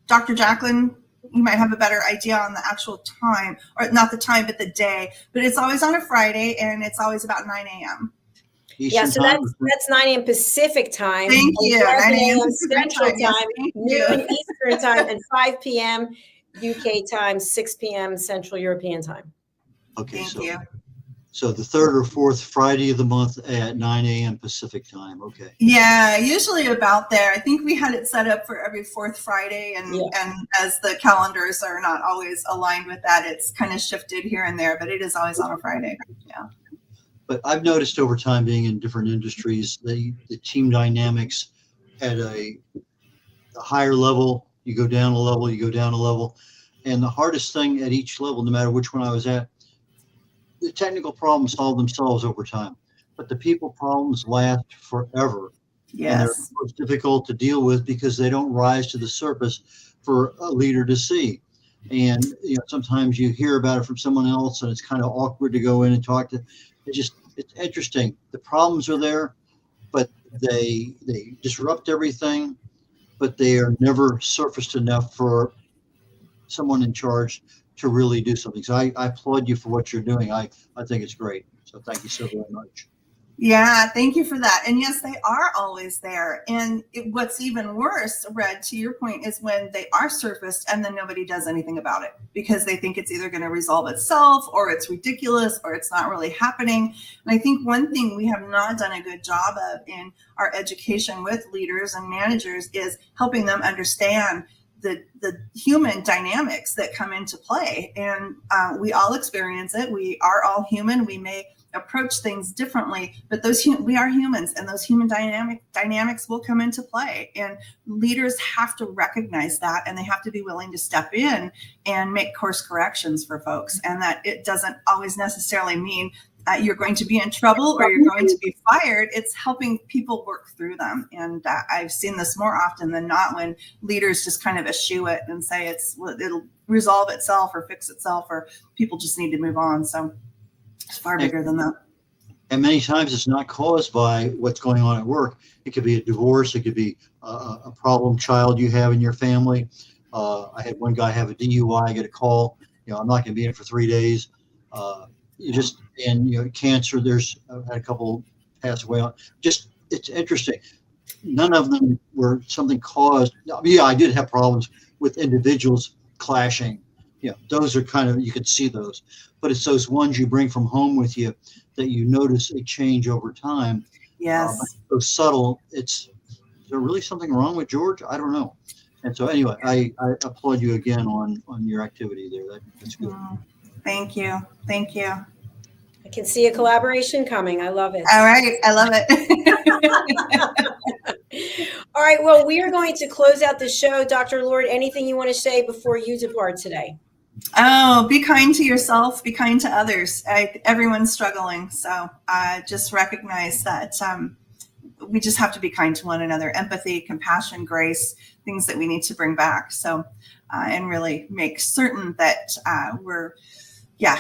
Dr. JACALYN, you might have a better idea on the actual time, or not the time, but the day. But it's always on a Friday, and it's always about 9 a.m. Yeah, so that's 9 a.m. Pacific time. Thank you. 9 a.m. Central time, Yes, noon Eastern time, and 5 p.m. UK time, 6 p.m. Central European time. Okay, Thank you. So the third or fourth Friday of the month at 9 a.m. Pacific time. Okay. Yeah, usually about there. I think we had it set up for every fourth Friday, and as the calendars are not always aligned with that, it's kind of shifted here and there, but it is always on a Friday. Yeah. But I've noticed over time, being in different industries, the team dynamics at a higher level, you go down a level, you go down a level. And the hardest thing at each level, no matter which one I was at, the technical problems solve themselves over time, but the people problems last forever. Yes. And they're most difficult to deal with because they don't rise to the surface for a leader to see. And sometimes you hear about it from someone else, and it's kind of awkward to go in and talk to. It's interesting. The problems are there, but they disrupt everything, but they are never surfaced enough for someone in charge to really do something. So I applaud you for what you're doing. I think it's great. So thank you so very much. Yeah, thank you for that. And yes, they are always there. And what's even worse, Red, to your point, is when they are surfaced and then nobody does anything about it because they think it's either going to resolve itself, or it's ridiculous, or it's not really happening. And I think one thing we have not done a good job of in our education with leaders and managers is helping them understand the human dynamics that come into play. And we all experience it. We are all human. We may approach things differently, but we are humans, and those human dynamics will come into play. And leaders have to recognize that, and they have to be willing to step in and make course corrections for folks. And that it doesn't always necessarily mean you're going to be in trouble or you're going to be fired. It's helping people work through them. And I've seen this more often than not when leaders just kind of eschew it and say it'll resolve itself or fix itself, or people just need to move on. So it's far bigger than that. And many times it's not caused by what's going on at work. It could be a divorce. It could be a problem child you have in your family. I had one guy have a DUI. I get a call. I'm not going to be in for 3 days. Cancer. I've had a couple pass away on. It's interesting. None of them were something caused. Yeah, I did have problems with individuals clashing. Those are kind of, you could see those, but it's those ones you bring from home with you that you notice a change over time. Yes. So subtle. Is there really something wrong with George? I don't know. And so anyway, I applaud you again on your activity there. That's good. Thank you. Thank you. I can see a collaboration coming. I love it. All right. I love it. All right. Well, we are going to close out the show. Dr. Lord, anything you want to say before you depart today? Oh, be kind to yourself. Be kind to others. Everyone's struggling. So just recognize that we just have to be kind to one another. Empathy, compassion, grace, things that we need to bring back. So and really make certain that we're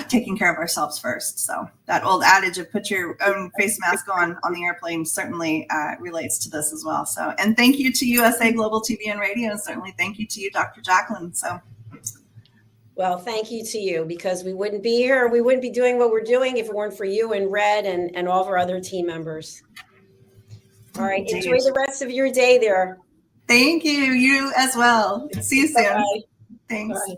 taking care of ourselves first. So that old adage of put your own face mask on the airplane certainly relates to this as well. So, and thank you to USA Global TV and Radio, and certainly thank you to you, Dr. JACALYN. So, well, thank you to you, because we wouldn't be here. We wouldn't be doing what we're doing if it weren't for you and Red and all of our other team members. All right. Indeed. Enjoy the rest of your day there. Thank you. You as well. See you soon. Bye-bye. Thanks. Bye.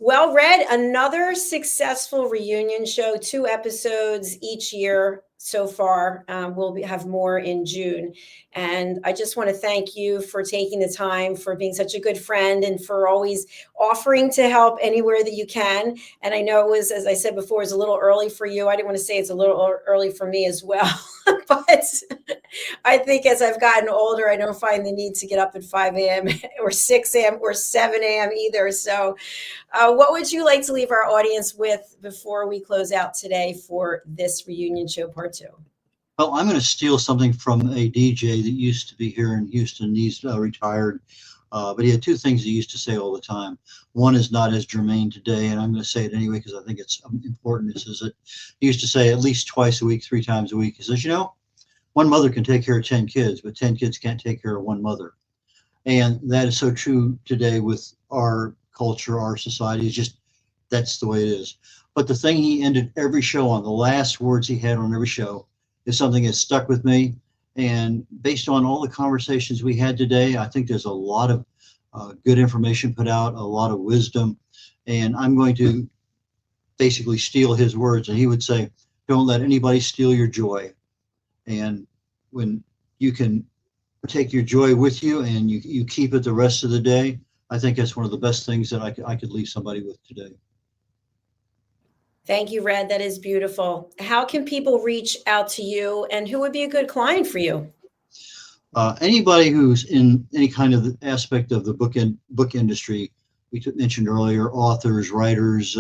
Well, Red, another successful reunion show, 2 episodes each year so far. Have more in June. And I just want to thank you for taking the time, for being such a good friend, and for always offering to help anywhere that you can. And I know it was, as I said before, it was a little early for you. I didn't want to say it's a little early for me as well. But I think as I've gotten older, I don't find the need to get up at 5 a.m. or 6 a.m. or 7 a.m. either. So what would you like to leave our audience with before we close out today for this reunion show part 2? Well, I'm going to steal something from a DJ that used to be here in Houston. He's retired, but he had 2 things he used to say all the time. One is not as germane today, and I'm going to say it anyway because I think it's important. It says that he used to say at least twice a week, 3 times a week. He says, one mother can take care of 10 kids, but 10 kids can't take care of one mother. And that is so true today with our culture, our society. It's just, that's the way it is. But the thing he ended every show on, the last words he had on every show, is something that stuck with me. And based on all the conversations we had today, I think there's a lot of good information put out, a lot of wisdom. And I'm going to basically steal his words. And he would say, don't let anybody steal your joy. And when you can take your joy with you and you keep it the rest of the day, I think that's one of the best things that I could leave somebody with today. Thank you, Red. That is beautiful. How can people reach out to you, and who would be a good client for you? Anybody who's in any kind of aspect of the book industry, we mentioned earlier, authors, writers,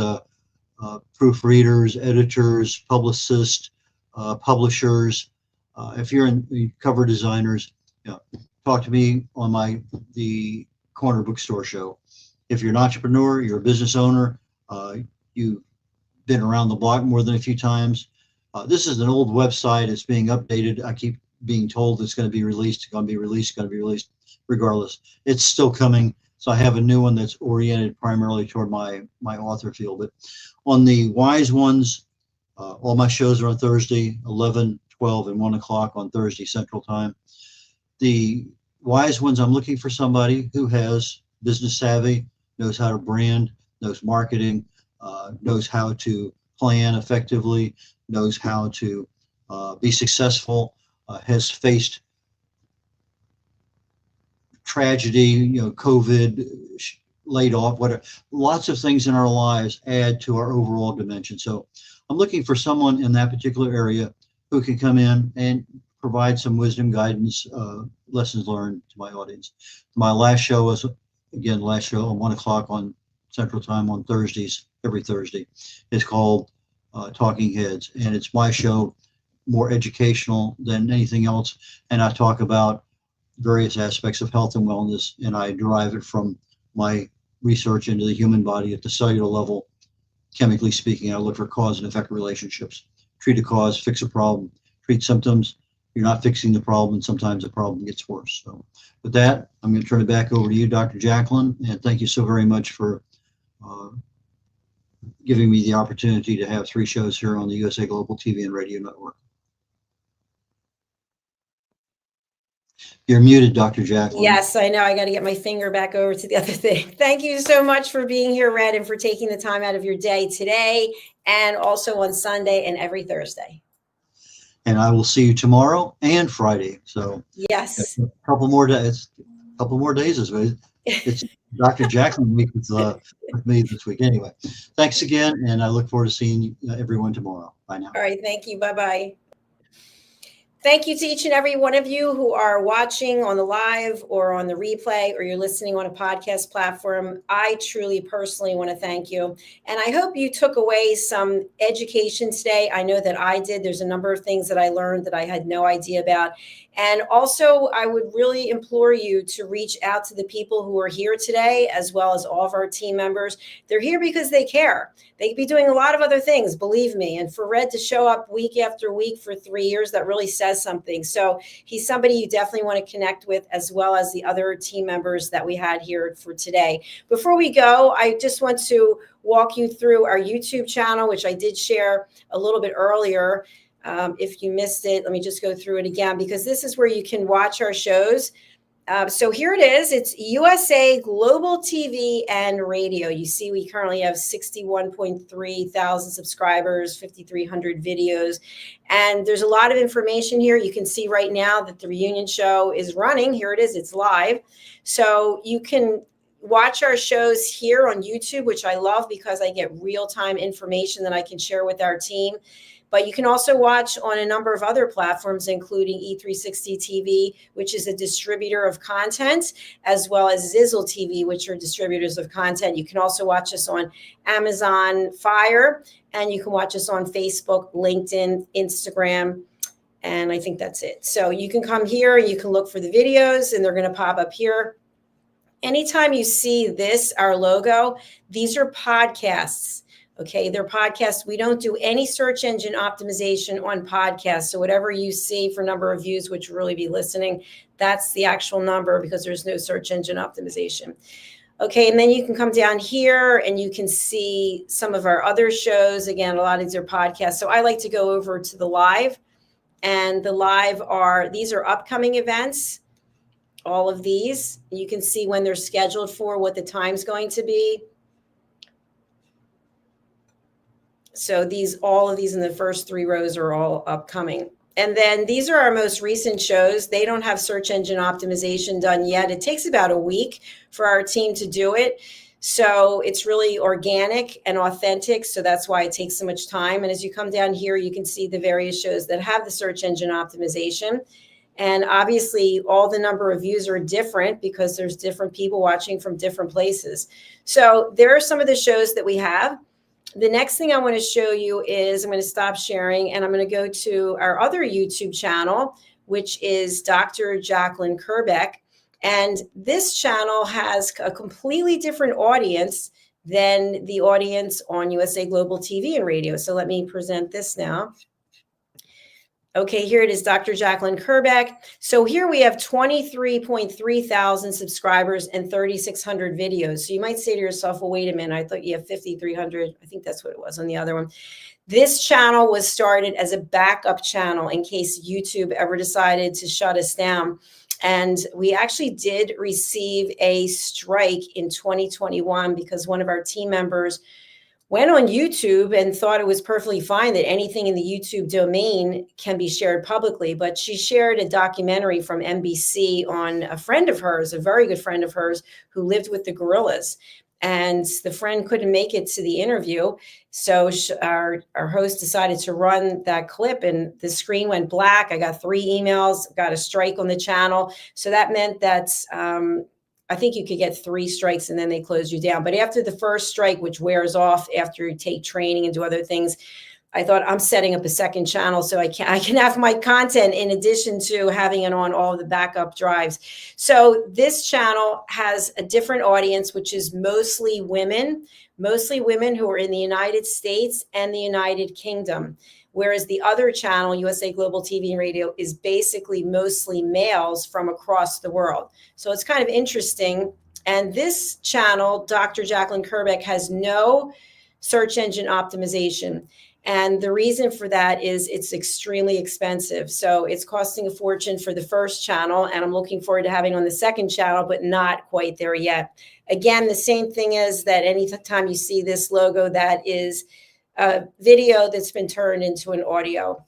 proofreaders, editors, publicists, publishers. If you're in the cover designers, talk to me on the Corner Bookstore Show. If you're an entrepreneur, you're a business owner, you've been around the block more than a few times. This is an old website. It's being updated. I keep being told it's going to be released, regardless. It's still coming. So I have a new one that's oriented primarily toward my author field. But on the Wise Ones, all my shows are on Thursday, 11, 12, and 1 o'clock on Thursday Central Time. The Wise Ones, I'm looking for somebody who has business savvy, knows how to brand, knows marketing, knows how to plan effectively, knows how to be successful, has faced tragedy, COVID, laid off, whatever. Lots of things in our lives add to our overall dimension. So I'm looking for someone in that particular area who can come in and provide some wisdom, guidance, lessons learned to my audience. My last show was, again, on 1 o'clock on Central Time on Thursdays, every Thursday. It's called Talking Heads, and it's my show, more educational than anything else. And I talk about various aspects of health and wellness, and I derive it from my research into the human body at the cellular level. Chemically speaking, I look for cause and effect relationships. Treat a cause, fix a problem. Treat symptoms, you're not fixing the problem, and sometimes the problem gets worse. So with that, I'm going to turn it back over to you, Dr. JACALYN, and thank you so very much for giving me the opportunity to have 3 shows here on the USA Global TV and Radio Network. You're muted, Dr. JACALYN. Yes, I know. I got to get my finger back over to the other thing. Thank you so much for being here, Red, and for taking the time out of your day today and also on Sunday and every Thursday. And I will see you tomorrow and Friday. So yes, a couple more days. It's Dr. JACALYN week with me this week. Anyway, thanks again, and I look forward to seeing everyone tomorrow. Bye now. All right, thank you. Bye-bye. Thank you to each and every one of you who are watching on the live or on the replay, or you're listening on a podcast platform. I truly personally want to thank you. And I hope you took away some education today. I know that I did. There's a number of things that I learned that I had no idea about. And also, I would really implore you to reach out to the people who are here today, as well as all of our team members. They're here because they care. They could be doing a lot of other things, believe me. And for Red to show up week after week for 3 years, that really says something. So he's somebody you definitely want to connect with, as well as the other team members that we had here for today. Before we go, I just want to walk you through our YouTube channel, which I did share a little bit earlier. If you missed it, let me just go through it again, because this is where you can watch our shows So here it is. It's USA Global TV and Radio. You see, we currently have 61.3 thousand subscribers, 5,300 videos, and there's a lot of information here. You can see right now that the reunion show is running. Here it is. It's live. So you can watch our shows here on YouTube, which I love because I get real-time information that I can share with our team. But you can also watch on a number of other platforms, including E360 TV, which is a distributor of content, as well as Xizzle TV, which are distributors of content. You can also watch us on Amazon Fire, and you can watch us on Facebook, LinkedIn, Instagram, and I think that's it. So you can come here, you can look for the videos, and they're going to pop up here. Anytime you see this, our logo, these are podcasts. Okay, they're podcasts. We don't do any search engine optimization on podcasts. So whatever you see for number of views, which will really be listening, that's the actual number because there's no search engine optimization. Okay, and then you can come down here and you can see some of our other shows. Again, a lot of these are podcasts. So I like to go over to the live, and the live these are upcoming events. All of these, you can see when they're scheduled for, what the time's going to be. So all of these in the first 3 rows are all upcoming. And then these are our most recent shows. They don't have search engine optimization done yet. It takes about a week for our team to do it. So it's really organic and authentic. So that's why it takes so much time. And as you come down here, you can see the various shows that have the search engine optimization. And obviously all the number of views are different because there's different people watching from different places. So there are some of the shows that we have. The next thing I want to show you is I'm going to stop sharing and I'm going to go to our other YouTube channel, which is Dr. JACALYN KERBECK. And this channel has a completely different audience than the audience on USA Global TV and Radio. So let me present this now. Okay, here it is, Dr. JACALYN KERBECK. So here we have 23.3 thousand subscribers and 3,600 videos. So you might say to yourself, well, wait a minute, I thought you have 5,300. I think that's what it was on the other one. This channel was started as a backup channel in case YouTube ever decided to shut us down. And we actually did receive a strike in 2021 because one of our team members went on YouTube and thought it was perfectly fine that anything in the YouTube domain can be shared publicly. But she shared a documentary from NBC on a friend of hers, a very good friend of hers, who lived with the gorillas. And the friend couldn't make it to the interview. So our host decided to run that clip and the screen went black. I got 3 emails, got a strike on the channel. So that meant that I think you could get 3 strikes and then they close you down. But after the first strike, which wears off after you take training and do other things, I thought I'm setting up a second channel so I can have my content in addition to having it on all of the backup drives. So this channel has a different audience, which is mostly women who are in the United States and the United Kingdom. Whereas the other channel, USA Global TV and Radio, is basically mostly males from across the world. So it's kind of interesting. And this channel, Dr. JACALYN KERBECK, has no search engine optimization. And the reason for that is it's extremely expensive. So it's costing a fortune for the first channel, and I'm looking forward to having on the second channel, but not quite there yet. Again, the same thing is that anytime you see this logo, that is a video that's been turned into an audio.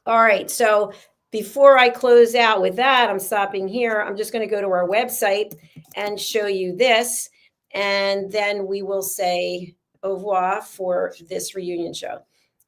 All right, so before I close out with that, I'm stopping here. I'm just going to go to our website and show you this, and then we will say au revoir for this reunion show.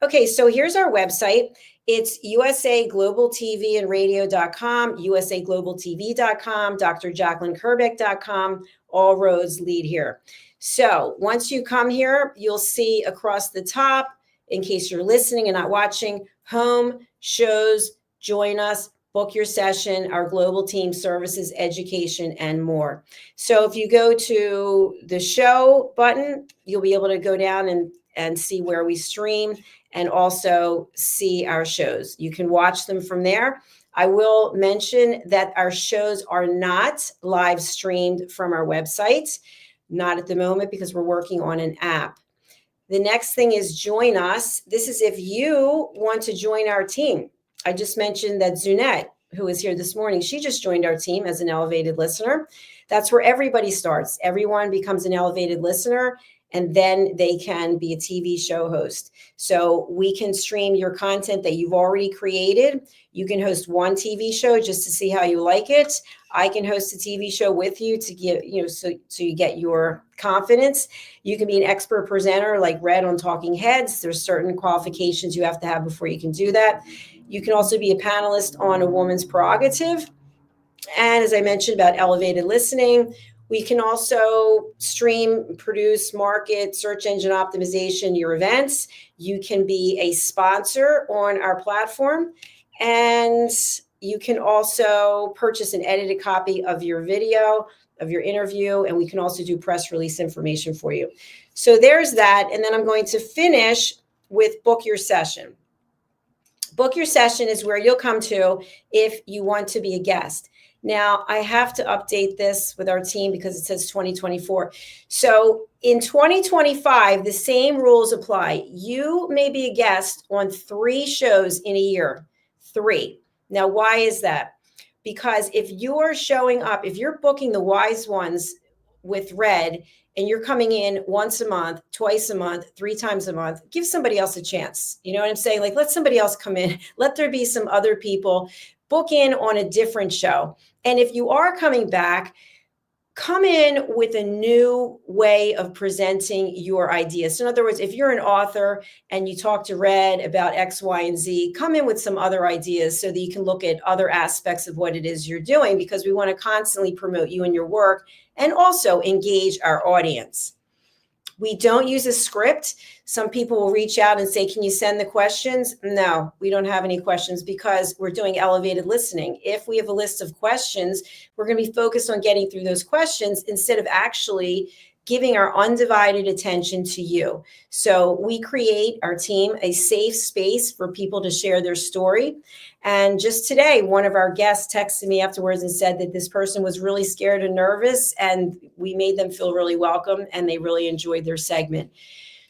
Okay, so here's our website. It's usaglobaltvandradio.com, usaglobaltv.com, drjacalynkerbeck.com. All roads lead here. So once you come here, you'll see across the top, in case you're listening and not watching, home, shows, join us, book your session, our global team services, education, and more. So if you go to the show button, you'll be able to go down and see where we stream and also see our shows. You can watch them from there. I will mention that our shows are not live streamed from our website. Not at the moment because we're working on an app. The next thing is join us. This is if you want to join our team. I just mentioned that Zunette who is here this morning, she just joined our team as an elevated listener. That's where everybody starts. Everyone becomes an elevated listener, and then they can be a TV show host. So we can stream your content that you've already created. You can host one TV show just to see how you like it. I can host a TV show with you to give, so you get your confidence. You can be an expert presenter like Red on Talking Heads. There's certain qualifications you have to have before you can do that. You can also be a panelist on A Woman's Prerogative. And as I mentioned about elevated listening, we can also stream, produce, market, search engine optimization, your events. You can be a sponsor on our platform, and you can also purchase an edited copy of your video, of your interview, and we can also do press release information for you. So there's that. And then I'm going to finish with book your session. Book your session is where you'll come to if you want to be a guest. Now, I have to update this with our team because it says 2024. So in 2025, the same rules apply. You may be a guest on 3 shows in a year. 3. Now, why is that? Because if you're showing up, if you're booking the Wise Ones with Red, and you're coming in once a month, twice a month, 3 times a month, give somebody else a chance. You know what I'm saying? Like, let somebody else come in. Let there be some other people. Book in on a different show. And if you are coming back, come in with a new way of presenting your ideas. So in other words, if you're an author and you talk to Red about X, Y, and Z, come in with some other ideas so that you can look at other aspects of what it is you're doing, because we want to constantly promote you and your work and also engage our audience. We don't use a script. Some people will reach out and say, can you send the questions? No, we don't have any questions because we're doing elevated listening. If we have a list of questions, we're going to be focused on getting through those questions instead of actually giving our undivided attention to you. So we create, our team, a safe space for people to share their story. And just today, one of our guests texted me afterwards and said that this person was really scared and nervous, and we made them feel really welcome and they really enjoyed their segment.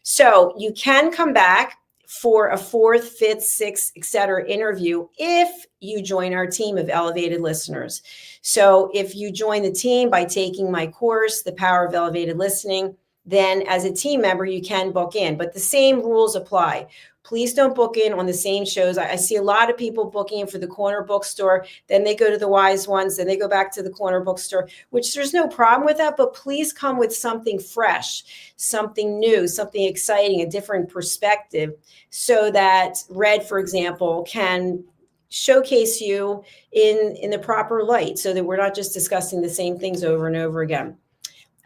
So you can come back for a 4th, 5th, 6th, etc. interview if you join our team of elevated listeners. So if you join the team by taking my course, The Power of Elevated Listening, then as a team member, you can book in, but the same rules apply. Please don't book in on the same shows. I see a lot of people booking in for the corner bookstore, then they go to the Wise Ones, then they go back to the corner bookstore, which there's no problem with that, but please come with something fresh, something new, something exciting, a different perspective, so that Red, for example, can showcase you in the proper light so that we're not just discussing the same things over and over again.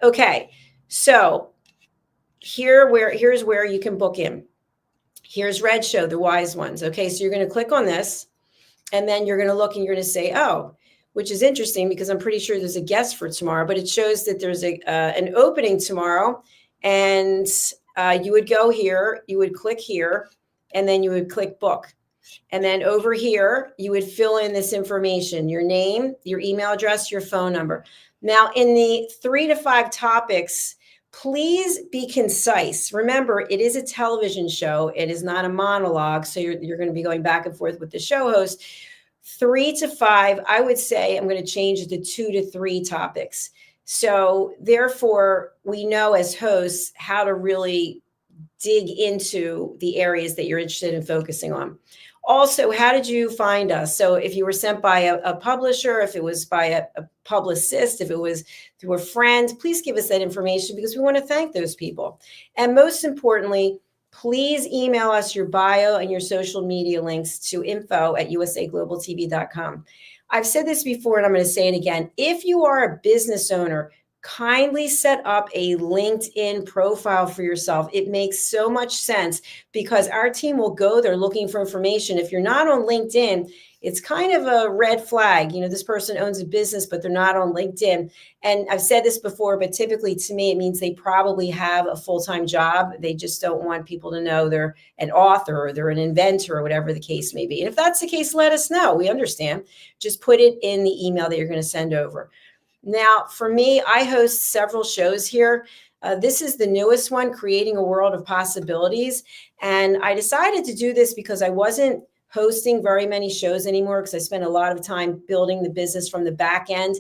Okay, so here's where you can book in. Here's Red Show, the Wise Ones. Okay, so you're going to click on this, and then you're going to look and you're going to say, oh, which is interesting because I'm pretty sure there's a guest for tomorrow, but it shows that there's an opening tomorrow, and you would go here, you would click here, and then you would click book. And then over here, you would fill in this information, your name, your email address, your phone number. Now, in the 3 to 5 topics, please be concise. Remember, it is a television show. It is not a monologue. So you're going to be going back and forth with the show host. 3 to 5, I would say I'm going to change it to 2 to 3 topics. So therefore, we know as hosts how to really dig into the areas that you're interested in focusing on. Also, how did you find us? So if you were sent by a publisher, if it was by a publicist, if it was through a friend, please give us that information because we want to thank those people. And most importantly, please email us your bio and your social media links to info@usaglobaltv.com. I've said this before and I'm going to say it again. If you are a business owner, kindly set up a LinkedIn profile for yourself. It makes so much sense because our team will go there looking for information. If you're not on LinkedIn, it's kind of a red flag. You know, this person owns a business, but they're not on LinkedIn. And I've said this before, but typically to me, it means they probably have a full-time job. They just don't want people to know they're an author or they're an inventor or whatever the case may be. And if that's the case, let us know. We understand. Just put it in the email that you're going to send over. Now, for me, I host several shows here. This is the newest one, Creating a World of Possibilities. And I decided to do this because I wasn't hosting very many shows anymore because I spend a lot of time building the business from the back end.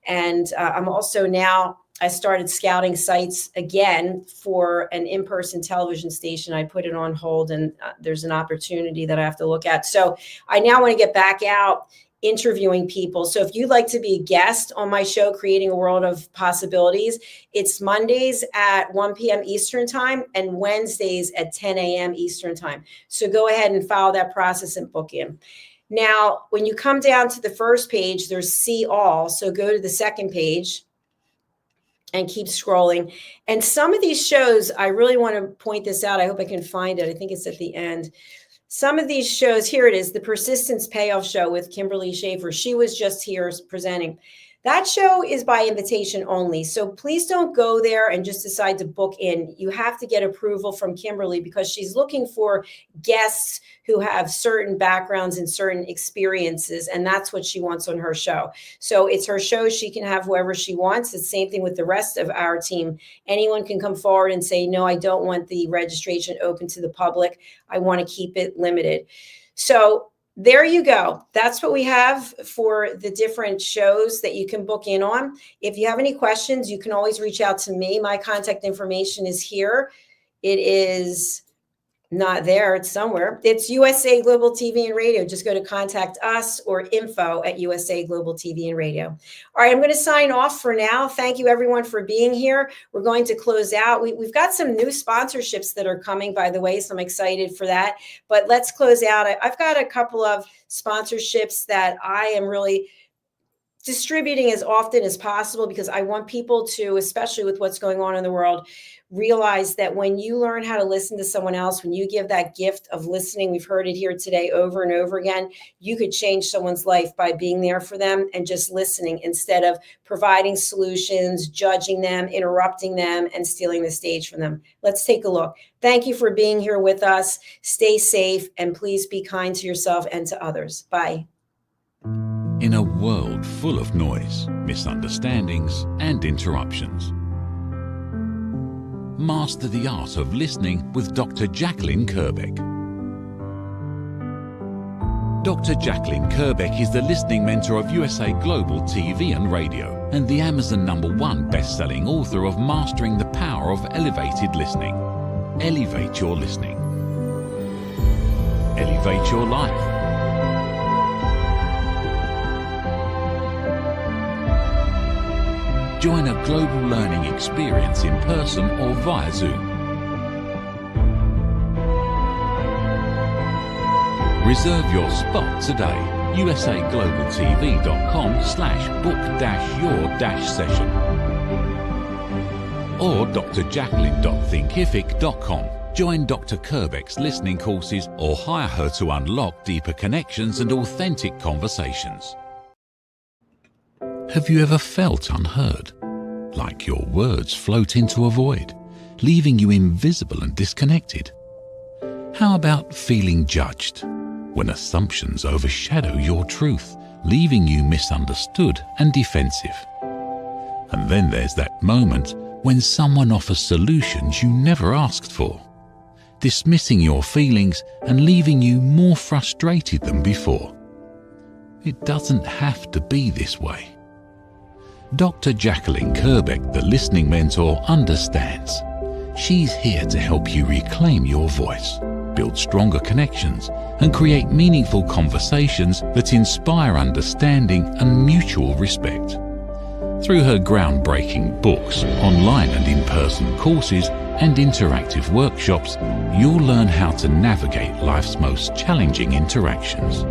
And I'm also now, I started scouting sites again for an in-person television station. I put it on hold, and there's an opportunity that I have to look at. So I now want to get back out interviewing people. So if you'd like to be a guest on my show, Creating a World of Possibilities, it's Mondays at 1 p.m. Eastern time and Wednesdays at 10 a.m. Eastern time. So go ahead and follow that process and book in. Now, when you come down to the first page, there's See All. So go to the second page and keep scrolling. And some of these shows, I really want to point this out. I hope I can find it. I think it's at the end. Some of these shows, here it is, the Persistence Payoff Show with Kimberly Schaefer. She was just here presenting. That show is by invitation only. So please don't go there and just decide to book in. You have to get approval from Kimberly because she's looking for guests who have certain backgrounds and certain experiences. And that's what she wants on her show. So it's her show. She can have whoever she wants. It's the same thing with the rest of our team. Anyone can come forward and say, no, I don't want the registration open to the public. I want to keep it limited. So there you go. That's what we have for the different shows that you can book in on. If you have any questions, you can always reach out to me. My contact information is here. It is not there. It's somewhere. It's USA Global TV and Radio. Just go to contact us or info@USA Global TV and Radio. All right, I'm going to sign off for now. Thank you, everyone, for being here. We're going to close out. We've got some new sponsorships that are coming, by the way, so I'm excited for that. But let's close out. I've got a couple of sponsorships that I am really distributing as often as possible because I want people to, especially with what's going on in the world, realize that when you learn how to listen to someone else, when you give that gift of listening, we've heard it here today over and over again, you could change someone's life by being there for them and just listening instead of providing solutions, judging them, interrupting them, and stealing the stage from them. Let's take a look. Thank you for being here with us. Stay safe, and please be kind to yourself and to others. Bye. In a world full of noise, misunderstandings, and interruptions, master the art of listening with Dr. JACALYN KERBECK. Dr. JACALYN KERBECK is the listening mentor of USA Global TV and Radio and the Amazon #1 best-selling author of Mastering the Power of Elevated Listening. Elevate your listening. Elevate your life. Join a global learning experience in person or via Zoom. Reserve your spot today. usaglobaltv.com/book-your-session or drjacalyn.thinkific.com. Join Dr. KERBECK's listening courses or hire her to unlock deeper connections and authentic conversations. Have you ever felt unheard? Like your words float into a void, leaving you invisible and disconnected? How about feeling judged, when assumptions overshadow your truth, leaving you misunderstood and defensive? And then there's that moment when someone offers solutions you never asked for, dismissing your feelings and leaving you more frustrated than before. It doesn't have to be this way. Dr. JACALYN KERBECK, the listening mentor, understands. She's here to help you reclaim your voice, build stronger connections, and create meaningful conversations that inspire understanding and mutual respect. Through her groundbreaking books, online and in-person courses, and interactive workshops, you'll learn how to navigate life's most challenging interactions.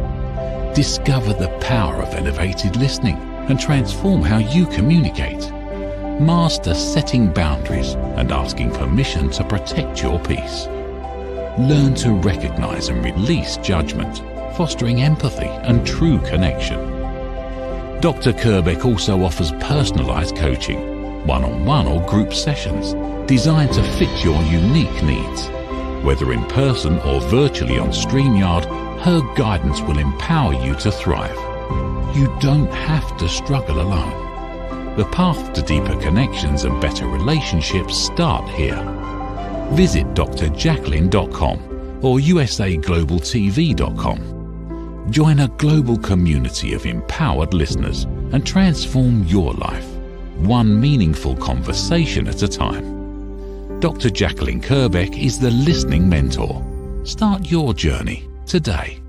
Discover the power of elevated listening and transform how you communicate. Master setting boundaries and asking permission to protect your peace. Learn to recognize and release judgment, fostering empathy and true connection. Dr. KERBECK also offers personalized coaching, one-on-one or group sessions designed to fit your unique needs. Whether in person or virtually on StreamYard, her guidance will empower you to thrive. You don't have to struggle alone. The path to deeper connections and better relationships start here. Visit drjacalyn.com or usaglobaltv.com Join a global community of empowered listeners and transform your life, one meaningful conversation at a time. Dr. JACALYN KERBECK is the listening mentor. Start your journey today.